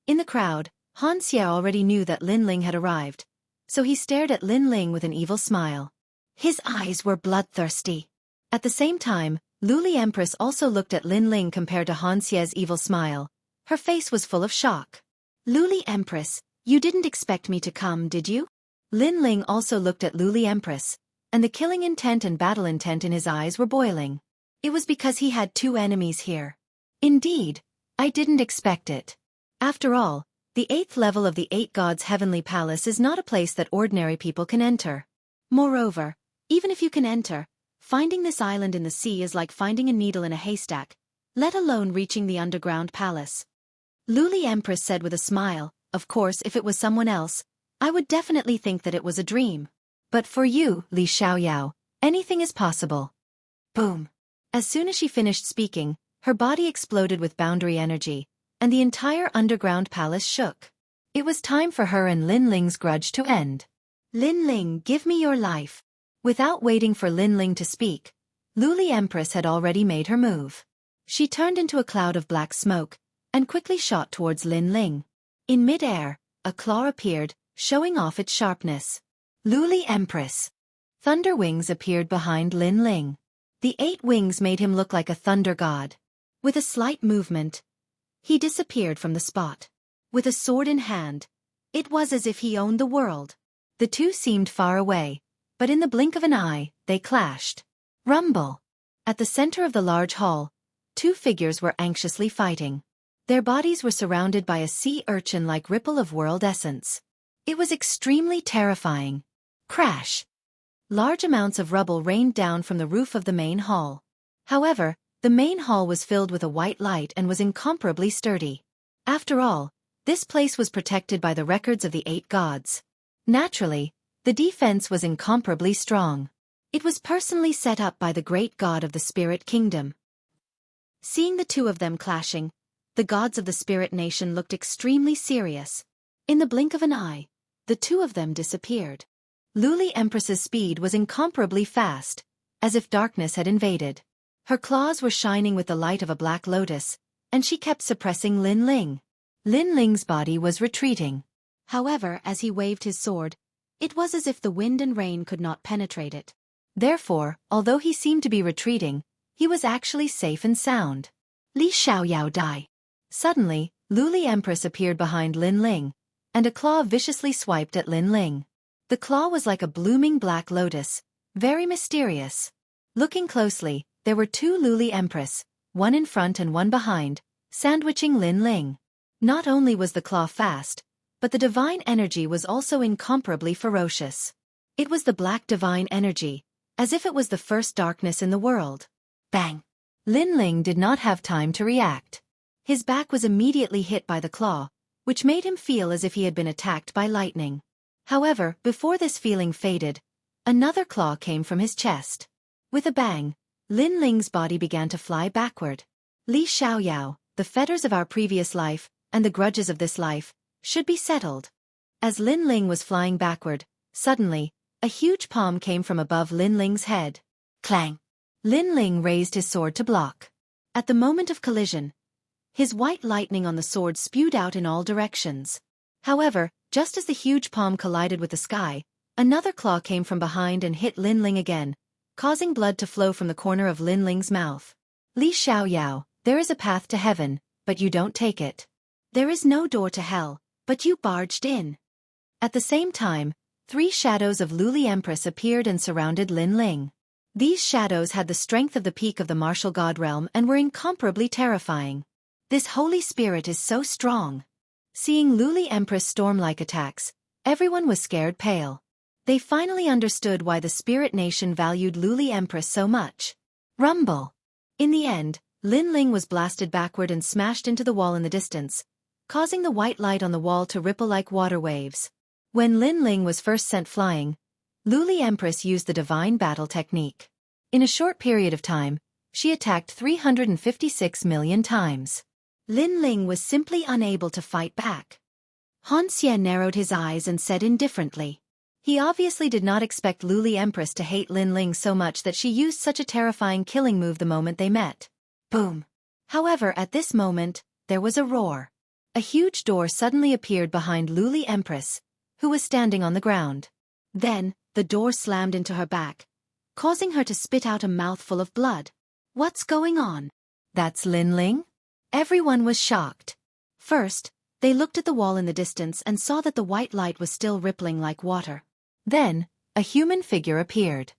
In the crowd, Han Xie already knew that Lin Ling had arrived, so he stared at Lin Ling with an evil smile. His eyes were bloodthirsty. At the same time, Luli Empress also looked at Lin Ling compared to Han Xie's evil smile. Her face was full of shock. Luli Empress, you didn't expect me to come, did you? Lin Ling also looked at Luli Empress, and the killing intent and battle intent in his eyes were boiling. It was because he had 2 enemies here. Indeed, I didn't expect it. After all, the 8th level of the 8 gods' heavenly palace is not a place that ordinary people can enter. Moreover, even if you can enter, finding this island in the sea is like finding a needle in a haystack, let alone reaching the underground palace. Luli Empress said with a smile, of course if it was someone else, I would definitely think that it was a dream. But for you, Li Xiaoyao, anything is possible. Boom. As soon as she finished speaking, her body exploded with boundary energy, and the entire underground palace shook. It was time for her and Lin Ling's grudge to end. Lin Ling, give me your life. Without waiting for Lin Ling to speak, Luli Empress had already made her move. She turned into a cloud of black smoke, and quickly shot towards Lin Ling. In mid-air, a claw appeared, showing off its sharpness. Luli Empress. Thunder wings appeared behind Lin Ling. The 8 wings made him look like a thunder god. With a slight movement, he disappeared from the spot. With a sword in hand, it was as if he owned the world. The 2 seemed far away, but in the blink of an eye, they clashed. Rumble. At the center of the large hall, 2 figures were anxiously fighting. Their bodies were surrounded by a sea urchin-like ripple of world essence. It was extremely terrifying. Crash! Large amounts of rubble rained down from the roof of the main hall. However, the main hall was filled with a white light and was incomparably sturdy. After all, this place was protected by the records of the 8 gods. Naturally, the defense was incomparably strong. It was personally set up by the great god of the spirit kingdom. Seeing the two of them clashing, the gods of the spirit nation looked extremely serious. In the blink of an eye, the two of them disappeared. Luli Empress's speed was incomparably fast, as if darkness had invaded. Her claws were shining with the light of a black lotus, and she kept suppressing Lin Ling. Lin Ling's body was retreating. However, as he waved his sword, it was as if the wind and rain could not penetrate it. Therefore, although he seemed to be retreating, he was actually safe and sound. Li Xiaoyao died. Suddenly, Luli Empress appeared behind Lin Ling, and a claw viciously swiped at Lin Ling. The claw was like a blooming black lotus, very mysterious. Looking closely, there were 2 Luli Empress, one in front and one behind, sandwiching Lin Ling. Not only was the claw fast, but the divine energy was also incomparably ferocious. It was the black divine energy, as if it was the first darkness in the world. Bang! Lin Ling did not have time to react. His back was immediately hit by the claw, which made him feel as if he had been attacked by lightning. However, before this feeling faded, another claw came from his chest. With a bang, Lin Ling's body began to fly backward. Li Xiaoyao, the fetters of our previous life, and the grudges of this life, should be settled. As Lin Ling was flying backward, suddenly, a huge palm came from above Lin Ling's head. Clang! Lin Ling raised his sword to block. At the moment of collision, his white lightning on the sword spewed out in all directions. However, just as the huge palm collided with the sky, another claw came from behind and hit Lin Ling again, causing blood to flow from the corner of Lin Ling's mouth. Li Xiaoyao, there is a path to heaven, but you don't take it. There is no door to hell, but you barged in. At the same time, 3 shadows of Luli Empress appeared and surrounded Lin Ling. These shadows had the strength of the peak of the martial god realm and were incomparably terrifying. This holy spirit is so strong. Seeing Luli Empress storm-like attacks, everyone was scared pale. They finally understood why the spirit nation valued Luli Empress so much. Rumble! In the end, Lin Ling was blasted backward and smashed into the wall in the distance, causing the white light on the wall to ripple like water waves. When Lin Ling was first sent flying, Luli Empress used the divine battle technique. In a short period of time, she attacked 356 million times. Lin Ling was simply unable to fight back. Han Xie narrowed his eyes and said indifferently. He obviously did not expect Luli Empress to hate Lin Ling so much that she used such a terrifying killing move the moment they met. Boom! However, at this moment, there was a roar. A huge door suddenly appeared behind Luli Empress, who was standing on the ground. Then, the door slammed into her back, causing her to spit out a mouthful of blood. What's going on? That's Lin Ling? Everyone was shocked. First, they looked at the wall in the distance and saw that the white light was still rippling like water. Then, a human figure appeared.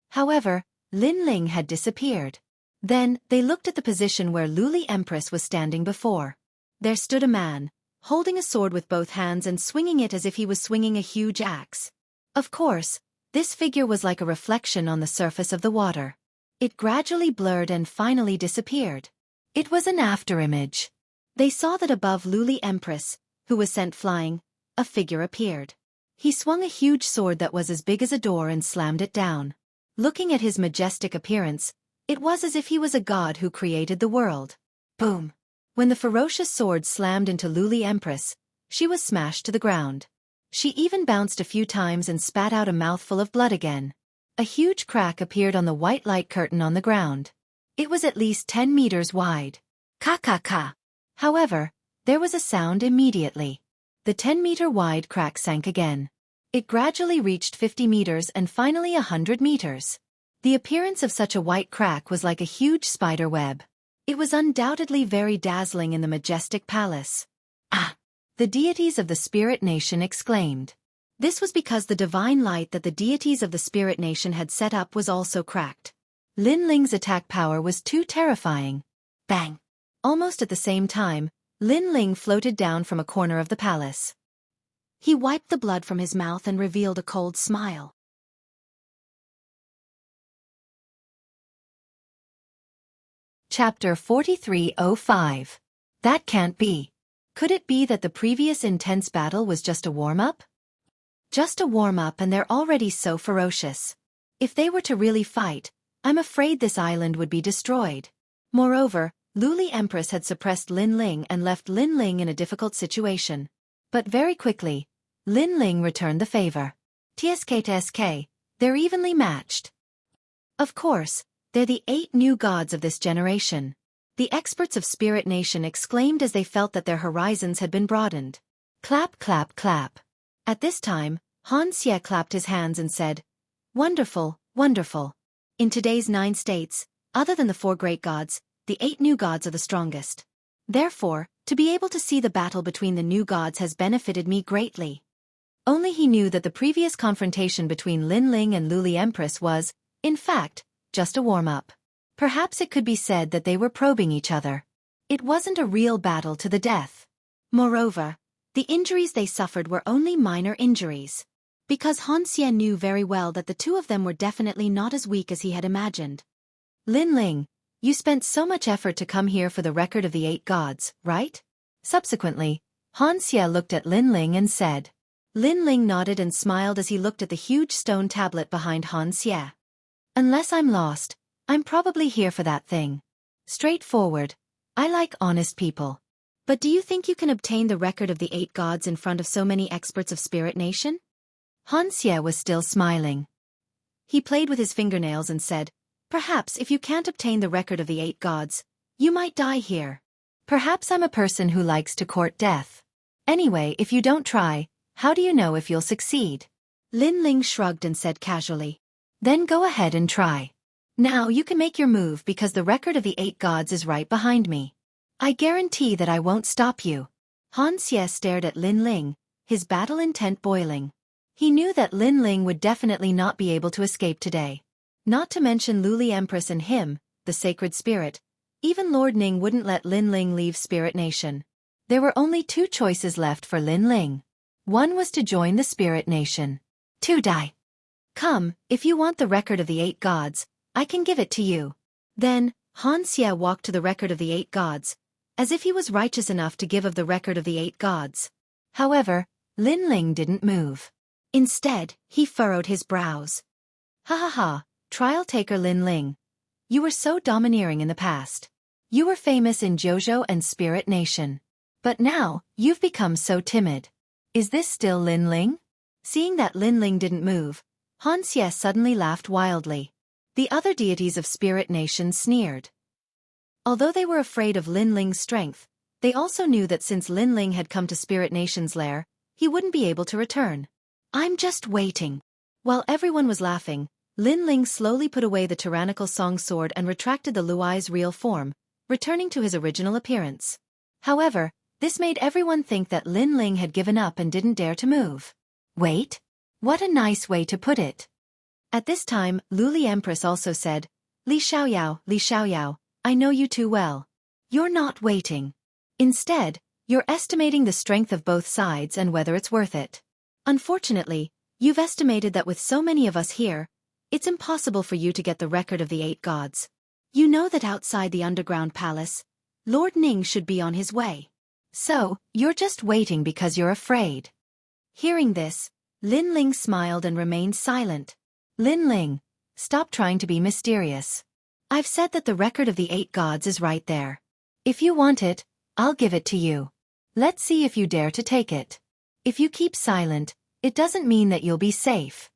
However, Lin Ling had disappeared. Then, they looked at the position where Luli Empress was standing before. There stood a man, holding a sword with both hands and swinging it as if he was swinging a huge axe. Of course, this figure was like a reflection on the surface of the water. It gradually blurred and finally disappeared. It was an afterimage. They saw that above Luli Empress, who was sent flying, a figure appeared. He swung a huge sword that was as big as a door and slammed it down. Looking at his majestic appearance, it was as if he was a god who created the world. Boom! When the ferocious sword slammed into Luli Empress, she was smashed to the ground. She even bounced a few times and spat out a mouthful of blood again. A huge crack appeared on the white light curtain on the ground. It was at least 10 meters wide. Ka-ka-ka. However, there was a sound immediately. The 10-meter-wide crack sank again. It gradually reached 50 meters and finally 100 meters. The appearance of such a white crack was like a huge spider web. It was undoubtedly very dazzling in the majestic palace. Ah! The deities of the Spirit Nation exclaimed. This was because the divine light that the deities of the Spirit Nation had set up was also cracked. Lin Ling's attack power was too terrifying. Bang! Almost at the same time, Lin Ling floated down from a corner of the palace. He wiped the blood from his mouth and revealed a cold smile. Chapter 43:05. That can't be. Could it be that the previous intense battle was just a warm-up? Just a warm-up and they're already so ferocious. If they were to really fight, I'm afraid this island would be destroyed. Moreover, Luli Empress had suppressed Lin Ling and left Lin Ling in a difficult situation. But very quickly, Lin Ling returned the favor. TSK, they're evenly matched. Of course, they're the 8 new gods of this generation. The experts of Spirit Nation exclaimed as they felt that their horizons had been broadened. Clap, clap, clap. At this time, Han Xie clapped his hands and said, "Wonderful, wonderful. In today's 9 states, other than the 4 great gods, the 8 new gods are the strongest. Therefore, to be able to see the battle between the new gods has benefited me greatly." Only he knew that the previous confrontation between Lin Ling and Luli Empress was, in fact, just a warm-up. Perhaps it could be said that they were probing each other. It wasn't a real battle to the death. Moreover, the injuries they suffered were only minor injuries. Because Han Xie knew very well that the two of them were definitely not as weak as he had imagined. "Lin Ling, you spent so much effort to come here for the record of the 8 gods, right?" Subsequently, Han Xie looked at Lin Ling and said. Lin Ling nodded and smiled as he looked at the huge stone tablet behind Han Xie. "Unless I'm lost, I'm probably here for that thing. Straightforward. I like honest people. But do you think you can obtain the record of the 8 gods in front of so many experts of Spirit Nation?" Han Xie was still smiling. He played with his fingernails and said, "Perhaps if you can't obtain the record of the 8 gods, you might die here. Perhaps I'm a person who likes to court death. Anyway, if you don't try, how do you know if you'll succeed?" Lin Ling shrugged and said casually. "Then go ahead and try. Now you can make your move because the record of the 8 gods is right behind me. I guarantee that I won't stop you." Han Xie stared at Lin Ling, his battle intent boiling. He knew that Lin Ling would definitely not be able to escape today. Not to mention Luli Empress and him, the sacred spirit. Even Lord Ning wouldn't let Lin Ling leave Spirit Nation. There were only 2 choices left for Lin Ling. One was to join the Spirit Nation. 2 die. "Come, if you want the record of the 8 gods, I can give it to you." Then, Han Xie walked to the record of the 8 gods, as if he was righteous enough to give of the record of the 8 gods. However, Lin Ling didn't move. Instead, he furrowed his brows. "Ha ha ha, trial taker Lin Ling. You were so domineering in the past. You were famous in Jojo and Spirit Nation. But now, you've become so timid. Is this still Lin Ling?" Seeing that Lin Ling didn't move, Han Xie suddenly laughed wildly. The other deities of Spirit Nation sneered. Although they were afraid of Lin Ling's strength, they also knew that since Lin Ling had come to Spirit Nation's lair, he wouldn't be able to return. "I'm just waiting." While everyone was laughing, Lin Ling slowly put away the tyrannical song sword and retracted the Luai's real form, returning to his original appearance. However, this made everyone think that Lin Ling had given up and didn't dare to move. Wait? What a nice way to put it. At this time, Luli Empress also said, Li Xiaoyao, I know you too well. You're not waiting. Instead, you're estimating the strength of both sides and whether it's worth it. Unfortunately, you've estimated that with so many of us here, it's impossible for you to get the record of the 8 gods. You know that outside the underground palace, Lord Ning should be on his way. So, you're just waiting because you're afraid. Hearing this, Lin Ling smiled and remained silent. Lin Ling, stop trying to be mysterious. I've said that the record of the 8 gods is right there. If you want it, I'll give it to you. Let's see if you dare to take it. If you keep silent, it doesn't mean that you'll be safe.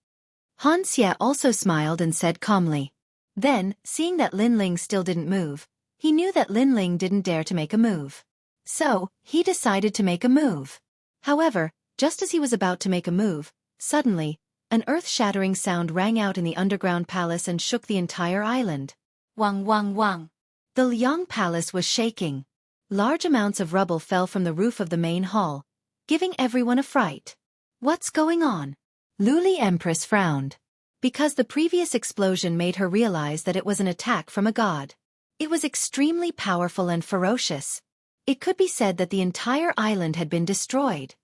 Han Xie also smiled and said calmly. Then, seeing that Lin Ling still didn't move, he knew that Lin Ling didn't dare to make a move. So, he decided to make a move. However, just as he was about to make a move, suddenly, an earth-shattering sound rang out in the underground palace and shook the entire island. Wang wang wang. The Liang Palace was shaking. Large amounts of rubble fell from the roof of the main hall, giving everyone a fright. What's going on? Luli Empress frowned. Because the previous explosion made her realize that it was an attack from a god. It was extremely powerful and ferocious. It could be said that the entire island had been destroyed.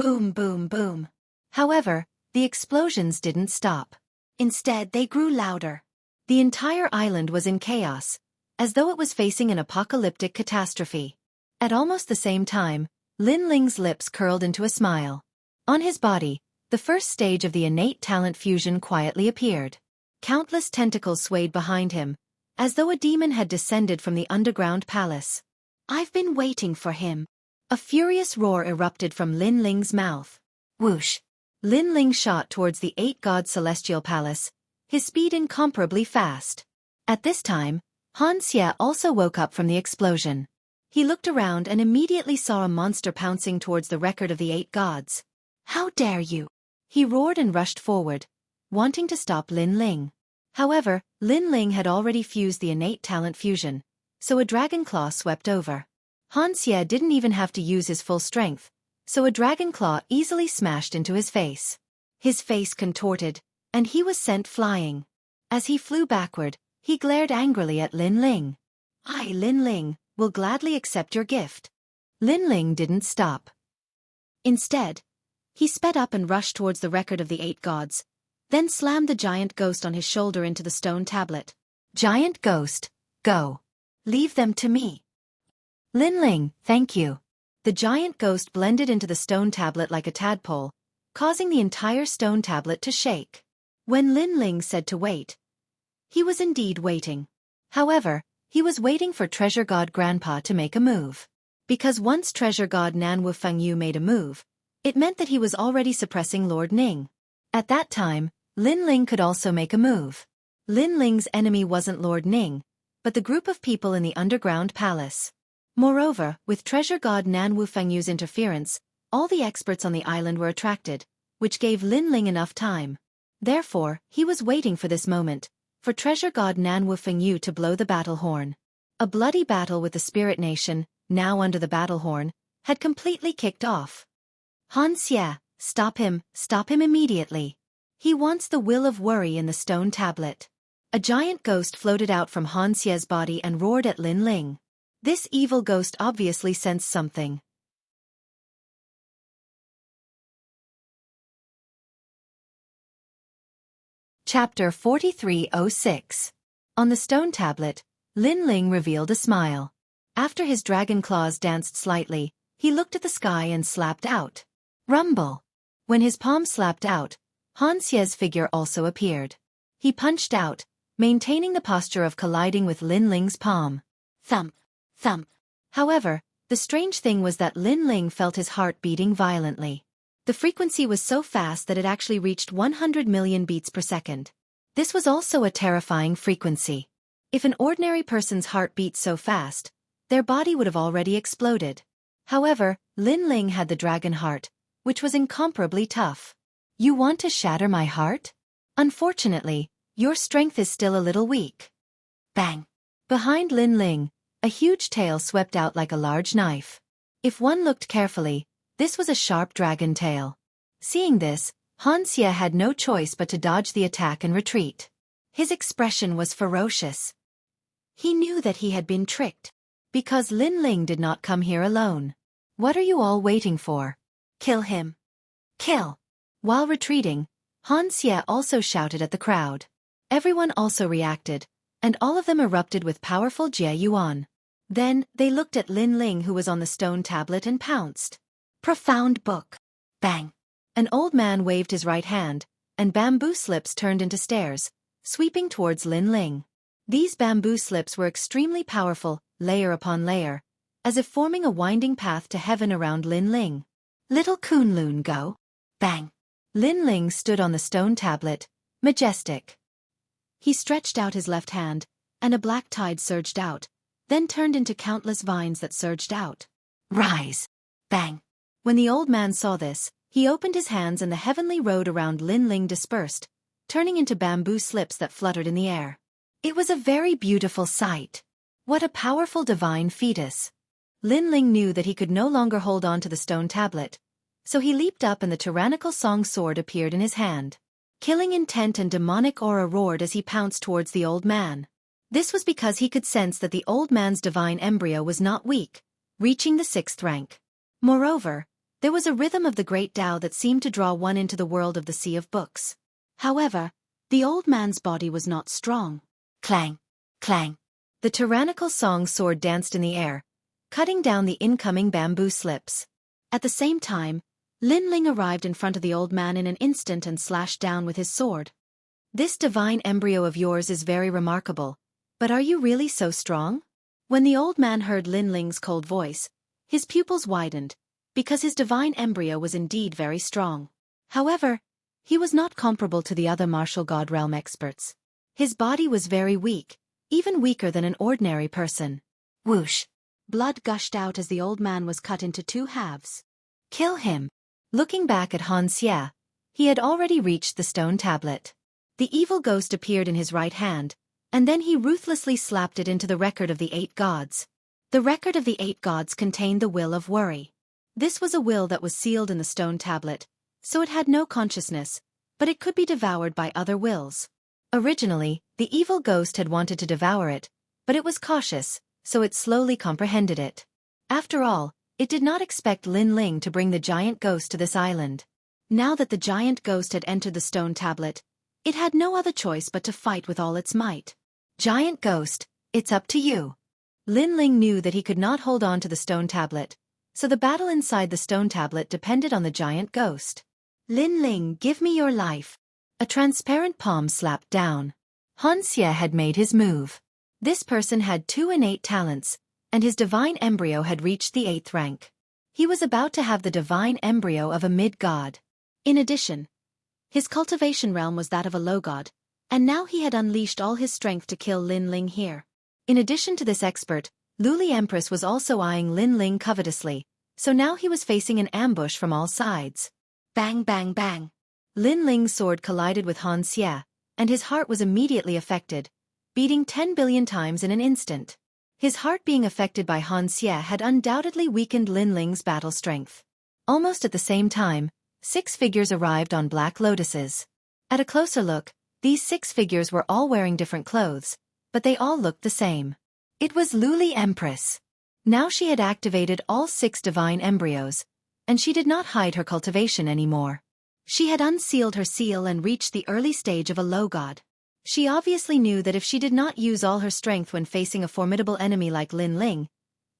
Boom, boom, boom. However, the explosions didn't stop. Instead, they grew louder. The entire island was in chaos, as though it was facing an apocalyptic catastrophe. At almost the same time, Lin Ling's lips curled into a smile. On his body, the first stage of the innate talent fusion quietly appeared. Countless tentacles swayed behind him, as though a demon had descended from the underground palace. I've been waiting for him. A furious roar erupted from Lin Ling's mouth. Whoosh! Lin Ling shot towards the 8-god celestial palace, his speed incomparably fast. At this time, Han Xie also woke up from the explosion. He looked around and immediately saw a monster pouncing towards the record of the 8 gods. How dare you! He roared and rushed forward, wanting to stop Lin Ling. However, Lin Ling had already fused the innate talent fusion, so a dragon claw swept over. Han Xie didn't even have to use his full strength, so a dragon claw easily smashed into his face. His face contorted, and he was sent flying. As he flew backward, he glared angrily at Lin Ling. I, Lin Ling, will gladly accept your gift. Lin Ling didn't stop. Instead, he sped up and rushed towards the record of the 8 gods, then slammed the giant ghost on his shoulder into the stone tablet. Giant ghost, go. Leave them to me. Lin Ling, thank you. The giant ghost blended into the stone tablet like a tadpole, causing the entire stone tablet to shake. When Lin Ling said to wait, he was indeed waiting. However, he was waiting for Treasure God Grandpa to make a move. Because once Treasure God Nanwu Fengyu made a move, it meant that he was already suppressing Lord Ning. At that time, Lin Ling could also make a move. Lin Ling's enemy wasn't Lord Ning, but the group of people in the underground palace. Moreover, with Treasure God Nanwu Fengyu's interference, all the experts on the island were attracted, which gave Lin Ling enough time. Therefore, he was waiting for this moment, for Treasure God Nanwu Fengyu to blow the battle horn. A bloody battle with the Spirit Nation, now under the battle horn, had completely kicked off. Han Xie, stop him immediately. He wants the will of worry in the stone tablet. A giant ghost floated out from Han Xie's body and roared at Lin Ling. This evil ghost obviously sensed something. Chapter 4306. On the stone tablet, Lin Ling revealed a smile. After his dragon claws danced slightly, he looked at the sky and slapped out. Rumble. When his palm slapped out, Han Xie's figure also appeared. He punched out, maintaining the posture of colliding with Lin Ling's palm. Thump, thump. However, the strange thing was that Lin Ling felt his heart beating violently. The frequency was so fast that it actually reached 100 million beats per second. This was also a terrifying frequency. If an ordinary person's heart beat so fast, their body would have already exploded. However, Lin Ling had the dragon heart, which was incomparably tough. You want to shatter my heart? Unfortunately, your strength is still a little weak. Bang! Behind Lin Ling, a huge tail swept out like a large knife. If one looked carefully, this was a sharp dragon tail. Seeing this, Han Xie had no choice but to dodge the attack and retreat. His expression was ferocious. He knew that he had been tricked. Because Lin Ling did not come here alone. What are you all waiting for? Kill him. Kill! While retreating, Han Xie also shouted at the crowd. Everyone also reacted, and all of them erupted with powerful Jie Yuan. Then, they looked at Lin Ling who was on the stone tablet and pounced. Profound book. Bang! An old man waved his right hand, and bamboo slips turned into stairs, sweeping towards Lin Ling. These bamboo slips were extremely powerful, layer upon layer, as if forming a winding path to heaven around Lin Ling. Little Kunlun go. Bang! Lin Ling stood on the stone tablet, majestic. He stretched out his left hand, and a black tide surged out, then turned into countless vines that surged out. Rise! Bang! When the old man saw this, he opened his hands and the heavenly road around Lin Ling dispersed, turning into bamboo slips that fluttered in the air. It was a very beautiful sight. What a powerful divine fetus. Lin Ling knew that he could no longer hold on to the stone tablet, so he leaped up and the tyrannical song sword appeared in his hand. Killing intent and demonic aura roared as he pounced towards the old man. This was because he could sense that the old man's divine embryo was not weak, reaching the 6th rank. Moreover, There was a rhythm of the great Tao that seemed to draw one into the world of the Sea of Books. However, the old man's body was not strong. Clang, clang. The tyrannical song sword danced in the air, cutting down the incoming bamboo slips. At the same time, Lin Ling arrived in front of the old man in an instant and slashed down with his sword. This divine embryo of yours is very remarkable, but are you really so strong? When the old man heard Lin Ling's cold voice, his pupils widened, because his divine embryo was indeed very strong. However, he was not comparable to the other martial god realm experts. His body was very weak, even weaker than an ordinary person. Whoosh! Blood gushed out as the old man was cut into 2 halves. Kill him! Looking back at Han Xie, he had already reached the stone tablet. The evil ghost appeared in his right hand, and then he ruthlessly slapped it into the record of the 8 gods. The record of the 8 gods contained the will of worry. This was a will that was sealed in the stone tablet, so it had no consciousness, but it could be devoured by other wills. Originally, the evil ghost had wanted to devour it, but it was cautious, so it slowly comprehended it. After all, it did not expect Lin Ling to bring the giant ghost to this island. Now that the giant ghost had entered the stone tablet, it had no other choice but to fight with all its might. Giant ghost, it's up to you. Lin Ling knew that he could not hold on to the stone tablet, so the battle inside the stone tablet depended on the giant ghost. Lin Ling, give me your life. A transparent palm slapped down. Han Xie had made his move. This person had 2 innate talents, and his divine embryo had reached the 8th rank. He was about to have the divine embryo of a mid-god. In addition, his cultivation realm was that of a low god, and now he had unleashed all his strength to kill Lin Ling here. In addition to this expert, Luli Empress was also eyeing Lin Ling covetously, so now he was facing an ambush from all sides. Bang bang bang. Lin Ling's sword collided with Han Xie, and his heart was immediately affected, beating 10 billion times in an instant. His heart being affected by Han Xie had undoubtedly weakened Lin Ling's battle strength. Almost at the same time, 6 figures arrived on black lotuses. At a closer look, these 6 figures were all wearing different clothes, but they all looked the same. It was Luli Empress. Now she had activated all 6 divine embryos, and she did not hide her cultivation anymore. She had unsealed her seal and reached the early stage of a low god. She obviously knew that if she did not use all her strength when facing a formidable enemy like Lin Ling,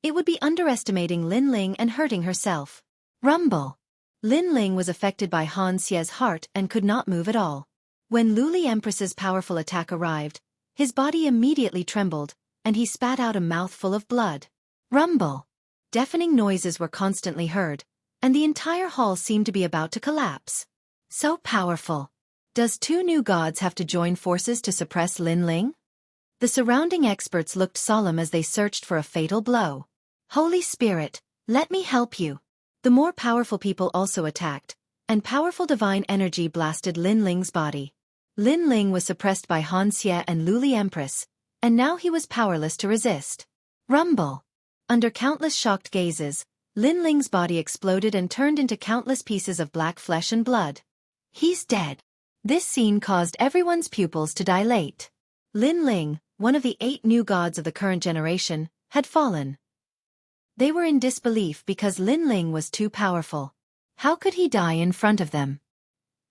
it would be underestimating Lin Ling and hurting herself. Rumble! Lin Ling was affected by Han Xie's heart and could not move at all. When Luli Empress's powerful attack arrived, his body immediately trembled, and he spat out a mouthful of blood. Rumble! Deafening noises were constantly heard, and the entire hall seemed to be about to collapse. So powerful. Does 2 new gods have to join forces to suppress Lin Ling? The surrounding experts looked solemn as they searched for a fatal blow. Holy Spirit, let me help you. The more powerful people also attacked, and powerful divine energy blasted Lin Ling's body. Lin Ling was suppressed by Han Xie and Luli Empress, and now he was powerless to resist. Rumble! Under countless shocked gazes, Lin Ling's body exploded and turned into countless pieces of black flesh and blood. He's dead. This scene caused everyone's pupils to dilate. Lin Ling, one of the 8 new gods of the current generation, had fallen. They were in disbelief because Lin Ling was too powerful. How could he die in front of them?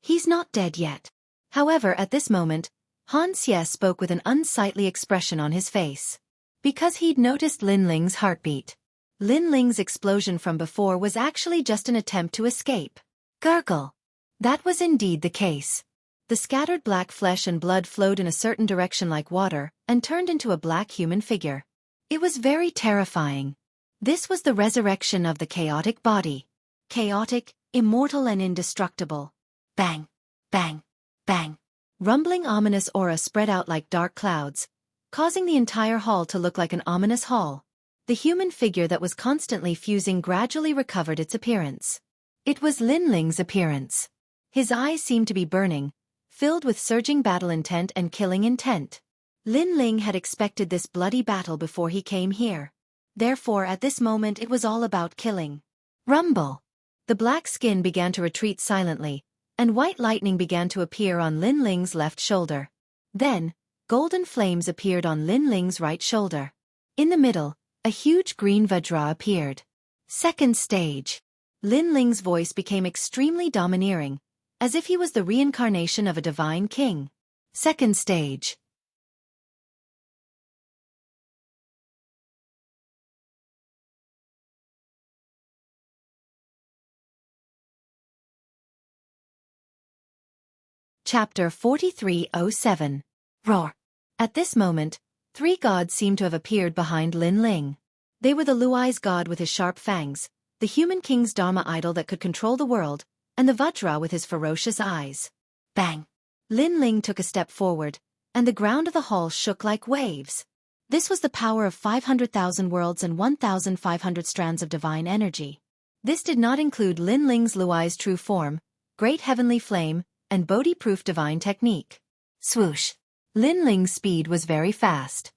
He's not dead yet. However, at this moment, Han Xie spoke with an unsightly expression on his face. Because he'd noticed Lin Ling's heartbeat. Lin Ling's explosion from before was actually just an attempt to escape. Gurgle. That was indeed the case. The scattered black flesh and blood flowed in a certain direction like water, and turned into a black human figure. It was very terrifying. This was the resurrection of the chaotic body. Chaotic, immortal and indestructible. Bang, bang, bang. Rumbling ominous aura spread out like dark clouds, causing the entire hall to look like an ominous hall. The human figure that was constantly fusing gradually recovered its appearance. It was Lin Ling's appearance. His eyes seemed to be burning, filled with surging battle intent and killing intent. Lin Ling had expected this bloody battle before he came here. Therefore, at this moment it was all about killing. Rumble! The black skin began to retreat silently, and white lightning began to appear on Lin Ling's left shoulder. Then, golden flames appeared on Lin Ling's right shoulder. In the middle, a huge green Vajra appeared. Second stage. Lin Ling's voice became extremely domineering, as if he was the reincarnation of a divine king. Second stage. Chapter 4307. Roar. At this moment, three gods seemed to have appeared behind Lin Ling. They were the Luai's god with his sharp fangs, the human king's Dharma idol that could control the world, and the Vajra with his ferocious eyes. Bang! Lin Ling took a step forward, and the ground of the hall shook like waves. This was the power of 500,000 worlds and 1,500 strands of divine energy. This did not include Lin Ling's Luai's true form, great heavenly flame, and Bodhi-proof divine technique. Swoosh! Lin Ling's speed was very fast.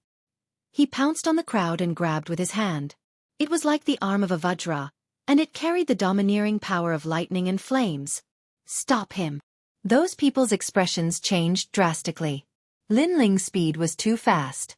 He pounced on the crowd and grabbed with his hand. It was like the arm of a Vajra, and it carried the domineering power of lightning and flames. Stop him! Those people's expressions changed drastically. Lin Ling's speed was too fast.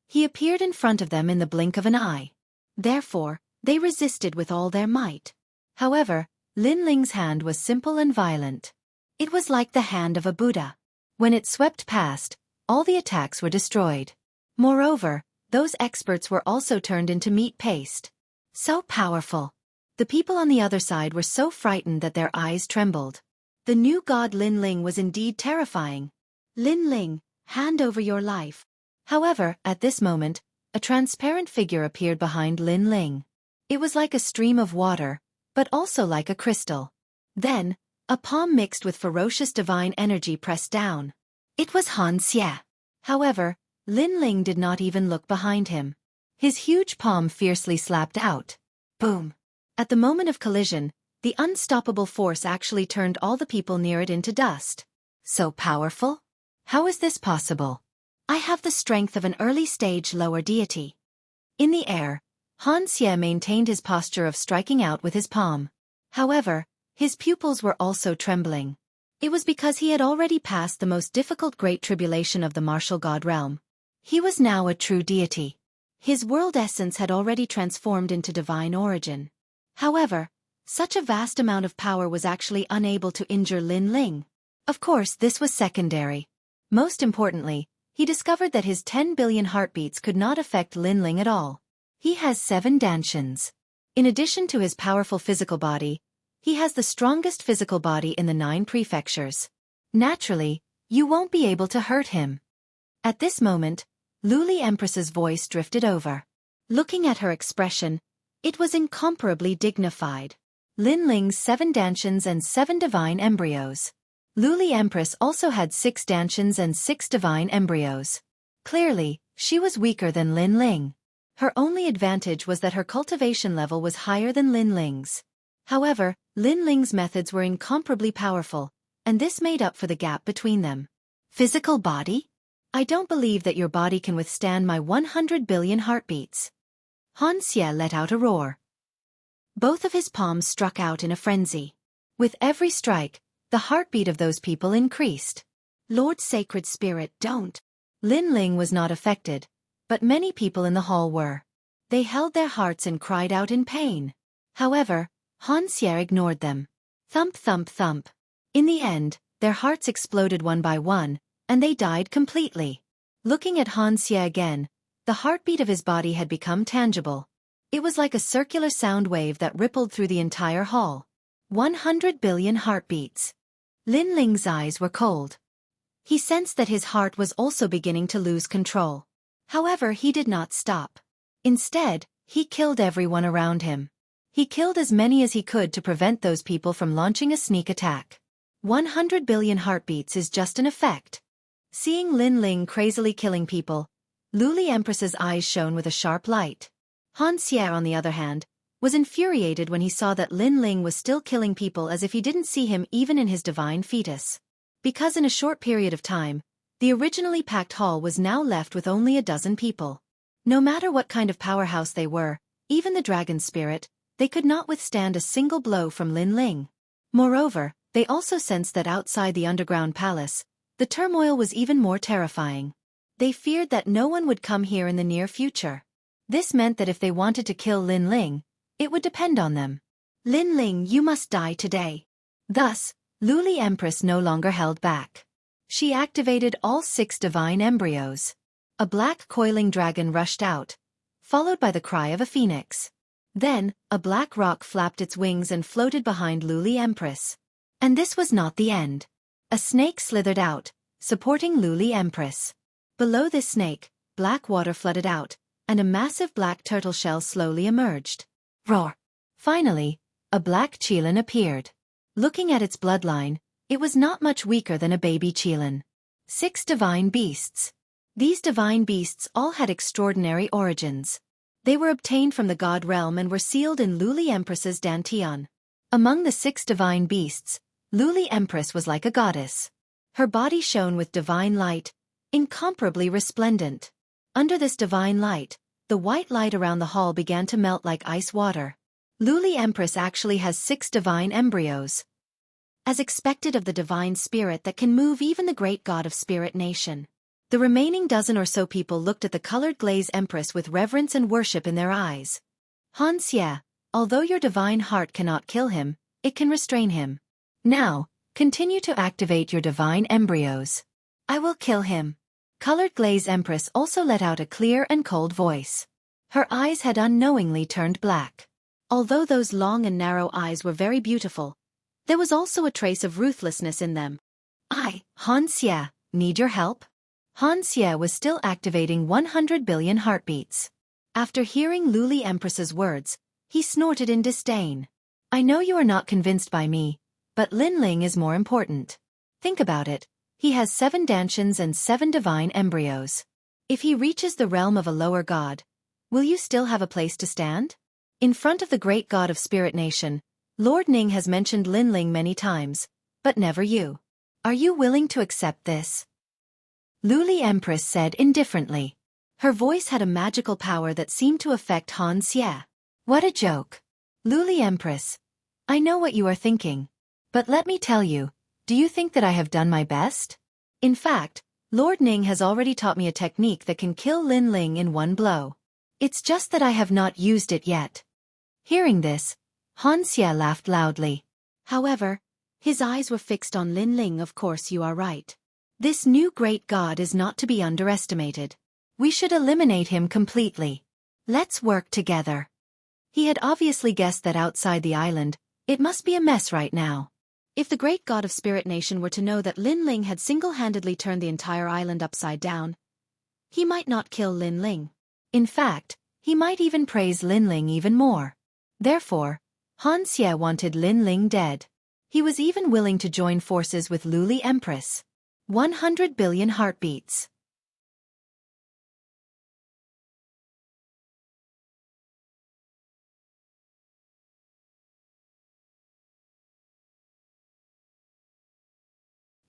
He appeared in front of them in the blink of an eye. Therefore, they resisted with all their might. However, Lin Ling's hand was simple and violent. It was like the hand of a Buddha. When it swept past, all the attacks were destroyed. Moreover, those experts were also turned into meat paste. So powerful. The people on the other side were so frightened that their eyes trembled. The new god Lin Ling was indeed terrifying. Lin Ling, hand over your life. However, at this moment, a transparent figure appeared behind Lin Ling. It was like a stream of water, but also like a crystal. Then, a palm mixed with ferocious divine energy pressed down. It was Han Xie. However, Lin Ling did not even look behind him. His huge palm fiercely slapped out. Boom! At the moment of collision, the unstoppable force actually turned all the people near it into dust. So powerful? How is this possible? I have the strength of an early-stage lower deity. In the air, Han Xie maintained his posture of striking out with his palm. However, his pupils were also trembling. It was because he had already passed the most difficult great tribulation of the martial god realm. He was now a true deity. His world essence had already transformed into divine origin. However, such a vast amount of power was actually unable to injure Lin Ling. Of course, this was secondary. Most importantly, he discovered that his 10 billion heartbeats could not affect Lin Ling at all. He has 7 dantians. In addition to his powerful physical body, he has the strongest physical body in the 9 prefectures. Naturally, you won't be able to hurt him. At this moment, Luli Empress's voice drifted over. Looking at her expression, it was incomparably dignified. Lin Ling's 7 dantians and 7 divine embryos. Luli Empress also had 6 dantians and 6 divine embryos. Clearly, she was weaker than Lin Ling. Her only advantage was that her cultivation level was higher than Lin Ling's. However, Lin Ling's methods were incomparably powerful, and this made up for the gap between them. Physical body? I don't believe that your body can withstand my 100 billion heartbeats. Han Xie let out a roar. Both of his palms struck out in a frenzy. With every strike, the heartbeat of those people increased. Lord Sacred Spirit, don't. Lin Ling was not affected, but many people in the hall were. They held their hearts and cried out in pain. However, Han Xie ignored them. Thump thump thump. In the end, their hearts exploded one by one, and they died completely. Looking at Han Xie again, the heartbeat of his body had become tangible. It was like a circular sound wave that rippled through the entire hall. 100 billion heartbeats. Lin Ling's eyes were cold. He sensed that his heart was also beginning to lose control. However, he did not stop. Instead, he killed everyone around him. He killed as many as he could to prevent those people from launching a sneak attack. 100 billion heartbeats is just an effect. Seeing Lin Ling crazily killing people, Luli Empress's eyes shone with a sharp light. Han Xie, on the other hand, was infuriated when he saw that Lin Ling was still killing people as if he didn't see him even in his divine fetus. Because in a short period of time, the originally packed hall was now left with only a dozen people. No matter what kind of powerhouse they were, even the dragon spirit, they could not withstand a single blow from Lin Ling. Moreover, they also sensed that outside the underground palace, the turmoil was even more terrifying. They feared that no one would come here in the near future. This meant that if they wanted to kill Lin Ling, it would depend on them. Lin Ling, you must die today. Thus, Luli Empress no longer held back. She activated all 6 divine embryos. A black coiling dragon rushed out, followed by the cry of a phoenix. Then, a black roc flapped its wings and floated behind Luli Empress. And this was not the end. A snake slithered out, supporting Luli Empress. Below this snake, black water flooded out, and a massive black turtle shell slowly emerged. Roar! Finally, a black qilin appeared. Looking at its bloodline, it was not much weaker than a baby qilin. 6 divine beasts. These divine beasts all had extraordinary origins. They were obtained from the god realm and were sealed in Luli Empress's dantian. Among the 6 divine beasts, Luli Empress was like a goddess. Her body shone with divine light, incomparably resplendent. Under this divine light, the white light around the hall began to melt like ice water. Luli Empress actually has 6 divine embryos. As expected of the divine spirit that can move even the great god of Spirit Nation. The remaining dozen or so people looked at the colored glaze Empress with reverence and worship in their eyes. Han Xie, although your divine heart cannot kill him, it can restrain him. Now, continue to activate your divine embryos. I will kill him. Colored glaze Empress also let out a clear and cold voice. Her eyes had unknowingly turned black. Although those long and narrow eyes were very beautiful, there was also a trace of ruthlessness in them. I, Han Xie, need your help? Han Xie was still activating 100 billion heartbeats. After hearing Luli Empress's words, he snorted in disdain. I know you are not convinced by me, but Lin Ling is more important. Think about it. He has 7 dantians and 7 divine embryos. If he reaches the realm of a lower god, will you still have a place to stand? In front of the great god of Spirit Nation, Lord Ning has mentioned Lin Ling many times, but never you. Are you willing to accept this? Luli Empress said indifferently. Her voice had a magical power that seemed to affect Han Xie. What a joke. Luli Empress, I know what you are thinking. But let me tell you, do you think that I have done my best? In fact, Lord Ning has already taught me a technique that can kill Lin Ling in one blow. It's just that I have not used it yet. Hearing this, Han Xie laughed loudly. However, his eyes were fixed on Lin Ling. Of course you are right. This new great god is not to be underestimated. We should eliminate him completely. Let's work together. He had obviously guessed that outside the island, it must be a mess right now. If the great god of Spirit Nation were to know that Lin Ling had single-handedly turned the entire island upside down, he might not kill Lin Ling. In fact, he might even praise Lin Ling even more. Therefore, Han Xie wanted Lin Ling dead. He was even willing to join forces with Luli Empress. 100 billion heartbeats.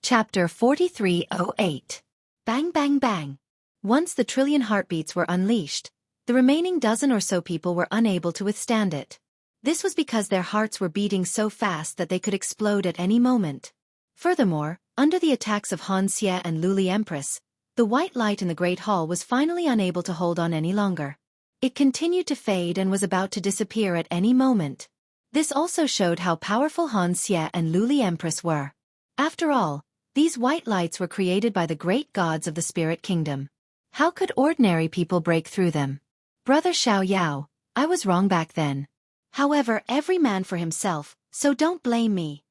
Chapter 4308. Bang bang bang. Once the trillion heartbeats were unleashed, the remaining dozen or so people were unable to withstand it. This was because their hearts were beating so fast that they could explode at any moment. Furthermore, under the attacks of Han Xie and Luli Empress, the white light in the Great Hall was finally unable to hold on any longer. It continued to fade and was about to disappear at any moment. This also showed how powerful Han Xie and Luli Empress were. After all, these white lights were created by the great gods of the Spirit Kingdom. How could ordinary people break through them? Brother Xiao Yao, I was wrong back then. However, every man for himself, so don't blame me.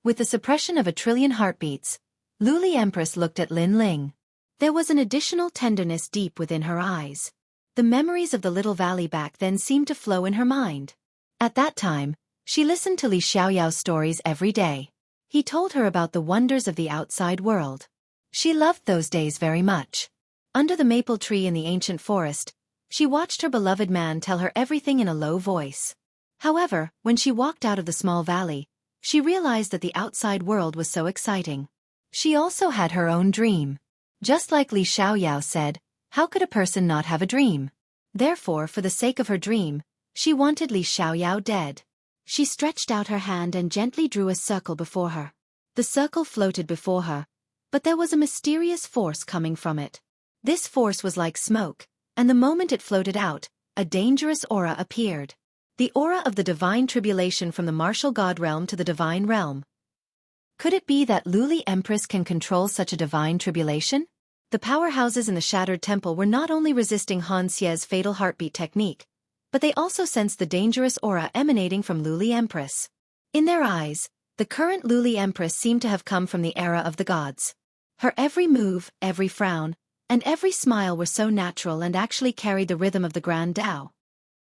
With the suppression of 1 trillion heartbeats, Luli Empress looked at Lin Ling. There was an additional tenderness deep within her eyes. The memories of the little valley back then seemed to flow in her mind. At that time, she listened to Li Xiaoyao's stories every day. He told her about the wonders of the outside world. She loved those days very much. Under the maple tree in the ancient forest, she watched her beloved man tell her everything in a low voice. However, when she walked out of the small valley, she realized that the outside world was so exciting. She also had her own dream. Just like Li Xiaoyao said, how could a person not have a dream? Therefore, for the sake of her dream, she wanted Li Xiaoyao dead. She stretched out her hand and gently drew a circle before her. The circle floated before her, but there was a mysterious force coming from it. This force was like smoke, and the moment it floated out, a dangerous aura appeared. The aura of the divine tribulation from the martial god realm to the divine realm. Could it be that Luli Empress can control such a divine tribulation? The powerhouses in the shattered temple were not only resisting Han Xie's fatal heartbeat technique, but they also sensed the dangerous aura emanating from Luli Empress. In their eyes, the current Luli Empress seemed to have come from the era of the gods. Her every move, every frown, and every smile were so natural and actually carried the rhythm of the Grand Tao.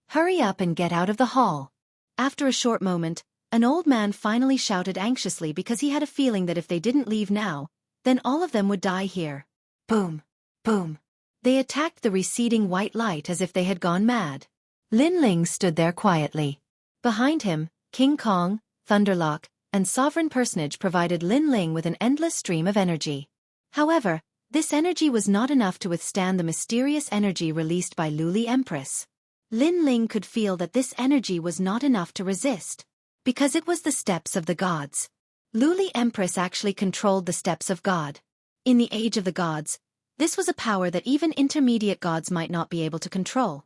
Hurry up and get out of the hall. After a short moment, an old man finally shouted anxiously because he had a feeling that if they didn't leave now, then all of them would die here. Boom! Boom! They attacked the receding white light as if they had gone mad. Lin Ling stood there quietly. Behind him, King Kong, Thunderlock, and Sovereign Personage provided Lin Ling with an endless stream of energy. However, this energy was not enough to withstand the mysterious energy released by Luli Empress. Lin Ling could feel that this energy was not enough to resist. Because it was the steps of the gods. Luli Empress actually controlled the steps of God. In the age of the gods, this was a power that even intermediate gods might not be able to control.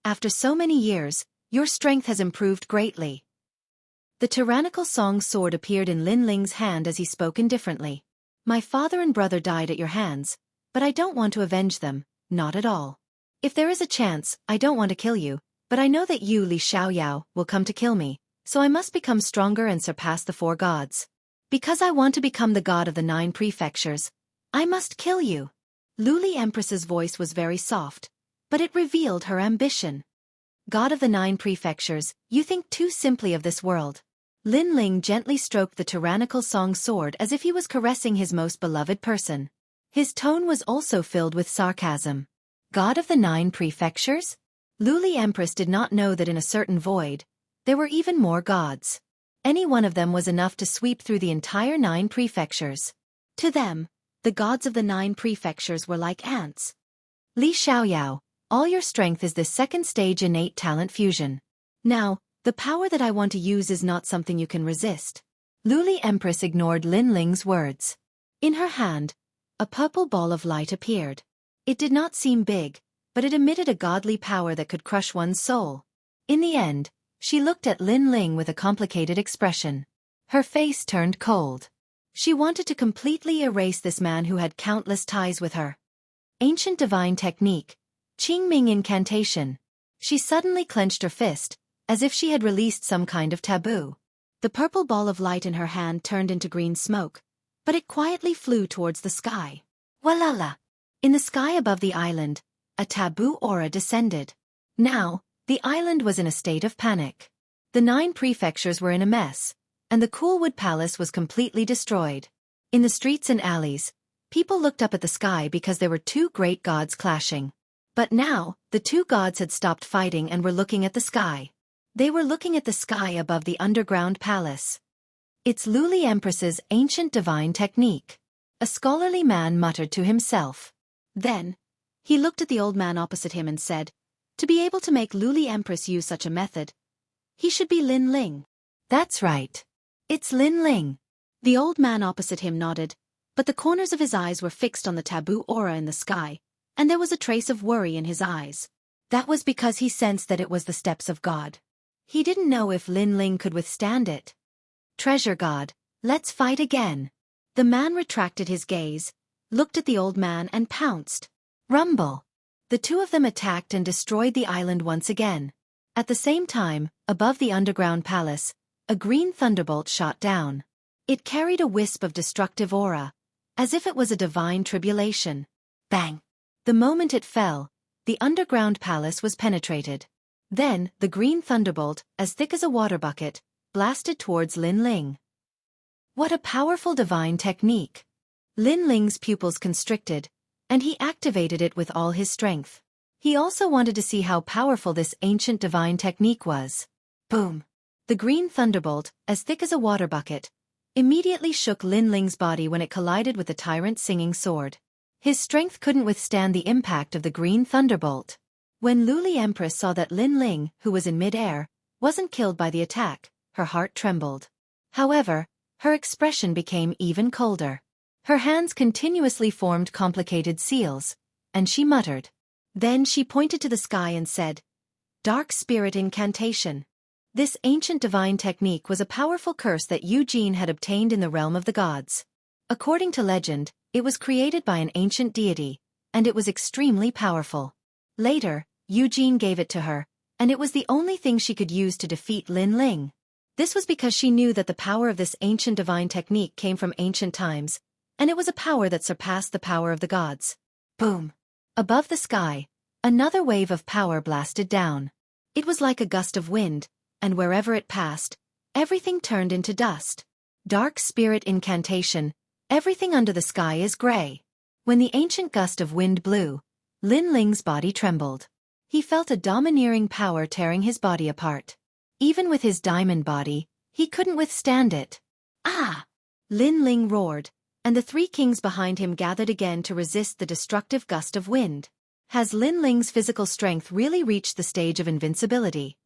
After so many years, your strength has improved greatly. The tyrannical song sword appeared in Lin Ling's hand as he spoke indifferently. My father and brother died at your hands, but I don't want to avenge them, not at all. If there is a chance, I don't want to kill you, but I know that you, Li Xiaoyao, will come to kill me, so I must become stronger and surpass the 4 gods. Because I want to become the god of the 9 prefectures, I must kill you. Luli Empress's voice was very soft, but it revealed her ambition. God of the 9 prefectures, you think too simply of this world. Lin Ling gently stroked the tyrannical song sword as if he was caressing his most beloved person. His tone was also filled with sarcasm. God of the 9 prefectures? Luli Empress did not know that in a certain void, there were even more gods. Any one of them was enough to sweep through the entire 9 prefectures. To them, the gods of the 9 prefectures were like ants. Li Xiaoyao, all your strength is this second stage innate talent fusion. Now, the power that I want to use is not something you can resist. Luli Empress ignored Lin Ling's words. In her hand, a purple ball of light appeared. It did not seem big, but it emitted a godly power that could crush one's soul. In the end, she looked at Lin Ling with a complicated expression. Her face turned cold. She wanted to completely erase this man who had countless ties with her. Ancient divine technique. Qingming incantation. She suddenly clenched her fist, as if she had released some kind of taboo. The purple ball of light in her hand turned into green smoke, but it quietly flew towards the sky. Walala! In the sky above the island, a taboo aura descended. Now, the island was in a state of panic. The 9 prefectures were in a mess, and the Coolwood Palace was completely destroyed. In the streets and alleys, people looked up at the sky because there were 2 great gods clashing. But now, the 2 gods had stopped fighting and were looking at the sky. They were looking at the sky above the underground palace. It's Luli Empress's ancient divine technique. A scholarly man muttered to himself. Then, he looked at the old man opposite him and said, to be able to make Luli Empress use such a method, he should be Lin Ling. That's right. It's Lin Ling. The old man opposite him nodded, but the corners of his eyes were fixed on the taboo aura in the sky, and there was a trace of worry in his eyes. That was because he sensed that it was the steps of God. He didn't know if Lin Ling could withstand it. Treasure God, let's fight again. The man retracted his gaze, looked at the old man and pounced. Rumble. The 2 of them attacked and destroyed the island once again. At the same time, above the underground palace, a green thunderbolt shot down. It carried a wisp of destructive aura, as if it was a divine tribulation. Bang! The moment it fell, the underground palace was penetrated. Then, the green thunderbolt, as thick as a water bucket, blasted towards Lin Ling. What a powerful divine technique! Lin Ling's pupils constricted, and he activated it with all his strength. He also wanted to see how powerful this ancient divine technique was. Boom! The green thunderbolt, as thick as a water bucket, immediately shook Lin Ling's body when it collided with the tyrant's singing sword. His strength couldn't withstand the impact of the green thunderbolt. When Luli Empress saw that Lin Ling, who was in mid-air, wasn't killed by the attack, her heart trembled. However, her expression became even colder. Her hands continuously formed complicated seals, and she muttered. Then she pointed to the sky and said, Dark Spirit Incantation. This ancient divine technique was a powerful curse that Eugene had obtained in the realm of the gods. According to legend, it was created by an ancient deity, and it was extremely powerful. Later, Eugene gave it to her, and it was the only thing she could use to defeat Lin Ling. This was because she knew that the power of this ancient divine technique came from ancient times, and it was a power that surpassed the power of the gods. Boom! Above the sky, another wave of power blasted down. It was like a gust of wind, and wherever it passed, everything turned into dust. Dark spirit incantation, everything under the sky is gray. When the ancient gust of wind blew, Lin Ling's body trembled. He felt a domineering power tearing his body apart. Even with his diamond body, he couldn't withstand it. Ah! Lin Ling roared, and the three kings behind him gathered again to resist the destructive gust of wind. Has Lin Ling's physical strength really reached the stage of invincibility?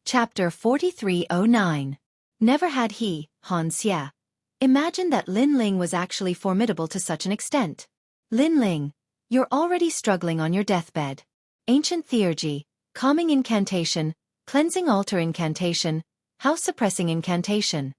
Chapter 4309. Never had he, Han Xie, imagined that Lin Ling was actually formidable to such an extent. Lin Ling, you're already struggling on your deathbed. Ancient theurgy, calming incantation, cleansing altar incantation, house suppressing incantation.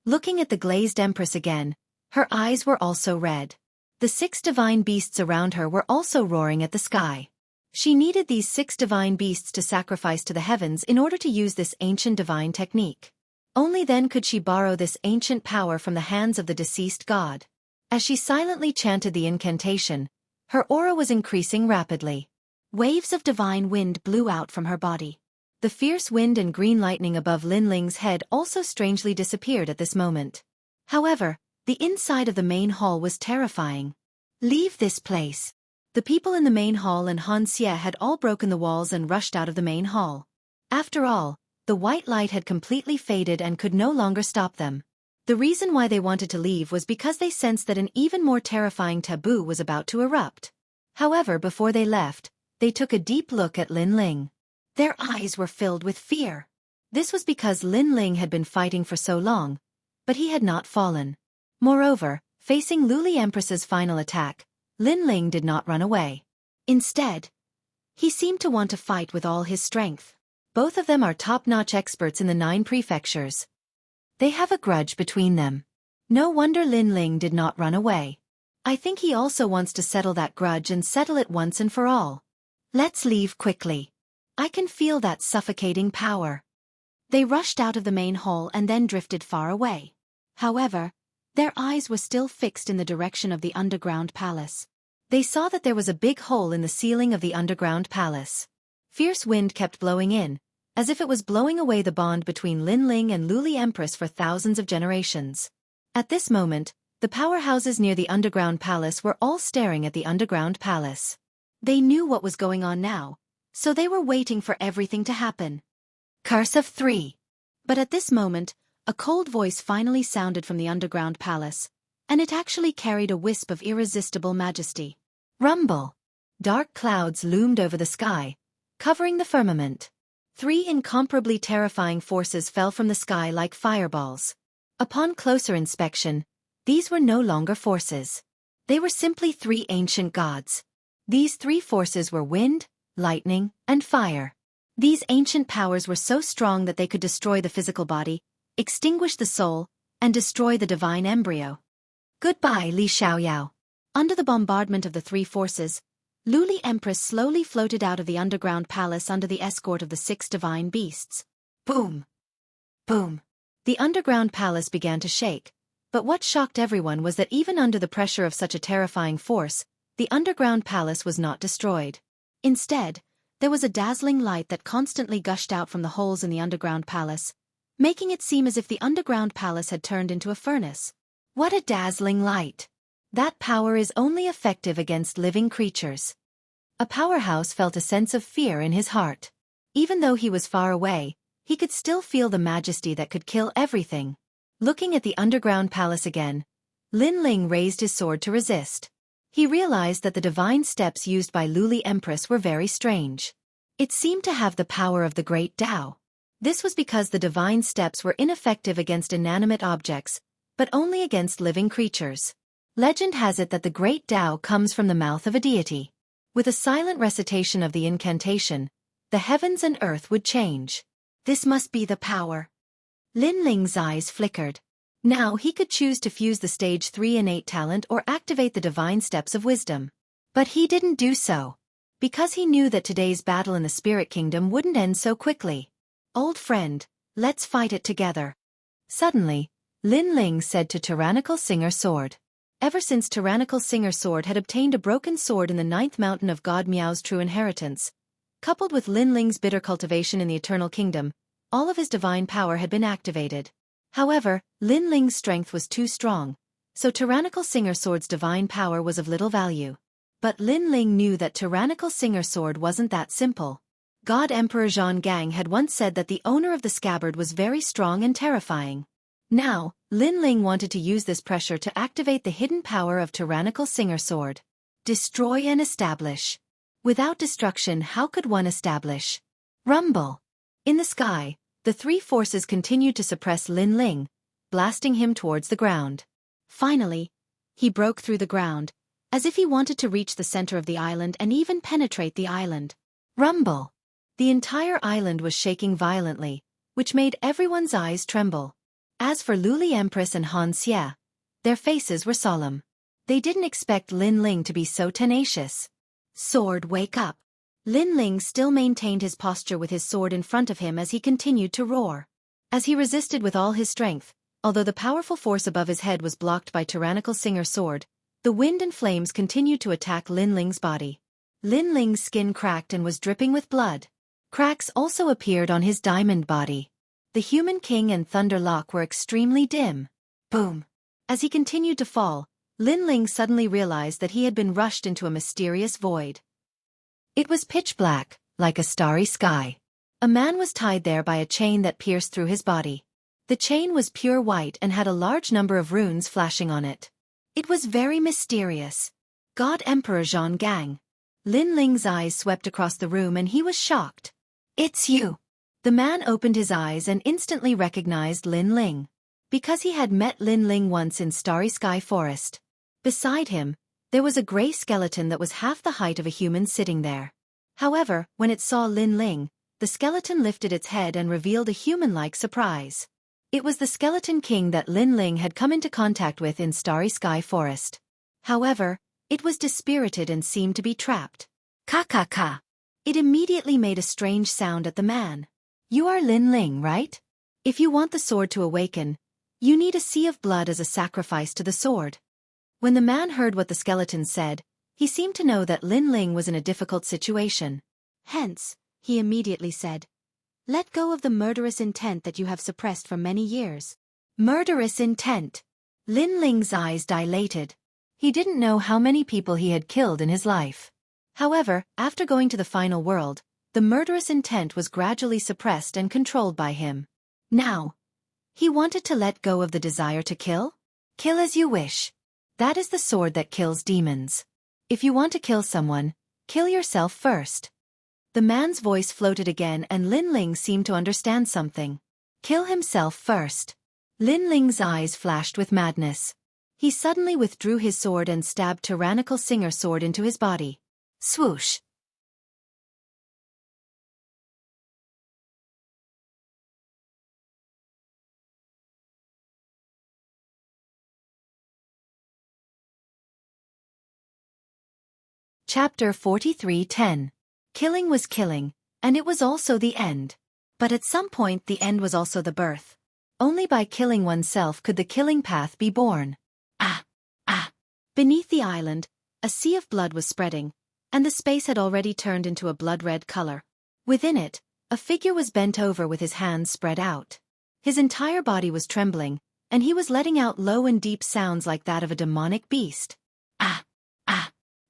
Looking at the glazed empress again, her eyes were also red. The 6 divine beasts around her were also roaring at the sky. She needed these 6 divine beasts to sacrifice to the heavens in order to use this ancient divine technique. Only then could she borrow this ancient power from the hands of the deceased god. As she silently chanted the incantation, her aura was increasing rapidly. Waves of divine wind blew out from her body. The fierce wind and green lightning above Lin Ling's head also strangely disappeared at this moment. However, the inside of the main hall was terrifying. Leave this place. The people in the main hall and Han Xie had all broken the walls and rushed out of the main hall. After all, the white light had completely faded and could no longer stop them. The reason why they wanted to leave was because they sensed that an even more terrifying taboo was about to erupt. However, before they left, they took a deep look at Lin Ling. Their eyes were filled with fear. This was because Lin Ling had been fighting for so long, but he had not fallen. Moreover, facing Luli Empress's final attack, Lin Ling did not run away. Instead, he seemed to want to fight with all his strength. Both of them are top-notch experts in the 9 prefectures. They have a grudge between them. No wonder Lin Ling did not run away. I think he also wants to settle that grudge and settle it once and for all. Let's leave quickly. I can feel that suffocating power. They rushed out of the main hall and then drifted far away. However, their eyes were still fixed in the direction of the underground palace. They saw that there was a big hole in the ceiling of the underground palace. Fierce wind kept blowing in, as if it was blowing away the bond between Lin Ling and Luli Empress for thousands of generations. At this moment, the powerhouses near the underground palace were all staring at the underground palace. They knew what was going on now, so they were waiting for everything to happen. Curse of 3. But at this moment, a cold voice finally sounded from the underground palace, and it actually carried a wisp of irresistible majesty. Rumble! Dark clouds loomed over the sky, covering the firmament. 3 incomparably terrifying forces fell from the sky like fireballs. Upon closer inspection, these were no longer forces. They were simply 3 ancient gods. These 3 forces were wind, lightning, and fire. These ancient powers were so strong that they could destroy the physical body, extinguish the soul, and destroy the divine embryo. Goodbye, Li Xiaoyao. Under the bombardment of the 3 forces, Luli Empress slowly floated out of the underground palace under the escort of the 6 divine beasts. Boom! Boom! The underground palace began to shake, but what shocked everyone was that even under the pressure of such a terrifying force, the underground palace was not destroyed. Instead, there was a dazzling light that constantly gushed out from the holes in the underground palace, making it seem as if the underground palace had turned into a furnace. What a dazzling light! That power is only effective against living creatures. A powerhouse felt a sense of fear in his heart. Even though he was far away, he could still feel the majesty that could kill everything. Looking at the underground palace again, Lin Ling raised his sword to resist. He realized that the divine steps used by Luli Empress were very strange. It seemed to have the power of the great Tao. This was because the divine steps were ineffective against inanimate objects, but only against living creatures. Legend has it that the great Tao comes from the mouth of a deity. With a silent recitation of the incantation, the heavens and earth would change. This must be the power. Lin Ling's eyes flickered. Now he could choose to fuse the stage 3 innate talent or activate the divine steps of wisdom. But he didn't do so, because he knew that today's battle in the spirit kingdom wouldn't end so quickly. Old friend, let's fight it together. Suddenly, Lin Ling said to Tyrannical Singer Sword. Ever since Tyrannical Singer Sword had obtained a broken sword in the 9th mountain of God Miao's true inheritance, coupled with Lin Ling's bitter cultivation in the Eternal Kingdom, all of his divine power had been activated. However, Lin Ling's strength was too strong, so Tyrannical Singer Sword's divine power was of little value. But Lin Ling knew that Tyrannical Singer Sword wasn't that simple. God Emperor Zhang Gang had once said that the owner of the scabbard was very strong and terrifying. Now, Lin Ling wanted to use this pressure to activate the hidden power of Tyrannical Singer Sword. Destroy and establish. Without destruction, how could one establish? Rumble. In the sky, the three forces continued to suppress Lin Ling, blasting him towards the ground. Finally, he broke through the ground, as if he wanted to reach the center of the island and even penetrate the island. Rumble. The entire island was shaking violently, which made everyone's eyes tremble. As for Luli Empress and Han Xie, their faces were solemn. They didn't expect Lin Ling to be so tenacious. Sword, wake up. Lin Ling still maintained his posture with his sword in front of him as he continued to roar. As he resisted with all his strength, although the powerful force above his head was blocked by Tyrannical Singer Sword, the wind and flames continued to attack Lin Ling's body. Lin Ling's skin cracked and was dripping with blood. Cracks also appeared on his diamond body. The Human King and Thunder Lock were extremely dim. Boom! As he continued to fall, Lin Ling suddenly realized that he had been rushed into a mysterious void. It was pitch black, like a starry sky. A man was tied there by a chain that pierced through his body. The chain was pure white and had a large number of runes flashing on it. It was very mysterious. God Emperor Zhang Gang. Lin Ling's eyes swept across the room and he was shocked. It's you. The man opened his eyes and instantly recognized Lin Ling. Because he had met Lin Ling once in Starry Sky Forest. Beside him, there was a gray skeleton that was half the height of a human sitting there. However, when it saw Lin Ling, the skeleton lifted its head and revealed a human-like surprise. It was the Skeleton King that Lin Ling had come into contact with in Starry Sky Forest. However, it was dispirited and seemed to be trapped. Ka. It immediately made a strange sound at the man. You are Lin Ling, right? If you want the sword to awaken, you need a sea of blood as a sacrifice to the sword. When the man heard what the skeleton said, he seemed to know that Lin Ling was in a difficult situation. Hence, he immediately said, let go of the murderous intent that you have suppressed for many years. Murderous intent. Lin Ling's eyes dilated. He didn't know how many people he had killed in his life. However, after going to the final world, the murderous intent was gradually suppressed and controlled by him. Now, he wanted to let go of the desire to kill? Kill as you wish. That is the sword that kills demons. If you want to kill someone, kill yourself first. The man's voice floated again and Lin Ling seemed to understand something. Kill himself first. Lin Ling's eyes flashed with madness. He suddenly withdrew his sword and stabbed Tyrannical Singer Sword into his body. Swoosh. Chapter 43:10. Killing was killing, and it was also the end. But at some point the end was also the birth. Only by killing oneself could the killing path be born. Ah! Beneath the island, a sea of blood was spreading, and the space had already turned into a blood-red color. Within it, a figure was bent over with his hands spread out. His entire body was trembling, and he was letting out low and deep sounds like that of a demonic beast. Ah!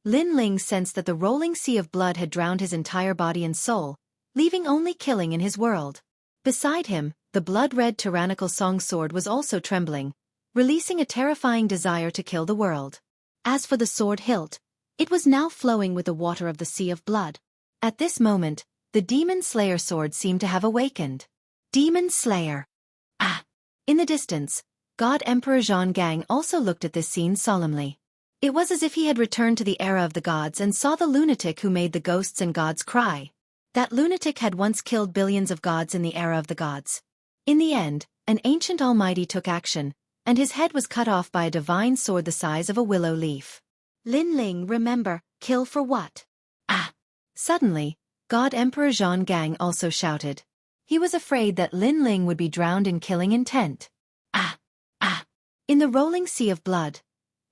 Lin Ling sensed that the rolling sea of blood had drowned his entire body and soul, leaving only killing in his world. Beside him, the blood-red tyrannical song sword was also trembling, releasing a terrifying desire to kill the world. As for the sword hilt, it was now flowing with the water of the sea of blood. At this moment, the Demon Slayer sword seemed to have awakened. Demon Slayer. Ah! In the distance, God Emperor Zhonggang also looked at this scene solemnly. It was as if he had returned to the era of the gods and saw the lunatic who made the ghosts and gods cry. That lunatic had once killed billions of gods in the era of the gods. In the end, an ancient almighty took action, and his head was cut off by a divine sword the size of a willow leaf. Lin Ling, remember, kill for what? Ah! Suddenly, God Emperor Zhonggang also shouted. He was afraid that Lin Ling would be drowned in killing intent. Ah! Ah! In the rolling sea of blood,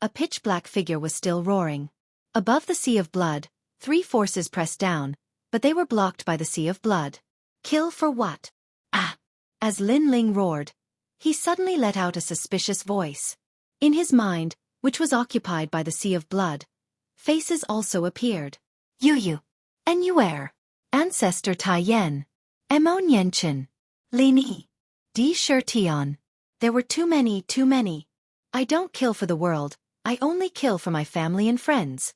a pitch-black figure was still roaring. Above the sea of blood, 3 forces pressed down, but they were blocked by the sea of blood. Kill for what? Ah! As Lin Ling roared, he suddenly let out a suspicious voice. In his mind, which was occupied by the sea of blood, faces also appeared. Yu, Enuer, Ancestor Tai Yen, Mo Nianchen, Lini, Di Shirtian. There were too many. I don't kill for the world, I only kill for my family and friends.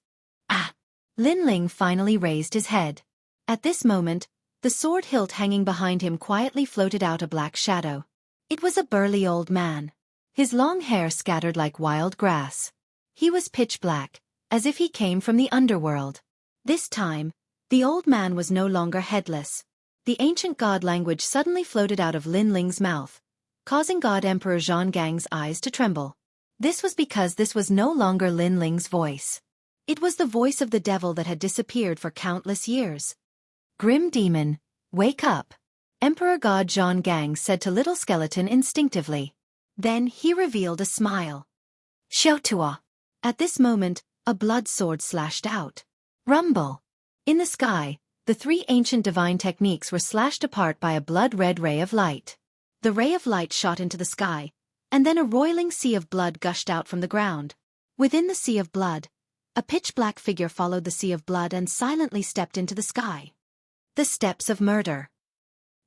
Ah! Lin Ling finally raised his head. At this moment, the sword hilt hanging behind him quietly floated out a black shadow. It was a burly old man. His long hair scattered like wild grass. He was pitch black, as if he came from the underworld. This time, the old man was no longer headless. The ancient god language suddenly floated out of Lin Ling's mouth, causing God Emperor Zhonggang's eyes to tremble. This was because this was no longer Lin Ling's voice. It was the voice of the devil that had disappeared for countless years. Grim demon, wake up, Emperor God Zhonggang said to Little Skeleton instinctively. Then he revealed a smile. Xiaotua. At this moment, a blood sword slashed out. Rumble. In the sky, the 3 ancient divine techniques were slashed apart by a blood-red ray of light. The ray of light shot into the sky, and then a roiling sea of blood gushed out from the ground. Within the sea of blood, a pitch-black figure followed the sea of blood and silently stepped into the sky. The steps of murder.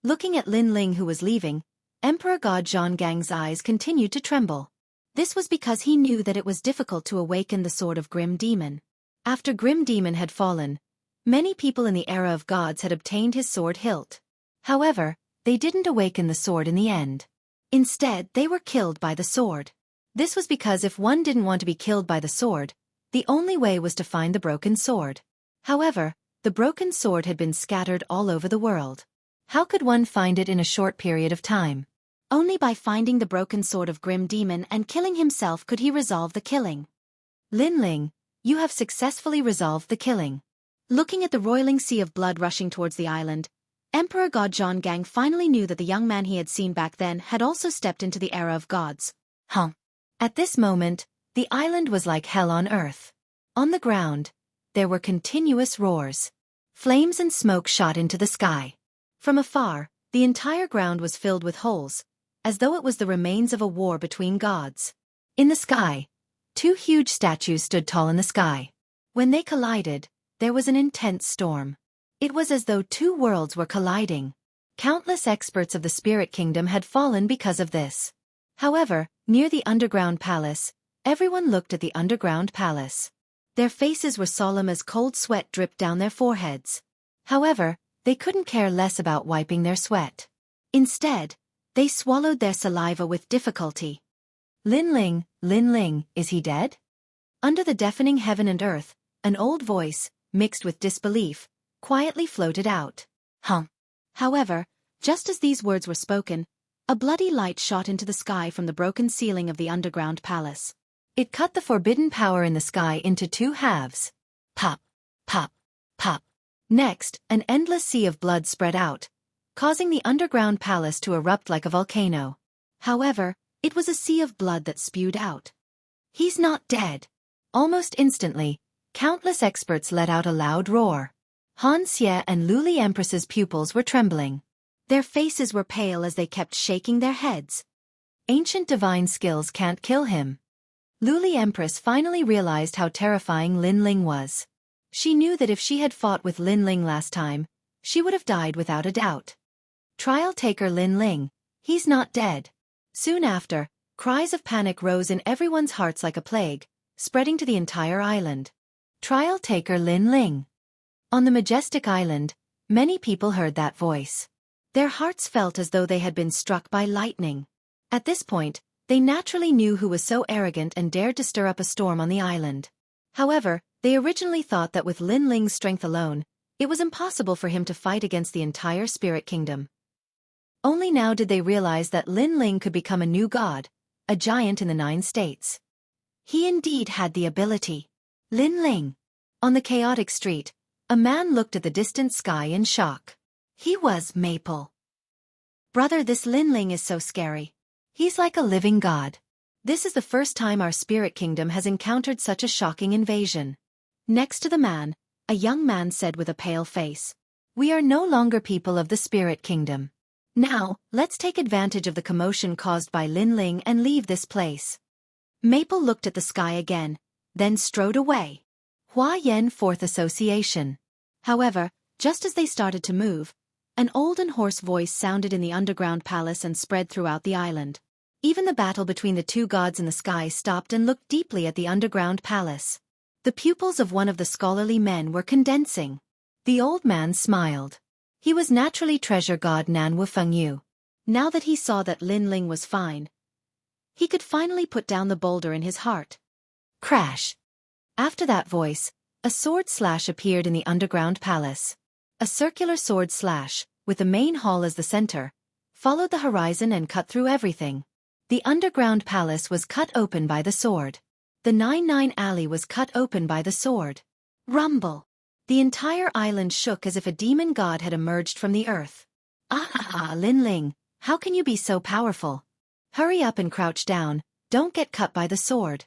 Looking at Lin Ling who was leaving, Emperor God Zhonggang's eyes continued to tremble. This was because he knew that it was difficult to awaken the sword of Grim Demon. After Grim Demon had fallen, many people in the era of gods had obtained his sword hilt. However, they didn't awaken the sword in the end. Instead, they were killed by the sword. This was because if one didn't want to be killed by the sword, the only way was to find the broken sword. However, the broken sword had been scattered all over the world. How could one find it in a short period of time? Only by finding the broken sword of Grim Demon and killing himself could he resolve the killing. Lin Ling, you have successfully resolved the killing. Looking at the roiling sea of blood rushing towards the island, Emperor God Zhonggang finally knew that the young man he had seen back then had also stepped into the era of gods. At this moment, the island was like hell on earth. On the ground, there were continuous roars. Flames and smoke shot into the sky. From afar, the entire ground was filled with holes, as though it was the remains of a war between gods. In the sky, 2 huge statues stood tall in the sky. When they collided, there was an intense storm. It was as though 2 worlds were colliding. Countless experts of the spirit kingdom had fallen because of this. However, near the underground palace, everyone looked at the underground palace. Their faces were solemn as cold sweat dripped down their foreheads. However, they couldn't care less about wiping their sweat. Instead, they swallowed their saliva with difficulty. Lin Ling, is he dead? Under the deafening heaven and earth, an old voice, mixed with disbelief, quietly floated out. However, just as these words were spoken, a bloody light shot into the sky from the broken ceiling of the underground palace. It cut the forbidden power in the sky into 2 halves. Pop, pop, pop. Next, an endless sea of blood spread out, causing the underground palace to erupt like a volcano. However, it was a sea of blood that spewed out. He's not dead. Almost instantly, countless experts let out a loud roar. Han Xie and Luli Empress's pupils were trembling. Their faces were pale as they kept shaking their heads. Ancient divine skills can't kill him. Luli Empress finally realized how terrifying Lin Ling was. She knew that if she had fought with Lin Ling last time, she would have died without a doubt. Trial taker Lin Ling, he's not dead. Soon after, cries of panic rose in everyone's hearts like a plague, spreading to the entire island. Trial taker Lin Ling. On the majestic island, many people heard that voice. Their hearts felt as though they had been struck by lightning. At this point, They naturally knew who was so arrogant and dared to stir up a storm on the island. However, they originally thought that with Lin Ling's strength alone, it was impossible for him to fight against the entire spirit kingdom. Only now did they realize that Lin Ling could become a new god, a giant in the 9 states. He indeed had the ability. Lin Ling. On the chaotic street, a man looked at the distant sky in shock. He was Maple. Brother, this Lin Ling is so scary. He's like a living god. This is the first time our spirit kingdom has encountered such a shocking invasion. Next to the man, a young man said with a pale face, "We are no longer people of the spirit kingdom. Now, let's take advantage of the commotion caused by Lin Ling and leave this place." Maple looked at the sky again, then strode away. Hua Yen 4th Association. However, just as they started to move, an old and hoarse voice sounded in the underground palace and spread throughout the island. Even the battle between the 2 gods in the sky stopped and looked deeply at the underground palace. The pupils of one of the scholarly men were condensing. The old man smiled. He was naturally treasure god Nan Wufeng Yu. Now that he saw that Lin Ling was fine, he could finally put down the boulder in his heart. Crash! After that voice, a sword slash appeared in the underground palace. A circular sword slash, with the main hall as the center, followed the horizon and cut through everything. The underground palace was cut open by the sword. The 99 alley was cut open by the sword. Rumble! The entire island shook as if a demon god had emerged from the earth. Ah, Lin Ling, how can you be so powerful? Hurry up and crouch down, don't get cut by the sword.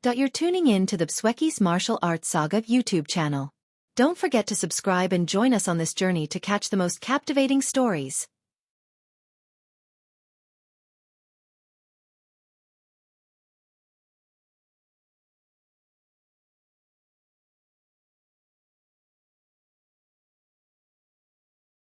You're tuning in to the Xueqi's Martial Arts Saga YouTube channel. Don't forget to subscribe and join us on this journey to catch the most captivating stories.